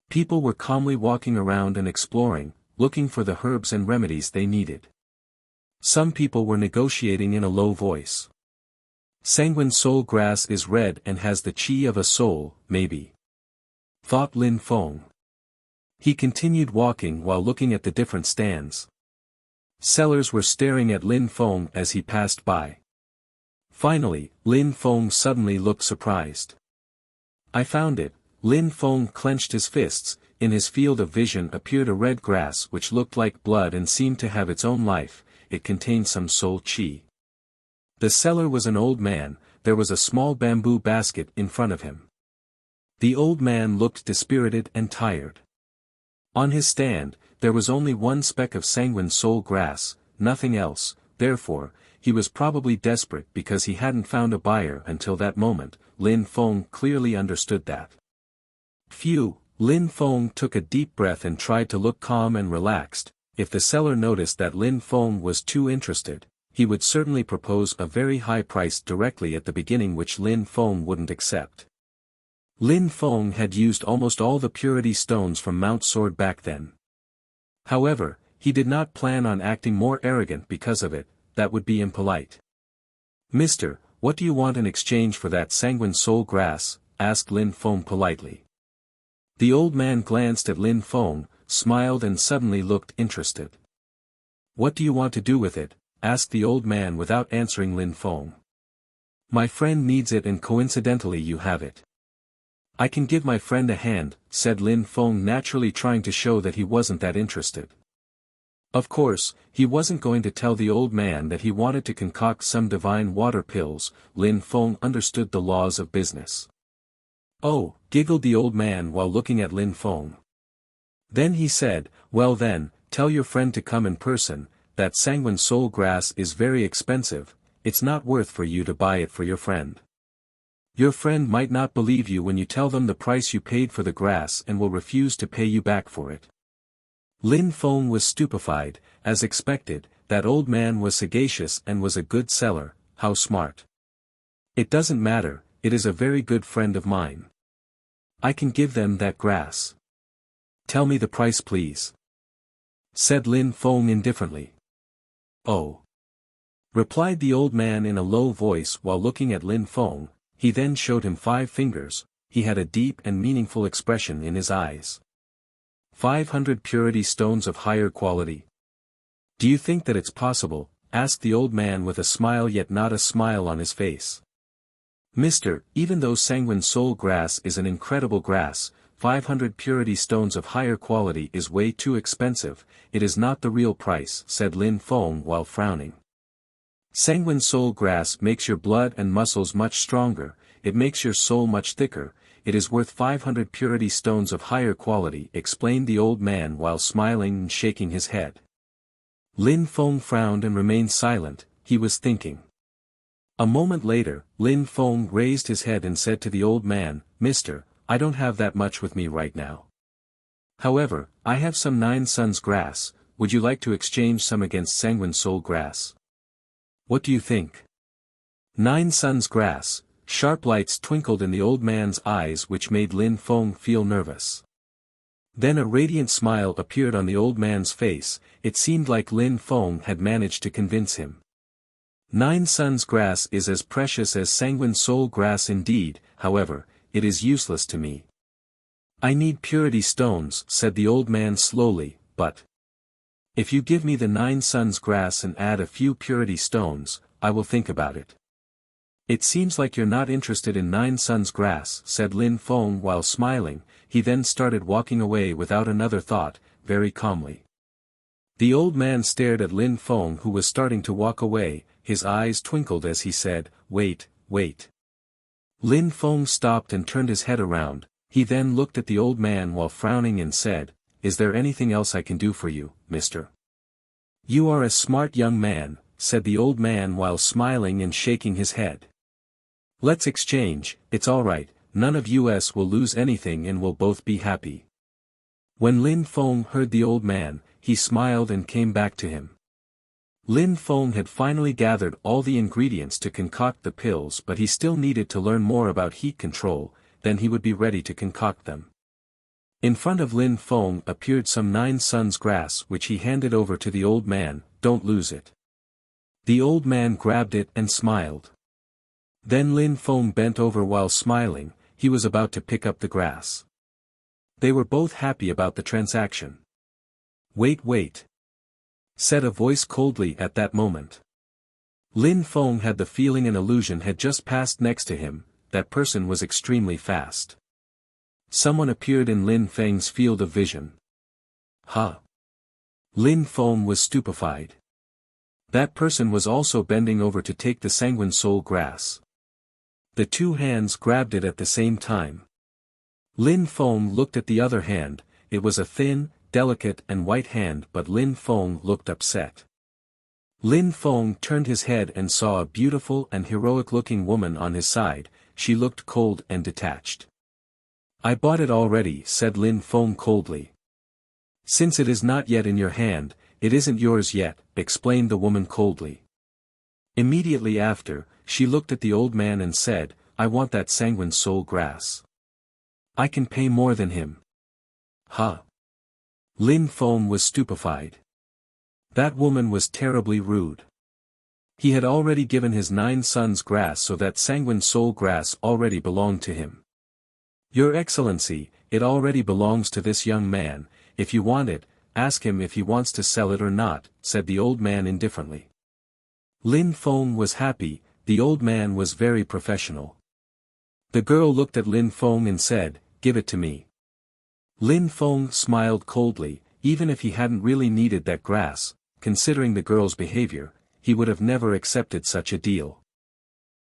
People were calmly walking around and exploring, looking for the herbs and remedies they needed. Some people were negotiating in a low voice. Sanguine Soul grass is red and has the qi of a soul, maybe, thought Lin Feng. He continued walking while looking at the different stands. Sellers were staring at Lin Feng as he passed by. Finally, Lin Feng suddenly looked surprised. "I found it." Lin Feng clenched his fists. In his field of vision appeared a red grass which looked like blood and seemed to have its own life. It contained some soul qi. The seller was an old man. There was a small bamboo basket in front of him. The old man looked dispirited and tired. On his stand, there was only one speck of sanguine soul grass, nothing else. Therefore, he was probably desperate because he hadn't found a buyer until that moment. Lin Feng clearly understood that. Phew, Lin Feng took a deep breath and tried to look calm and relaxed. If the seller noticed that Lin Feng was too interested, he would certainly propose a very high price directly at the beginning which Lin Feng wouldn't accept. Lin Feng had used almost all the purity stones from Mount Sword back then. However, he did not plan on acting more arrogant because of it. That would be impolite. "Mister, what do you want in exchange for that sanguine soul grass?" asked Lin Feng politely. The old man glanced at Lin Feng, smiled and suddenly looked interested. "What do you want to do with it?" asked the old man without answering Lin Feng. "My friend needs it and coincidentally you have it." "I can give my friend a hand," said Lin Feng, naturally trying to show that he wasn't that interested. Of course, he wasn't going to tell the old man that he wanted to concoct some divine water pills. Lin Feng understood the laws of business. "Oh," giggled the old man while looking at Lin Feng. Then he said, "Well then, tell your friend to come in person. That sanguine soul grass is very expensive. It's not worth for you to buy it for your friend. Your friend might not believe you when you tell them the price you paid for the grass and will refuse to pay you back for it." Lin Feng was stupefied. As expected, that old man was sagacious and was a good seller. How smart. "It doesn't matter, it is a very good friend of mine. I can give them that grass." "Tell me the price please," said Lin Feng indifferently. "Oh," replied the old man in a low voice while looking at Lin Feng. He then showed him 5 fingers. He had a deep and meaningful expression in his eyes. 500 purity stones of higher quality. "Do you think that it's possible?" asked the old man with a smile yet not a smile on his face. "Mister, even though sanguine soul grass is an incredible grass, 500 purity stones of higher quality is way too expensive. It is not the real price," said Lin Feng while frowning. "Sanguine soul grass makes your blood and muscles much stronger, it makes your soul much thicker. It is worth 500 purity stones of higher quality," explained the old man while smiling and shaking his head. Lin Feng frowned and remained silent. He was thinking. A moment later, Lin Feng raised his head and said to the old man, "Mister, I don't have that much with me right now. However, I have some 9 suns grass. Would you like to exchange some against sanguine soul grass? What do you think?" 9 suns grass. Sharp lights twinkled in the old man's eyes which made Lin Feng feel nervous. Then a radiant smile appeared on the old man's face. It seemed like Lin Feng had managed to convince him. 9 suns grass is as precious as sanguine soul grass indeed, however, it is useless to me. "I need purity stones," said the old man slowly, "but if you give me the 9 suns grass and add a few purity stones, I will think about it." "It seems like you're not interested in 9 suns grass," said Lin Feng while smiling. He then started walking away without another thought, very calmly. The old man stared at Lin Feng who was starting to walk away. His eyes twinkled as he said, "Wait, wait." Lin Feng stopped and turned his head around. He then looked at the old man while frowning and said, "Is there anything else I can do for you, mister?" "You are a smart young man," said the old man while smiling and shaking his head. "Let's exchange, it's alright, none of us will lose anything and we'll both be happy." When Lin Feng heard the old man, he smiled and came back to him. Lin Feng had finally gathered all the ingredients to concoct the pills, but he still needed to learn more about heat control, then he would be ready to concoct them. In front of Lin Feng appeared some 9 suns grass which he handed over to the old man. "Don't lose it." The old man grabbed it and smiled. Then Lin Feng bent over while smiling. He was about to pick up the grass. They were both happy about the transaction. "Wait, wait. said a voice coldly at that moment. Lin Feng had the feeling an illusion had just passed next to him. That person was extremely fast. Someone appeared in Lin Feng's field of vision. Huh? Lin Feng was stupefied. That person was also bending over to take the sanguine soul grass. The two hands grabbed it at the same time. Lin Feng looked at the other hand. It was a thin, delicate and white hand, but Lin Feng looked upset. Lin Feng turned his head and saw a beautiful and heroic-looking woman on his side. She looked cold and detached. I bought it already, said Lin Feng coldly. Since it is not yet in your hand, it isn't yours yet, explained the woman coldly. Immediately after, she looked at the old man and said, I want that sanguine soul grass. I can pay more than him. Huh? Lin Feng was stupefied. That woman was terribly rude. He had already given his 9 sons grass, so that sanguine soul grass already belonged to him. Your Excellency, it already belongs to this young man. If you want it, ask him if he wants to sell it or not, said the old man indifferently. Lin Feng was happy. The old man was very professional. The girl looked at Lin Feng and said, give it to me. Lin Feng smiled coldly. Even if he hadn't really needed that grass, considering the girl's behavior, he would have never accepted such a deal.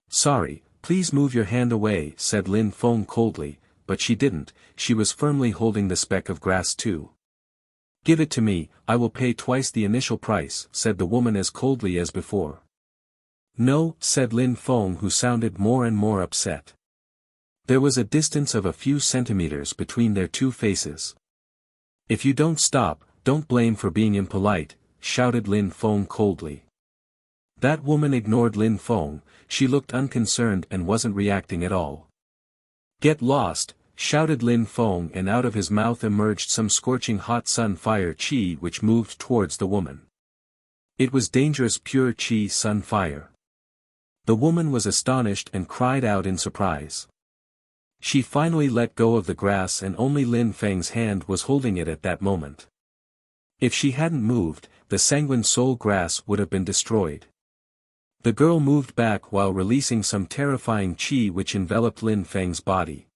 Sorry, please move your hand away, said Lin Feng coldly, but she didn't. She was firmly holding the speck of grass too. Give it to me, I will pay twice the initial price, said the woman as coldly as before. No, said Lin Feng, who sounded more and more upset. There was a distance of a few centimeters between their two faces. If you don't stop, don't blame for being impolite, shouted Lin Feng coldly. That woman ignored Lin Feng. She looked unconcerned and wasn't reacting at all. Get lost, shouted Lin Feng, and out of his mouth emerged some scorching hot sun fire chi which moved towards the woman. It was dangerous pure chi sun fire. The woman was astonished and cried out in surprise. She finally let go of the grass and only Lin Feng's hand was holding it at that moment. If she hadn't moved, the sanguine soul grass would have been destroyed. The girl moved back while releasing some terrifying chi which enveloped Lin Feng's body.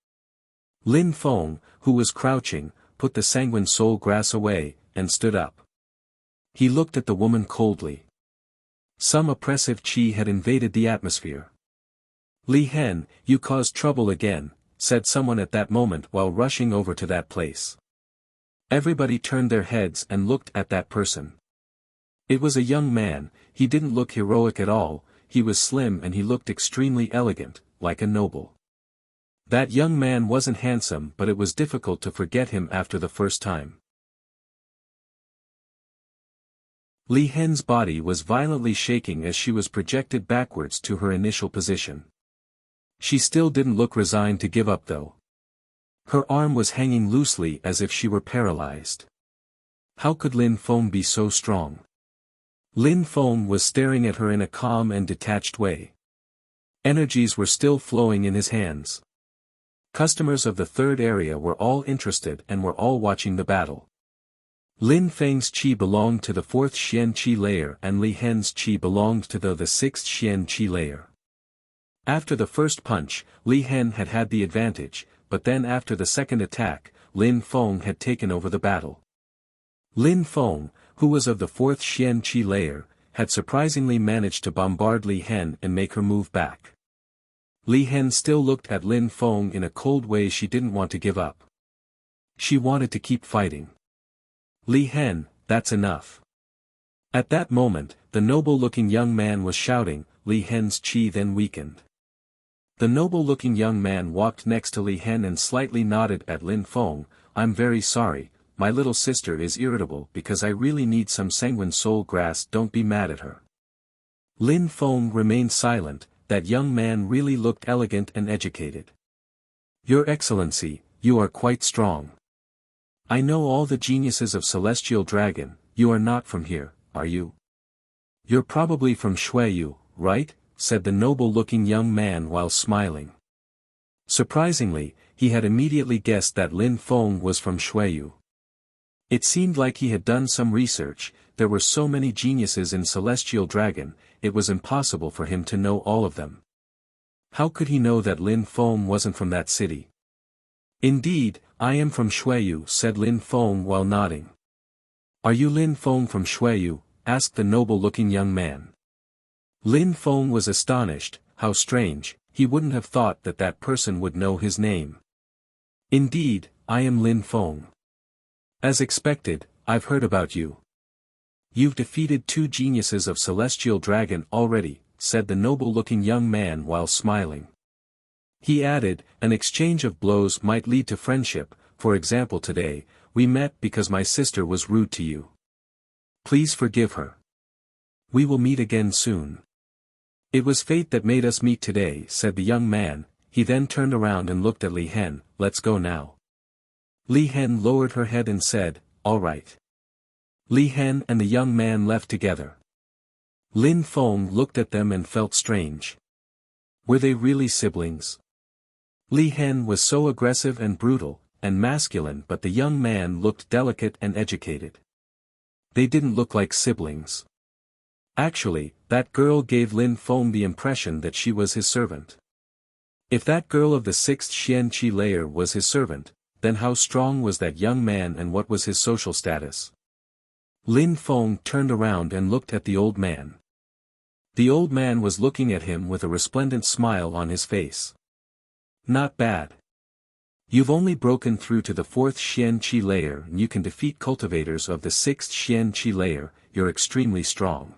Lin Feng, who was crouching, put the sanguine soul grass away, and stood up. He looked at the woman coldly. Some oppressive chi had invaded the atmosphere. Li Hen, you caused trouble again, said someone at that moment while rushing over to that place. Everybody turned their heads and looked at that person. It was a young man. He didn't look heroic at all. He was slim and he looked extremely elegant, like a noble. That young man wasn't handsome, but it was difficult to forget him after the first time. Li Hen's body was violently shaking as she was projected backwards to her initial position. She still didn't look resigned to give up though. Her arm was hanging loosely as if she were paralyzed. How could Lin Feng be so strong? Lin Feng was staring at her in a calm and detached way. Energies were still flowing in his hands. Customers of the third area were all interested and were all watching the battle. Lin Feng's chi belonged to the 4th Xian chi layer and Li Hen's chi belonged to the 6th Xian chi layer. After the first punch, Li Hen had had the advantage, but then after the second attack, Lin Feng had taken over the battle. Lin Feng, who was of the 4th Xian chi layer, had surprisingly managed to bombard Li Hen and make her move back. Li Hen still looked at Lin Feng in a cold way. She didn't want to give up. She wanted to keep fighting. Li Hen, that's enough. At that moment, the noble-looking young man was shouting. Li Hen's chi then weakened. The noble-looking young man walked next to Li Hen and slightly nodded at Lin Feng. I'm very sorry, my little sister is irritable because I really need some sanguine soul grass. Don't be mad at her. Lin Feng remained silent. That young man really looked elegant and educated. Your Excellency, you are quite strong. I know all the geniuses of Celestial Dragon. You are not from here, are you? You're probably from Shuiyu, right? Said the noble-looking young man while smiling. Surprisingly, he had immediately guessed that Lin Feng was from Shuiyu. It seemed like he had done some research. there were so many geniuses in Celestial Dragon, it was impossible for him to know all of them. How could he know that Lin Feng wasn't from that city? Indeed, I am from Xueyu, said Lin Feng while nodding. Are you Lin Feng from Xueyu? Asked the noble-looking young man. Lin Feng was astonished. How strange, he wouldn't have thought that that person would know his name. Indeed, I am Lin Feng. As expected, I've heard about you. You've defeated 2 geniuses of Celestial Dragon already, said the noble-looking young man while smiling. He added, an exchange of blows might lead to friendship. For example, today, we met because my sister was rude to you. Please forgive her. We will meet again soon. It was fate that made us meet today, said the young man. He then turned around and looked at Li Hen. Let's go now. Li Hen lowered her head and said, all right. Li Hen and the young man left together. Lin Feng looked at them and felt strange. Were they really siblings? Li Hen was so aggressive and brutal, and masculine, but the young man looked delicate and educated. They didn't look like siblings. Actually, that girl gave Lin Feng the impression that she was his servant. If that girl of the 6th Xian Qi layer was his servant, then how strong was that young man and what was his social status? Lin Feng turned around and looked at the old man. The old man was looking at him with a resplendent smile on his face. Not bad. You've only broken through to the 4th Xian Qi layer and you can defeat cultivators of the 6th Xian Qi layer. You're extremely strong.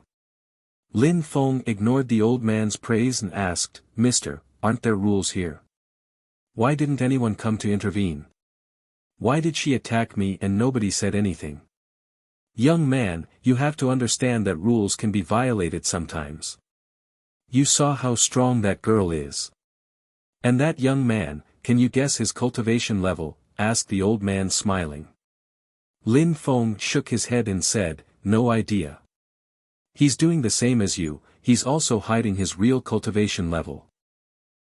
Lin Feng ignored the old man's praise and asked, Mister, aren't there rules here? Why didn't anyone come to intervene? Why did she attack me and nobody said anything? Young man, you have to understand that rules can be violated sometimes. You saw how strong that girl is. And that young man, can you guess his cultivation level? Asked the old man smiling. Lin Feng shook his head and said, no idea. He's doing the same as you, he's also hiding his real cultivation level.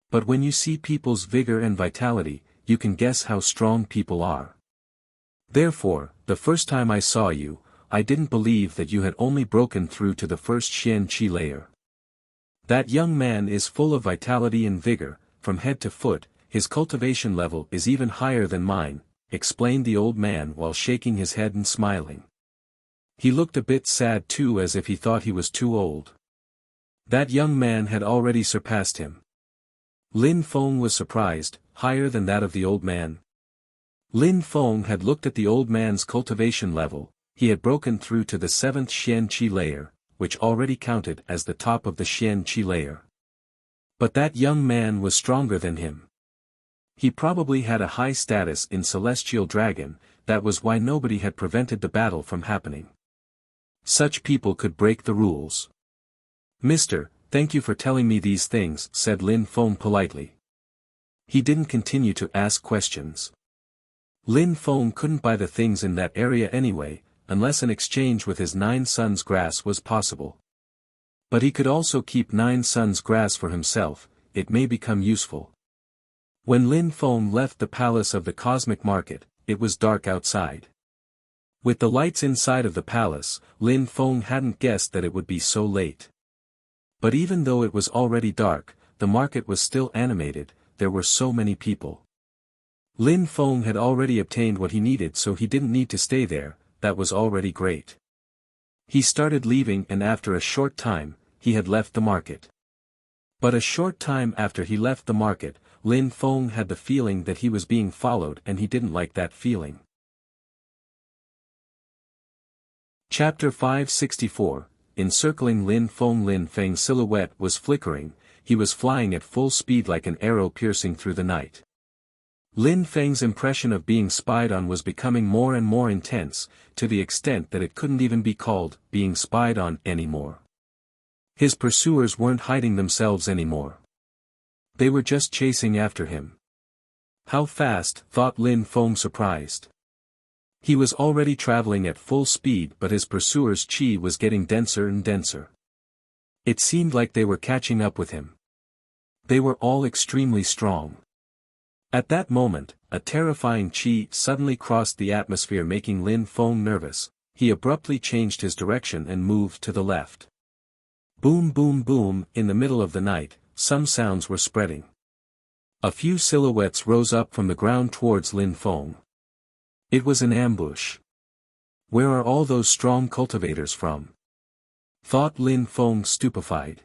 But when you see people's vigor and vitality, you can guess how strong people are. Therefore, the first time I saw you, I didn't believe that you had only broken through to the 1st Xian Qi layer. That young man is full of vitality and vigor, from head to foot, his cultivation level is even higher than mine, explained the old man while shaking his head and smiling. He looked a bit sad too, as if he thought he was too old. That young man had already surpassed him. Lin Feng was surprised, higher than that of the old man. Lin Feng had looked at the old man's cultivation level. He had broken through to the 7th Xian Qi layer, which already counted as the top of the Xian Qi layer. But that young man was stronger than him. He probably had a high status in Celestial Dragon, that was why nobody had prevented the battle from happening. Such people could break the rules. Mister, thank you for telling me these things, said Lin Feng politely. He didn't continue to ask questions. Lin Feng couldn't buy the things in that area anyway, unless an exchange with his 9 sons' grass was possible. But he could also keep 9 sons' grass for himself, it may become useful. When Lin Feng left the palace of the Cosmic Market, it was dark outside. With the lights inside of the palace, Lin Feng hadn't guessed that it would be so late. But even though it was already dark, the market was still animated, there were so many people. Lin Feng had already obtained what he needed, so he didn't need to stay there, that was already great. He started leaving, and after a short time, he had left the market. But a short time after he left the market, Lin Feng had the feeling that he was being followed, and he didn't like that feeling. Chapter 564, Encircling Lin Feng's silhouette was flickering, he was flying at full speed like an arrow piercing through the night. Lin Feng's impression of being spied on was becoming more and more intense, to the extent that it couldn't even be called being spied on anymore. His pursuers weren't hiding themselves anymore. They were just chasing after him. How fast, thought Lin Feng surprised. He was already traveling at full speed, but his pursuers' chi was getting denser and denser. It seemed like they were catching up with him. They were all extremely strong. At that moment, a terrifying chi suddenly crossed the atmosphere, making Lin Feng nervous. he abruptly changed his direction and moved to the left. Boom boom boom, in the middle of the night, some sounds were spreading. A few silhouettes rose up from the ground towards Lin Feng. It was an ambush. Where are all those strong cultivators from? Thought Lin Feng, stupefied.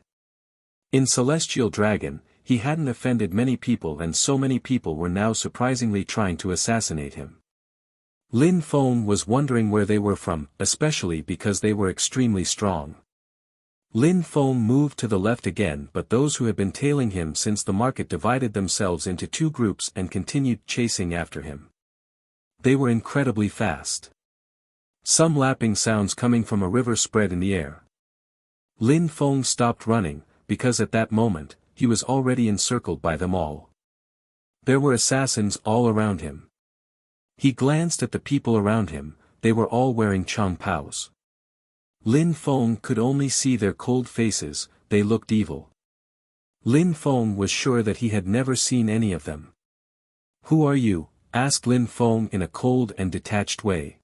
In Celestial Dragon, he hadn't offended many people, and so many people were now surprisingly trying to assassinate him. Lin Feng was wondering where they were from, especially because they were extremely strong. Lin Feng moved to the left again, but those who had been tailing him since the market divided themselves into two groups and continued chasing after him. They were incredibly fast. Some lapping sounds coming from a river spread in the air. Lin Feng stopped running, because at that moment, he was already encircled by them all. There were assassins all around him. He glanced at the people around him, they were all wearing changpaos. Lin Feng could only see their cold faces, they looked evil. Lin Feng was sure that he had never seen any of them. "Who are you?" asked Lin Feng in a cold and detached way.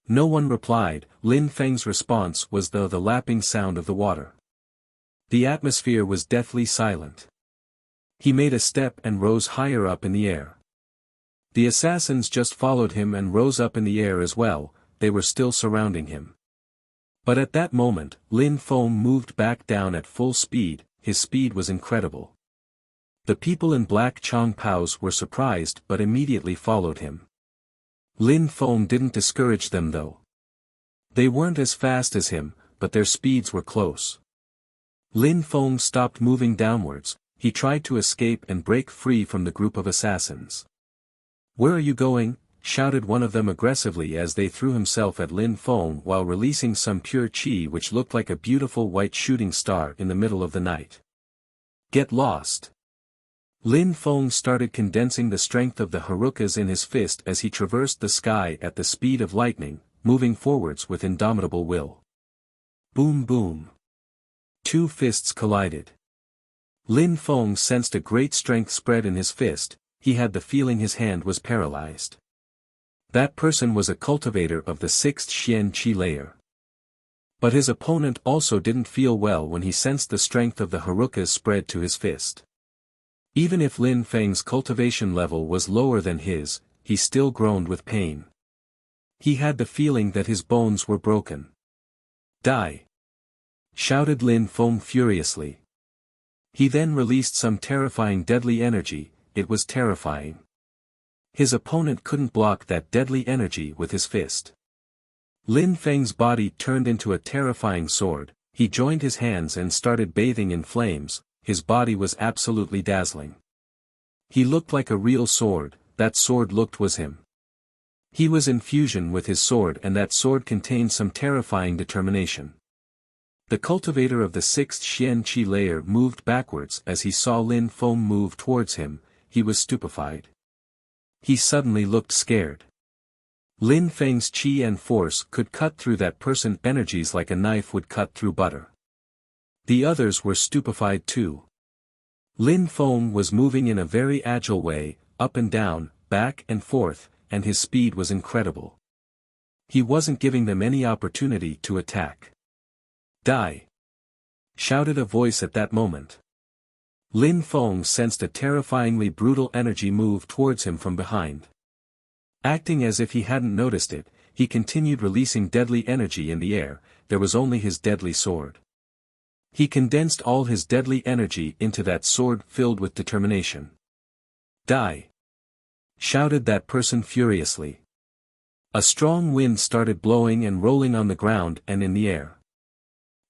No one replied. Lin Feng's response was the lapping sound of the water. The atmosphere was deathly silent. He made a step and rose higher up in the air. The assassins just followed him and rose up in the air as well, they were still surrounding him. But at that moment, Lin Feng moved back down at full speed, his speed was incredible. The people in black changpaos were surprised but immediately followed him. Lin Feng didn't discourage them though. They weren't as fast as him, but their speeds were close. Lin Feng stopped moving downwards, he tried to escape and break free from the group of assassins. "Where are you going?" shouted one of them aggressively as they threw himself at Lin Feng while releasing some pure qi which looked like a beautiful white shooting star in the middle of the night. "Get lost!" Lin Feng started condensing the strength of the Harukas in his fist as he traversed the sky at the speed of lightning, moving forwards with indomitable will. Boom boom. Two fists collided. Lin Feng sensed a great strength spread in his fist, he had the feeling his hand was paralyzed. That person was a cultivator of the 6th Xian Qi layer. But his opponent also didn't feel well when he sensed the strength of the Harukas spread to his fist. Even if Lin Feng's cultivation level was lower than his, he still groaned with pain. He had the feeling that his bones were broken. "Die!" shouted Lin Feng furiously. He then released some terrifying deadly energy, it was terrifying. His opponent couldn't block that deadly energy with his fist. Lin Feng's body turned into a terrifying sword, he joined his hands and started bathing in flames, his body was absolutely dazzling. He looked like a real sword, that sword looked was him. He was in fusion with his sword and that sword contained some terrifying determination. The cultivator of the 6th Xian Qi layer moved backwards as he saw Lin Feng move towards him, he was stupefied. He suddenly looked scared. Lin Feng's qi and force could cut through that person's energies like a knife would cut through butter. The others were stupefied too. Lin Feng was moving in a very agile way, up and down, back and forth, and his speed was incredible. He wasn't giving them any opportunity to attack. "Die!" shouted a voice at that moment. Lin Feng sensed a terrifyingly brutal energy move towards him from behind. Acting as if he hadn't noticed it, he continued releasing deadly energy in the air, there was only his deadly sword. He condensed all his deadly energy into that sword filled with determination. "Die!" shouted that person furiously. A strong wind started blowing and rolling on the ground and in the air.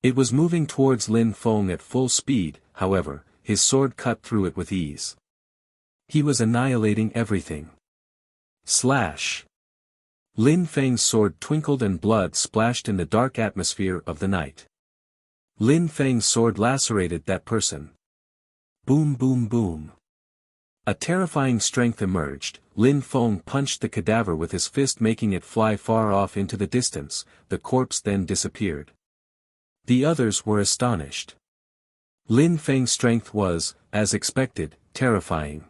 It was moving towards Lin Feng at full speed, however, his sword cut through it with ease. He was annihilating everything. Slash! Lin Feng's sword twinkled and blood splashed in the dark atmosphere of the night. Lin Feng's sword lacerated that person. Boom boom boom. A terrifying strength emerged, Lin Feng punched the cadaver with his fist making it fly far off into the distance, the corpse then disappeared. The others were astonished. Lin Feng's strength was, as expected, terrifying.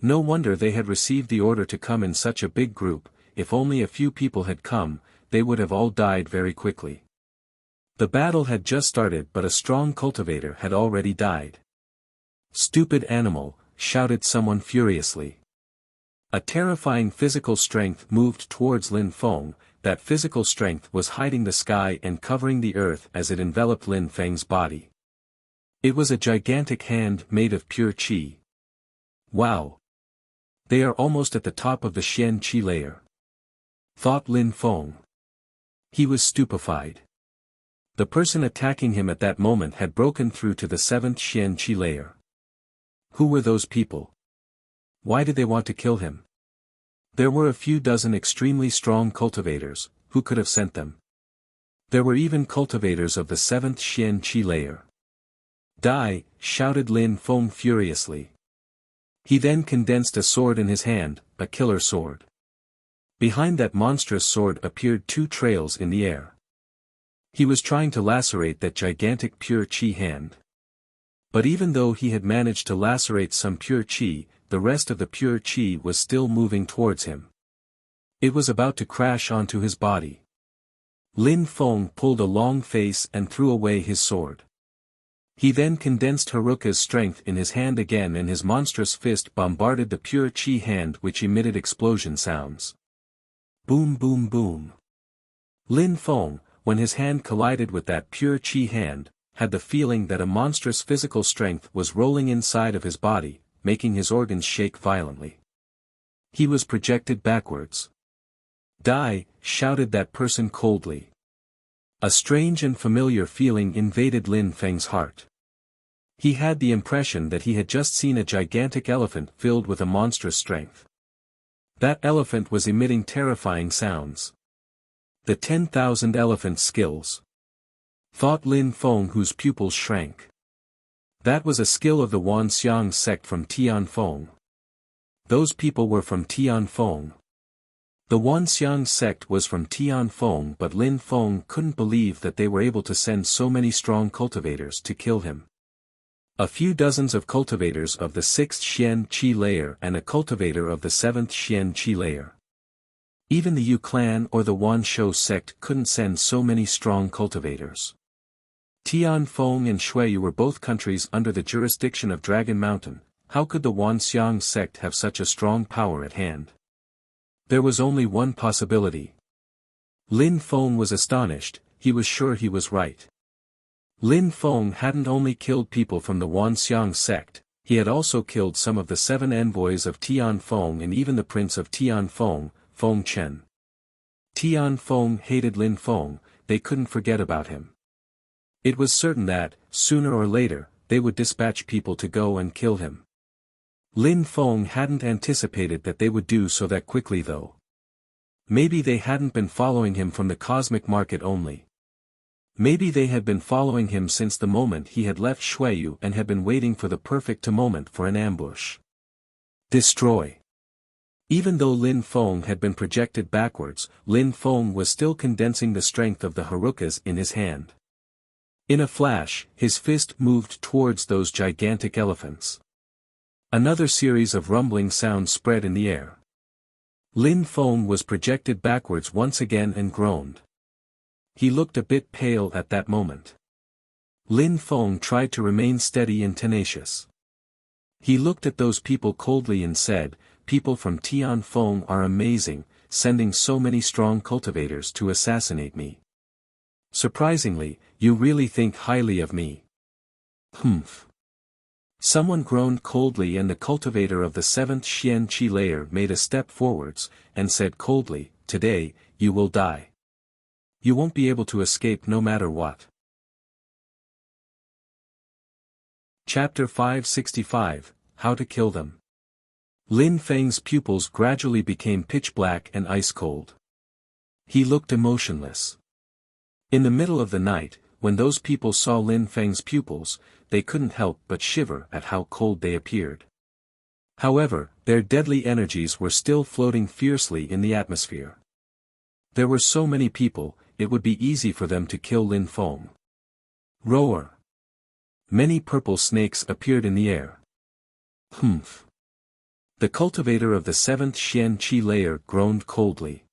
No wonder they had received the order to come in such a big group, if only a few people had come, they would have all died very quickly. The battle had just started, but a strong cultivator had already died. "Stupid animal," shouted someone furiously. A terrifying physical strength moved towards Lin Feng. That physical strength was hiding the sky and covering the earth as it enveloped Lin Feng's body. It was a gigantic hand made of pure qi. Wow! They are almost at the top of the Xian qi layer, thought Lin Feng. He was stupefied. The person attacking him at that moment had broken through to the 7th Xian qi layer. Who were those people? Why did they want to kill him? There were a few dozen extremely strong cultivators, who could have sent them. There were even cultivators of the 7th Xian qi layer. "Die!" shouted Lin Feng furiously. He then condensed a sword in his hand, a killer sword. Behind that monstrous sword appeared 2 trails in the air. He was trying to lacerate that gigantic pure qi hand. But even though he had managed to lacerate some pure qi, the rest of the pure qi was still moving towards him. It was about to crash onto his body. Lin Feng pulled a long face and threw away his sword. He then condensed Haruka's strength in his hand again, and his monstrous fist bombarded the pure qi hand, which emitted explosion sounds. Boom, boom, boom. Lin Feng, when his hand collided with that pure qi hand, had the feeling that a monstrous physical strength was rolling inside of his body, making his organs shake violently. He was projected backwards. "Die!" shouted that person coldly. A strange and familiar feeling invaded Lin Feng's heart. He had the impression that he had just seen a gigantic elephant filled with a monstrous strength. That elephant was emitting terrifying sounds. The 10,000 elephant skills, thought Lin Feng, whose pupils shrank. That was a skill of the Wanxiang sect from Tianfeng. Those people were from Tianfeng. The Wanxiang sect was from Tianfeng, but Lin Feng couldn't believe that they were able to send so many strong cultivators to kill him. A few dozens of cultivators of the 6th Xian qi layer and a cultivator of the 7th Xian qi layer. Even the Yu clan or the Wanshou sect couldn't send so many strong cultivators. Tianfeng and Shuiyu were both countries under the jurisdiction of Dragon Mountain. How could the Wanxiang sect have such a strong power at hand? There was only one possibility. Lin Feng was astonished. He was sure he was right. Lin Feng hadn't only killed people from the Wanxiang sect, he had also killed some of the 7 envoys of Tianfeng and even the prince of Tianfeng, Feng Chen. Tianfeng hated Lin Feng, they couldn't forget about him. It was certain that, sooner or later, they would dispatch people to go and kill him. Lin Feng hadn't anticipated that they would do so that quickly though. Maybe they hadn't been following him from the cosmic market only. Maybe they had been following him since the moment he had left Shuiyu and had been waiting for the perfect moment for an ambush. Destroy. Even though Lin Feng had been projected backwards, Lin Feng was still condensing the strength of the Harukas in his hand. In a flash, his fist moved towards those gigantic elephants. Another series of rumbling sounds spread in the air. Lin Feng was projected backwards once again and groaned. He looked a bit pale at that moment. Lin Feng tried to remain steady and tenacious. He looked at those people coldly and said, "People from Tianfeng are amazing, sending so many strong cultivators to assassinate me. Surprisingly, you really think highly of me." Humph. Someone groaned coldly, and the cultivator of the 7th Xian qi layer made a step forwards, and said coldly, "Today, you will die. You won't be able to escape no matter what." Chapter 565, How to Kill Them. Lin Feng's pupils gradually became pitch black and ice cold. He looked emotionless. In the middle of the night, when those people saw Lin Feng's pupils, they couldn't help but shiver at how cold they appeared. However, their deadly energies were still floating fiercely in the atmosphere. There were so many people, it would be easy for them to kill Lin Feng. Roar. Many purple snakes appeared in the air. Humph. The cultivator of the 7th Xian qi layer groaned coldly.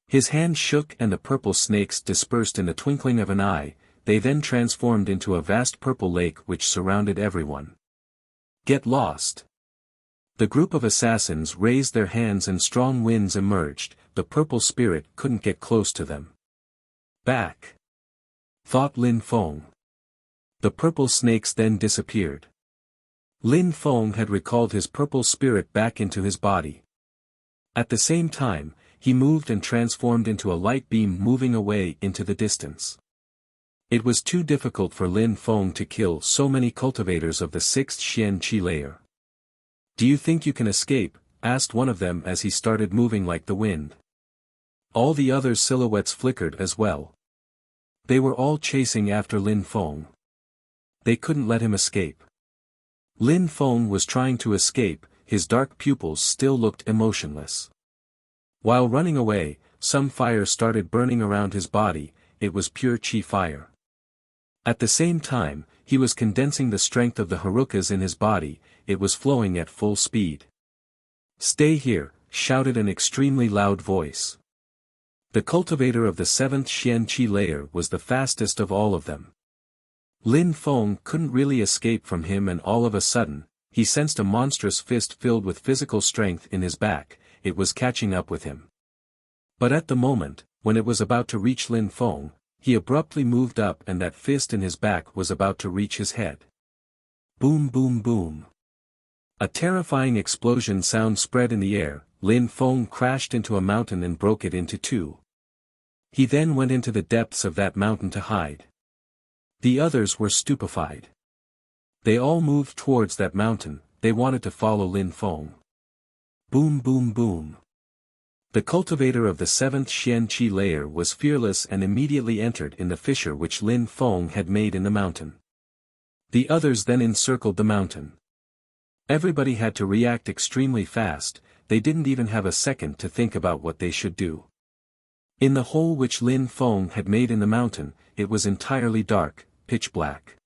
His hand shook and the purple snakes dispersed in the twinkling of an eye, they then transformed into a vast purple lake which surrounded everyone. Get lost! The group of assassins raised their hands and strong winds emerged, the purple spirit couldn't get close to them. Back! Thought Lin Feng. The purple snakes then disappeared. Lin Feng had recalled his purple spirit back into his body. At the same time, he moved and transformed into a light beam moving away into the distance. It was too difficult for Lin Feng to kill so many cultivators of the 6th Xian Qi layer. Do you think you can escape? Asked one of them as he started moving like the wind. All the others' silhouettes flickered as well. They were all chasing after Lin Feng. They couldn't let him escape. Lin Feng was trying to escape, his dark pupils still looked emotionless. While running away, some fire started burning around his body, it was pure qi fire. At the same time, he was condensing the strength of the Harukas in his body, it was flowing at full speed. Stay here, shouted an extremely loud voice. The cultivator of the 7th Xian Qi layer was the fastest of all of them. Lin Feng couldn't really escape from him and all of a sudden, he sensed a monstrous fist filled with physical strength in his back, it was catching up with him. But at the moment, when it was about to reach Lin Feng, he abruptly moved up and that fist in his back was about to reach his head. Boom boom boom. A terrifying explosion sound spread in the air, Lin Feng crashed into a mountain and broke it into two. He then went into the depths of that mountain to hide. The others were stupefied. They all moved towards that mountain, they wanted to follow Lin Feng. Boom boom boom. The cultivator of the 7th Xian Qi layer was fearless and immediately entered in the fissure which Lin Feng had made in the mountain. The others then encircled the mountain. Everybody had to react extremely fast, they didn't even have a second to think about what they should do. In the hole which Lin Feng had made in the mountain, it was entirely dark, pitch black.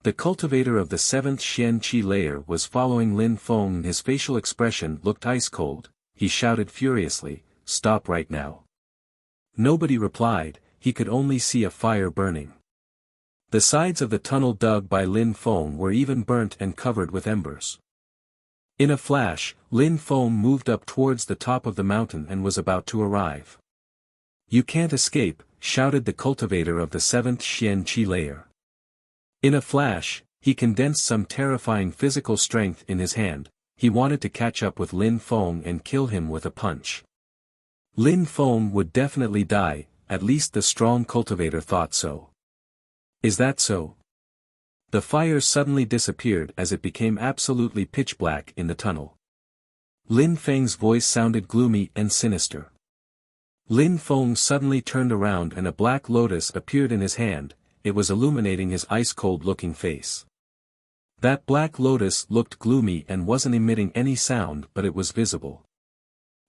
The cultivator of the 7th Xian Qi layer was following Lin Feng and his facial expression looked ice cold, he shouted furiously, "Stop right now." Nobody replied, he could only see a fire burning. The sides of the tunnel dug by Lin Feng were even burnt and covered with embers. In a flash, Lin Feng moved up towards the top of the mountain and was about to arrive. "You can't escape," shouted the cultivator of the 7th Xian Qi layer. In a flash, he condensed some terrifying physical strength in his hand, he wanted to catch up with Lin Feng and kill him with a punch. Lin Feng would definitely die, at least the strong cultivator thought so. Is that so? The fire suddenly disappeared as it became absolutely pitch black in the tunnel. Lin Feng's voice sounded gloomy and sinister. Lin Feng suddenly turned around and a black lotus appeared in his hand, it was illuminating his ice-cold-looking face. That black lotus looked gloomy and wasn't emitting any sound but it was visible.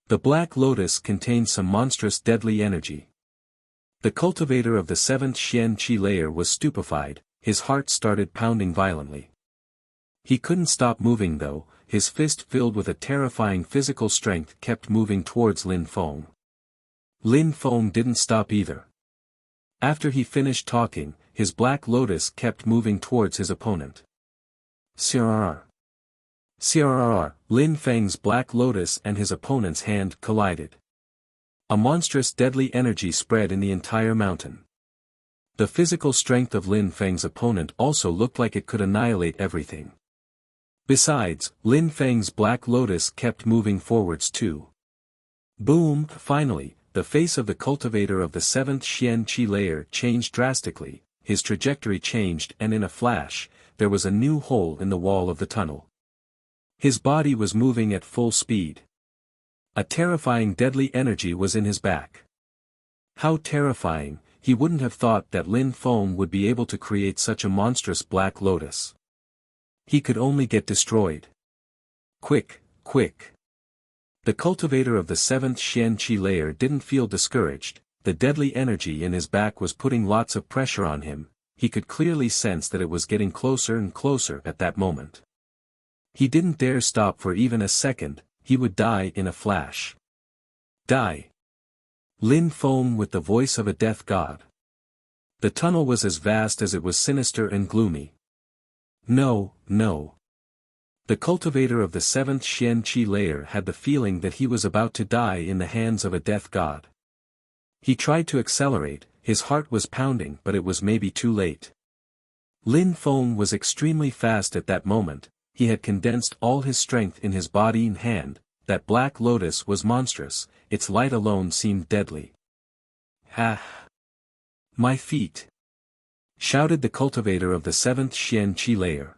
The black lotus contained some monstrous deadly energy. The cultivator of the 7th Xian Qi layer was stupefied, his heart started pounding violently. He couldn't stop moving though, his fist filled with a terrifying physical strength kept moving towards Lin Feng. Lin Feng didn't stop either. After he finished talking, his black lotus kept moving towards his opponent. CRR. CRR, Lin Feng's black lotus and his opponent's hand collided. A monstrous deadly energy spread in the entire mountain. The physical strength of Lin Feng's opponent also looked like it could annihilate everything. Besides, Lin Feng's black lotus kept moving forwards too. Boom! Finally, the face of the cultivator of the 7th Xian Qi layer changed drastically, his trajectory changed and in a flash, there was a new hole in the wall of the tunnel. His body was moving at full speed. A terrifying deadly energy was in his back. How terrifying, he wouldn't have thought that Lin Feng would be able to create such a monstrous black lotus. He could only get destroyed. Quick, quick. The cultivator of the 7th Xian Qi layer didn't feel discouraged, the deadly energy in his back was putting lots of pressure on him, he could clearly sense that it was getting closer and closer at that moment. He didn't dare stop for even a second, he would die in a flash. Die! Lin Feng with the voice of a death god. The tunnel was as vast as it was sinister and gloomy. No, no. The cultivator of the 7th Xian Qi layer had the feeling that he was about to die in the hands of a death god. He tried to accelerate, his heart was pounding, but it was maybe too late. Lin Feng was extremely fast at that moment, he had condensed all his strength in his body and hand. That black lotus was monstrous, its light alone seemed deadly. "Ha! My feet!" shouted the cultivator of the 7th Xian Qi layer.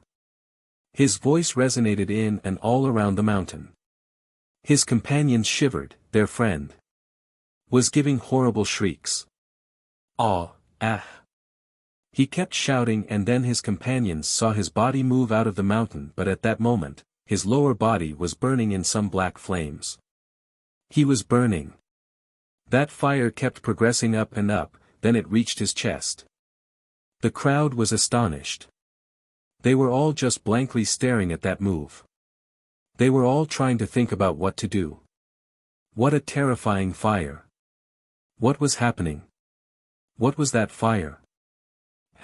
His voice resonated in and all around the mountain. His companions shivered, their friend was giving horrible shrieks. "Ah, ah!" He kept shouting, and then his companions saw his body move out of the mountain, but at that moment, his lower body was burning in some black flames. He was burning. That fire kept progressing up and up, then it reached his chest. The crowd was astonished. They were all just blankly staring at that move. They were all trying to think about what to do. What a terrifying fire. What was happening? What was that fire?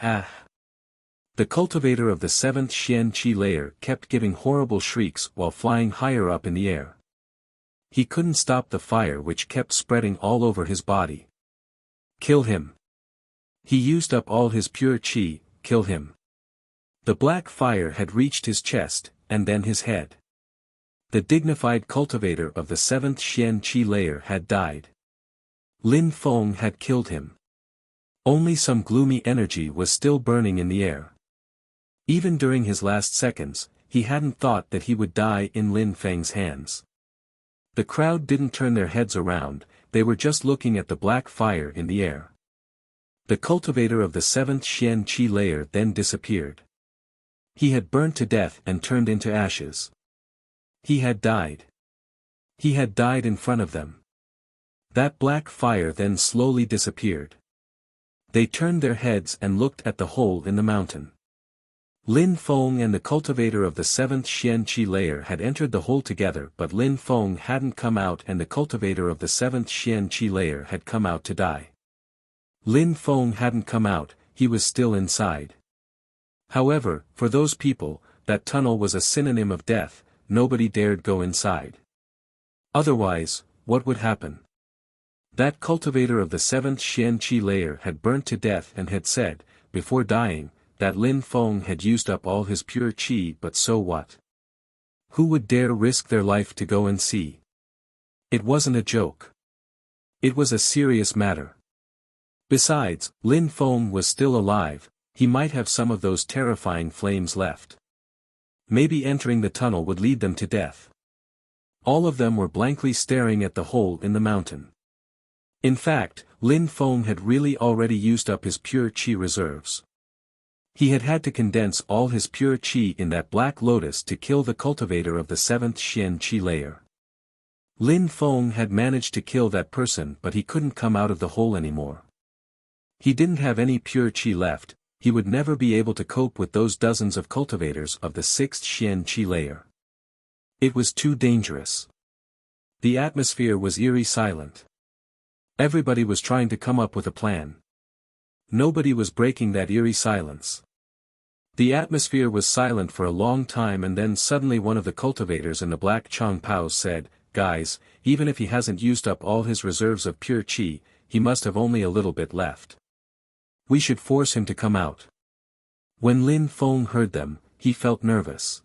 Ah! The cultivator of the 7th Xian Qi layer kept giving horrible shrieks while flying higher up in the air. He couldn't stop the fire which kept spreading all over his body. Kill him. He used up all his pure qi, kill him. The black fire had reached his chest, and then his head. The dignified cultivator of the 7th Xian Qi layer had died. Lin Feng had killed him. Only some gloomy energy was still burning in the air. Even during his last seconds, he hadn't thought that he would die in Lin Feng's hands. The crowd didn't turn their heads around, they were just looking at the black fire in the air. The cultivator of the 7th Xian Qi layer then disappeared. He had burnt to death and turned into ashes. He had died. He had died in front of them. That black fire then slowly disappeared. They turned their heads and looked at the hole in the mountain. Lin Feng and the cultivator of the 7th Xian Qi layer had entered the hole together, but Lin Feng hadn't come out and the cultivator of the 7th Xian Qi layer had come out to die. Lin Feng hadn't come out, he was still inside. However, for those people, that tunnel was a synonym of death, nobody dared go inside. Otherwise, what would happen? That cultivator of the 7th Xian Qi layer had burnt to death and had said, before dying, that Lin Feng had used up all his pure qi, but so what? Who would dare risk their life to go and see? It wasn't a joke. It was a serious matter. Besides, Lin Feng was still alive, he might have some of those terrifying flames left. Maybe entering the tunnel would lead them to death. All of them were blankly staring at the hole in the mountain. In fact, Lin Feng had really already used up his pure qi reserves. He had had to condense all his pure qi in that black lotus to kill the cultivator of the 7th Xian Qi layer. Lin Feng had managed to kill that person, but he couldn't come out of the hole anymore. He didn't have any pure qi left, he would never be able to cope with those dozens of cultivators of the 6th Xian Qi layer. It was too dangerous. The atmosphere was eerie silent. Everybody was trying to come up with a plan. Nobody was breaking that eerie silence. The atmosphere was silent for a long time, and then suddenly one of the cultivators in the black Chongpaos said, "Guys, even if he hasn't used up all his reserves of pure qi, he must have only a little bit left. We should force him to come out." When Lin Feng heard them, he felt nervous.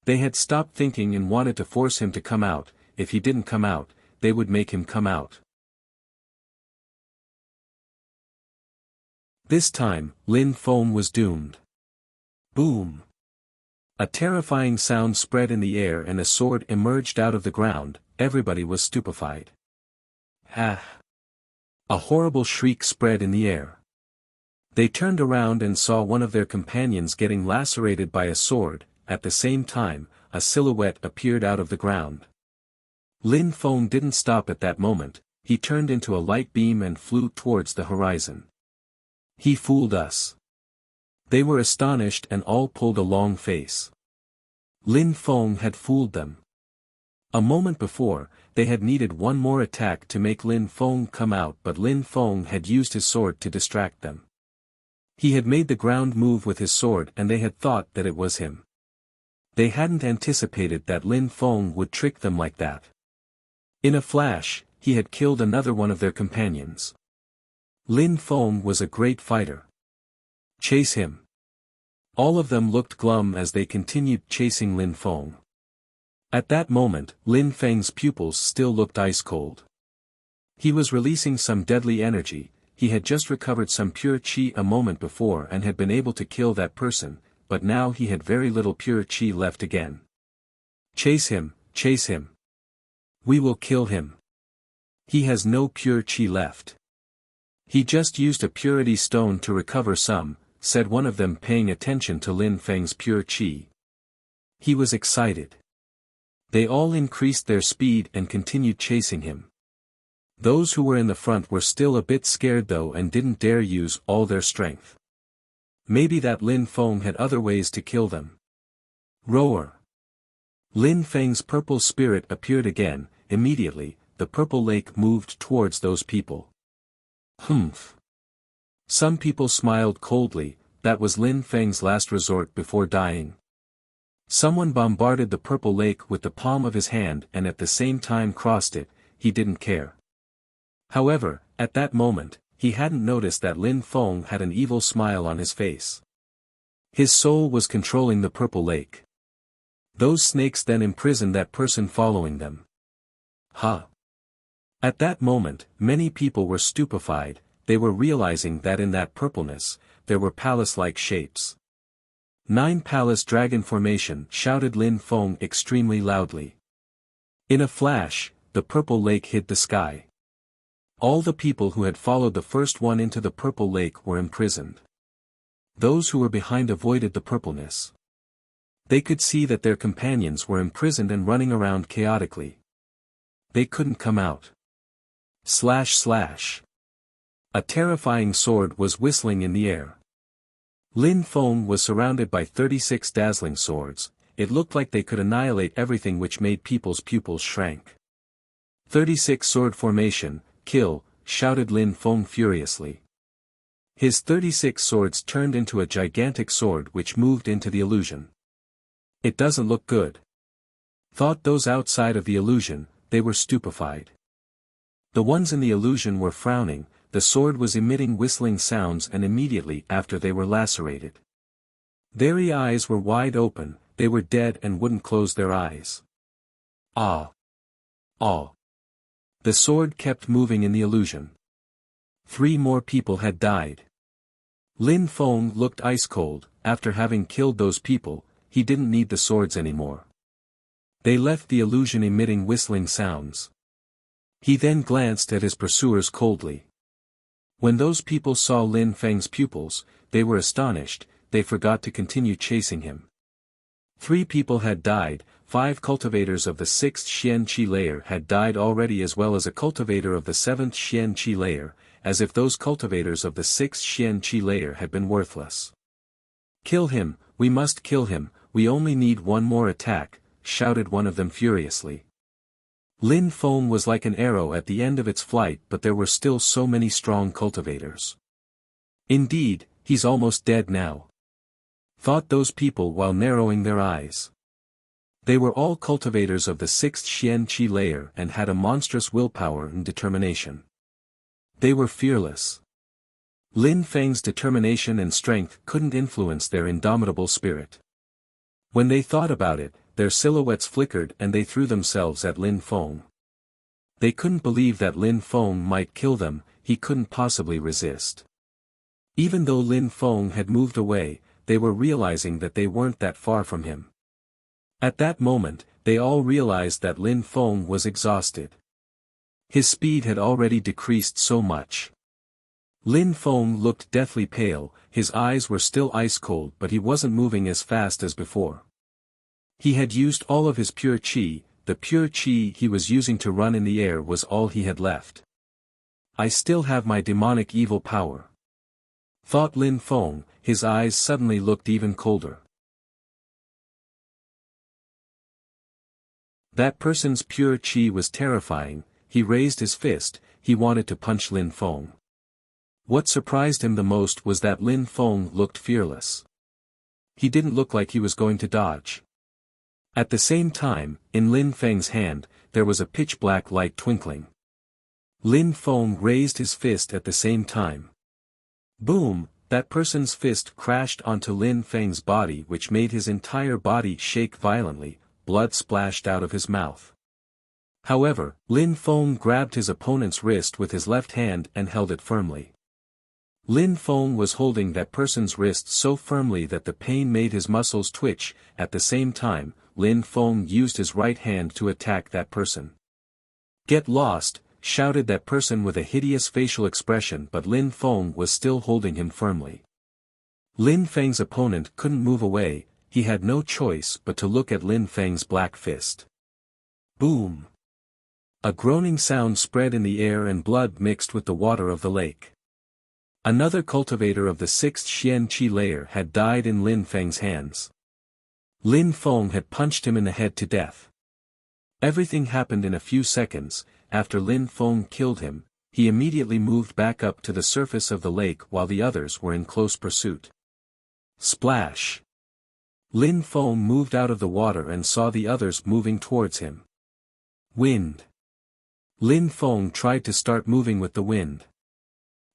They had stopped thinking and wanted to force him to come out. If he didn't come out, they would make him come out. This time, Lin Feng was doomed. Boom! A terrifying sound spread in the air and a sword emerged out of the ground. Everybody was stupefied. Ah! A horrible shriek spread in the air. They turned around and saw one of their companions getting lacerated by a sword. At the same time, a silhouette appeared out of the ground. Lin Feng didn't stop at that moment, he turned into a light beam and flew towards the horizon. He fooled us. They were astonished and all pulled a long face. Lin Feng had fooled them. A moment before, they had needed one more attack to make Lin Feng come out, but Lin Feng had used his sword to distract them. He had made the ground move with his sword and they had thought that it was him. They hadn't anticipated that Lin Feng would trick them like that. In a flash, he had killed another one of their companions. Lin Feng was a great fighter. Chase him. All of them looked glum as they continued chasing Lin Feng. At that moment, Lin Feng's pupils still looked ice cold. He was releasing some deadly energy. He had just recovered some pure chi a moment before and had been able to kill that person, but now he had very little pure chi left again. Chase him, chase him. We will kill him. He has no pure chi left. He just used a purity stone to recover some, said one of them, paying attention to Lin Feng's pure chi. He was excited. They all increased their speed and continued chasing him. Those who were in the front were still a bit scared though and didn't dare use all their strength. Maybe that Lin Feng had other ways to kill them. Roar. Lin Feng's purple spirit appeared again. Immediately, the purple lake moved towards those people. Humph. Some people smiled coldly. That was Lin Feng's last resort before dying. Someone bombarded the purple lake with the palm of his hand and at the same time crossed it. He didn't care. However, at that moment, he hadn't noticed that Lin Feng had an evil smile on his face. His soul was controlling the purple lake. Those snakes then imprisoned that person following them. Ha! At that moment, many people were stupefied. They were realizing that in that purpleness, there were palace-like shapes. 9 palace dragon formation, shouted Lin Feng extremely loudly. In a flash, the purple lake hid the sky. All the people who had followed the first one into the purple lake were imprisoned. Those who were behind avoided the purpleness. They could see that their companions were imprisoned and running around chaotically. They couldn't come out. Slash slash. A terrifying sword was whistling in the air. Lin Feng was surrounded by 36 dazzling swords. It looked like they could annihilate everything, which made people's pupils shrank. 36 sword formation. Kill, shouted Lin Feng furiously. His 36 swords turned into a gigantic sword which moved into the illusion. It doesn't look good, thought those outside of the illusion. They were stupefied. The ones in the illusion were frowning. The sword was emitting whistling sounds and immediately after they were lacerated. Their eyes were wide open. They were dead and wouldn't close their eyes. Ah! Ah! The sword kept moving in the illusion. 3 more people had died. Lin Feng looked ice cold. After having killed those people, he didn't need the swords anymore. They left the illusion emitting whistling sounds. He then glanced at his pursuers coldly. When those people saw Lin Feng's pupils, they were astonished. They forgot to continue chasing him. 3 people had died. 5 cultivators of the 6th Xian Qi layer had died already, as well as a cultivator of the 7th Xian Qi layer, as if those cultivators of the 6th Xian Qi layer had been worthless. Kill him, we must kill him, we only need one more attack, shouted one of them furiously. Lin Feng was like an arrow at the end of its flight, but there were still so many strong cultivators. Indeed, he's almost dead now, thought those people while narrowing their eyes. They were all cultivators of the 6th Xian Qi layer and had a monstrous willpower and determination. They were fearless. Lin Feng's determination and strength couldn't influence their indomitable spirit. When they thought about it, their silhouettes flickered and they threw themselves at Lin Feng. They couldn't believe that Lin Feng might kill them. He couldn't possibly resist. Even though Lin Feng had moved away, they were realizing that they weren't that far from him. At that moment, they all realized that Lin Feng was exhausted. His speed had already decreased so much. Lin Feng looked deathly pale. His eyes were still ice cold, but he wasn't moving as fast as before. He had used all of his pure chi. The pure chi he was using to run in the air was all he had left. I still have my demonic evil power, thought Lin Feng. His eyes suddenly looked even colder. That person's pure qi was terrifying. He raised his fist, he wanted to punch Lin Feng. What surprised him the most was that Lin Feng looked fearless. He didn't look like he was going to dodge. At the same time, in Lin Feng's hand, there was a pitch-black light twinkling. Lin Feng raised his fist at the same time. Boom! That person's fist crashed onto Lin Feng's body, which made his entire body shake violently. Blood splashed out of his mouth. However, Lin Feng grabbed his opponent's wrist with his left hand and held it firmly. Lin Feng was holding that person's wrist so firmly that the pain made his muscles twitch. At the same time, Lin Feng used his right hand to attack that person. "Get lost!" shouted that person with a hideous facial expression, but Lin Feng was still holding him firmly. Lin Feng's opponent couldn't move away. He had no choice but to look at Lin Feng's black fist. Boom! A groaning sound spread in the air and blood mixed with the water of the lake. Another cultivator of the 6th Xian Qi layer had died in Lin Feng's hands. Lin Feng had punched him in the head to death. Everything happened in a few seconds. After Lin Feng killed him, he immediately moved back up to the surface of the lake while the others were in close pursuit. Splash! Lin Feng moved out of the water and saw the others moving towards him. Wind! Lin Feng tried to start moving with the wind.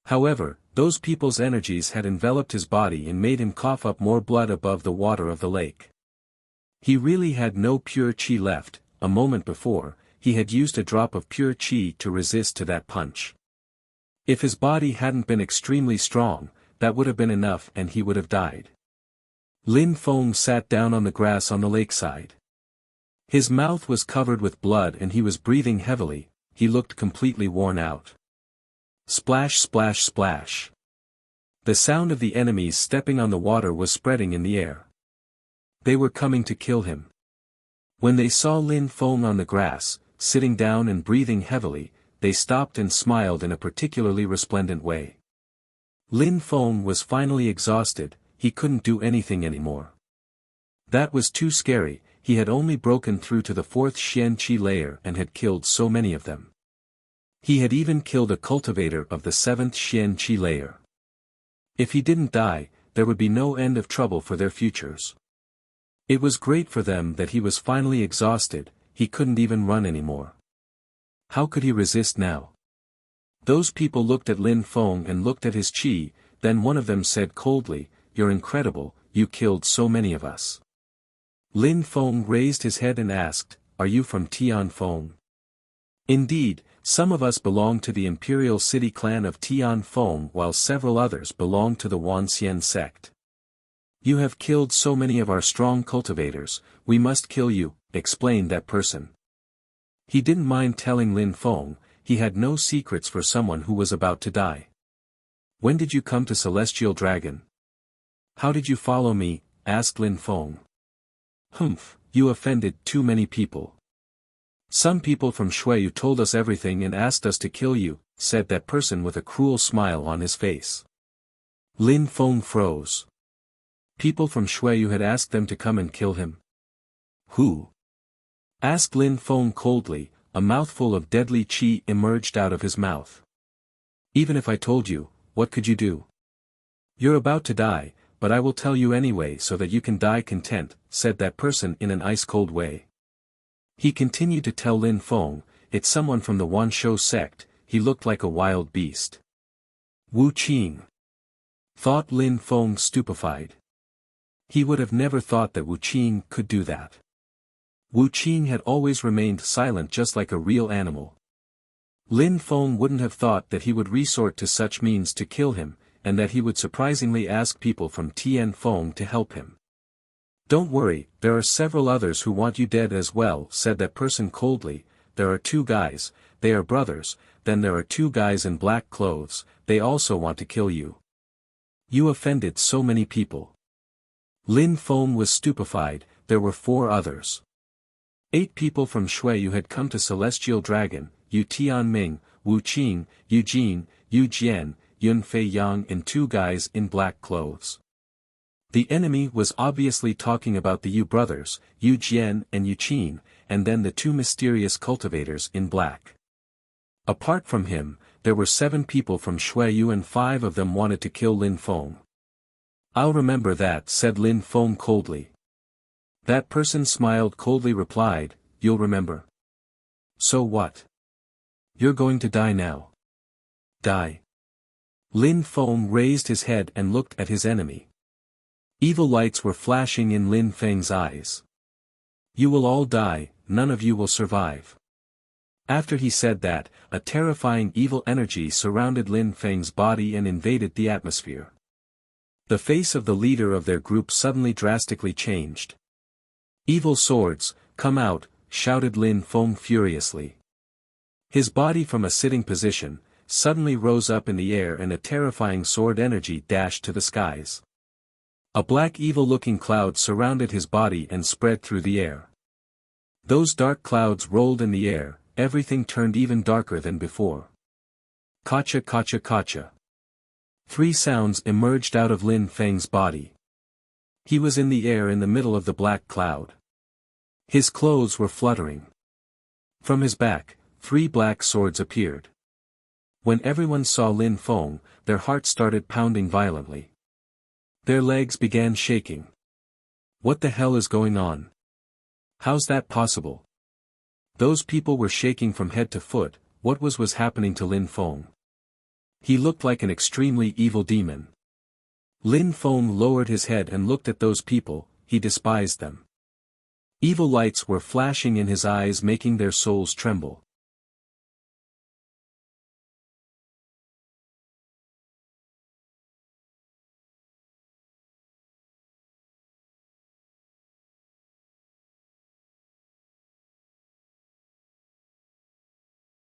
However, those people's energies had enveloped his body and made him cough up more blood above the water of the lake. He really had no pure qi left. A moment before, he had used a drop of pure qi to resist to that punch. If his body hadn't been extremely strong, that would have been enough and he would have died. Lin Feng sat down on the grass on the lakeside. His mouth was covered with blood and he was breathing heavily. He looked completely worn out. Splash, splash, splash. The sound of the enemies stepping on the water was spreading in the air. They were coming to kill him. When they saw Lin Feng on the grass, sitting down and breathing heavily, they stopped and smiled in a particularly resplendent way. Lin Feng was finally exhausted. He couldn't do anything anymore. That was too scary. He had only broken through to the 4th Xian Qi layer and had killed so many of them. He had even killed a cultivator of the 7th Xian Qi layer. If he didn't die, there would be no end of trouble for their futures. It was great for them that he was finally exhausted. He couldn't even run anymore. How could he resist now? Those people looked at Lin Feng and looked at his qi, then one of them said coldly, "You're incredible, you killed so many of us." Lin Feng raised his head and asked, "Are you from Tianfeng?" "Indeed, some of us belong to the imperial city clan of Tianfeng while several others belong to the Wanxian sect. You have killed so many of our strong cultivators, we must kill you," explained that person. He didn't mind telling Lin Feng. He had no secrets for someone who was about to die. "When did you come to Celestial Dragon?" "How did you follow me?" asked Lin Feng. "Humph, you offended too many people. Some people from Shuiyu told us everything and asked us to kill you," said that person with a cruel smile on his face. Lin Feng froze. People from Shuiyu had asked them to come and kill him. "Who?" asked Lin Feng coldly. A mouthful of deadly qi emerged out of his mouth. "Even if I told you, what could you do? You're about to die, but I will tell you anyway so that you can die content," said that person in an ice-cold way. He continued to tell Lin Feng, "It's someone from the Wanshou sect, he looked like a wild beast." "Wu Qing," thought Lin Feng stupefied. He would have never thought that Wu Qing could do that. Wu Qing had always remained silent just like a real animal. Lin Feng wouldn't have thought that he would resort to such means to kill him, and that he would surprisingly ask people from Tianfeng to help him. "Don't worry, there are several others who want you dead as well," said that person coldly. "There are 2 guys, they are brothers, then there are 2 guys in black clothes, they also want to kill you. You offended so many people." Lin Feng was stupefied. There were 4 others. 8 people from Shuiyu had come to Celestial Dragon, Yu Tianming, Wu Qing, Yu Jin, Yu Jian, Yun Fei Yang and 2 guys in black clothes. The enemy was obviously talking about the Yu brothers, Yu Jian and Yu Qin, and then the two mysterious cultivators in black. Apart from him, there were 7 people from Xueyu and 5 of them wanted to kill Lin Feng. "I'll remember that," said Lin Feng coldly. That person smiled coldly replied, "You'll remember? So what? You're going to die now." "Die?" Lin Feng raised his head and looked at his enemy. Evil lights were flashing in Lin Feng's eyes. "You will all die, none of you will survive." After he said that, a terrifying evil energy surrounded Lin Feng's body and invaded the atmosphere. The face of the leader of their group suddenly drastically changed. "Evil swords, come out," shouted Lin Feng furiously. His body from a sitting position, suddenly rose up in the air and a terrifying sword energy dashed to the skies. A black evil-looking cloud surrounded his body and spread through the air. Those dark clouds rolled in the air, everything turned even darker than before. Kacha kacha kacha. 3 sounds emerged out of Lin Feng's body. He was in the air in the middle of the black cloud. His clothes were fluttering. From his back, 3 black swords appeared. When everyone saw Lin Feng, their hearts started pounding violently. Their legs began shaking. What the hell is going on? How's that possible? Those people were shaking from head to foot. What was happening to Lin Feng? He looked like an extremely evil demon. Lin Feng lowered his head and looked at those people, he despised them. Evil lights were flashing in his eyes making their souls tremble.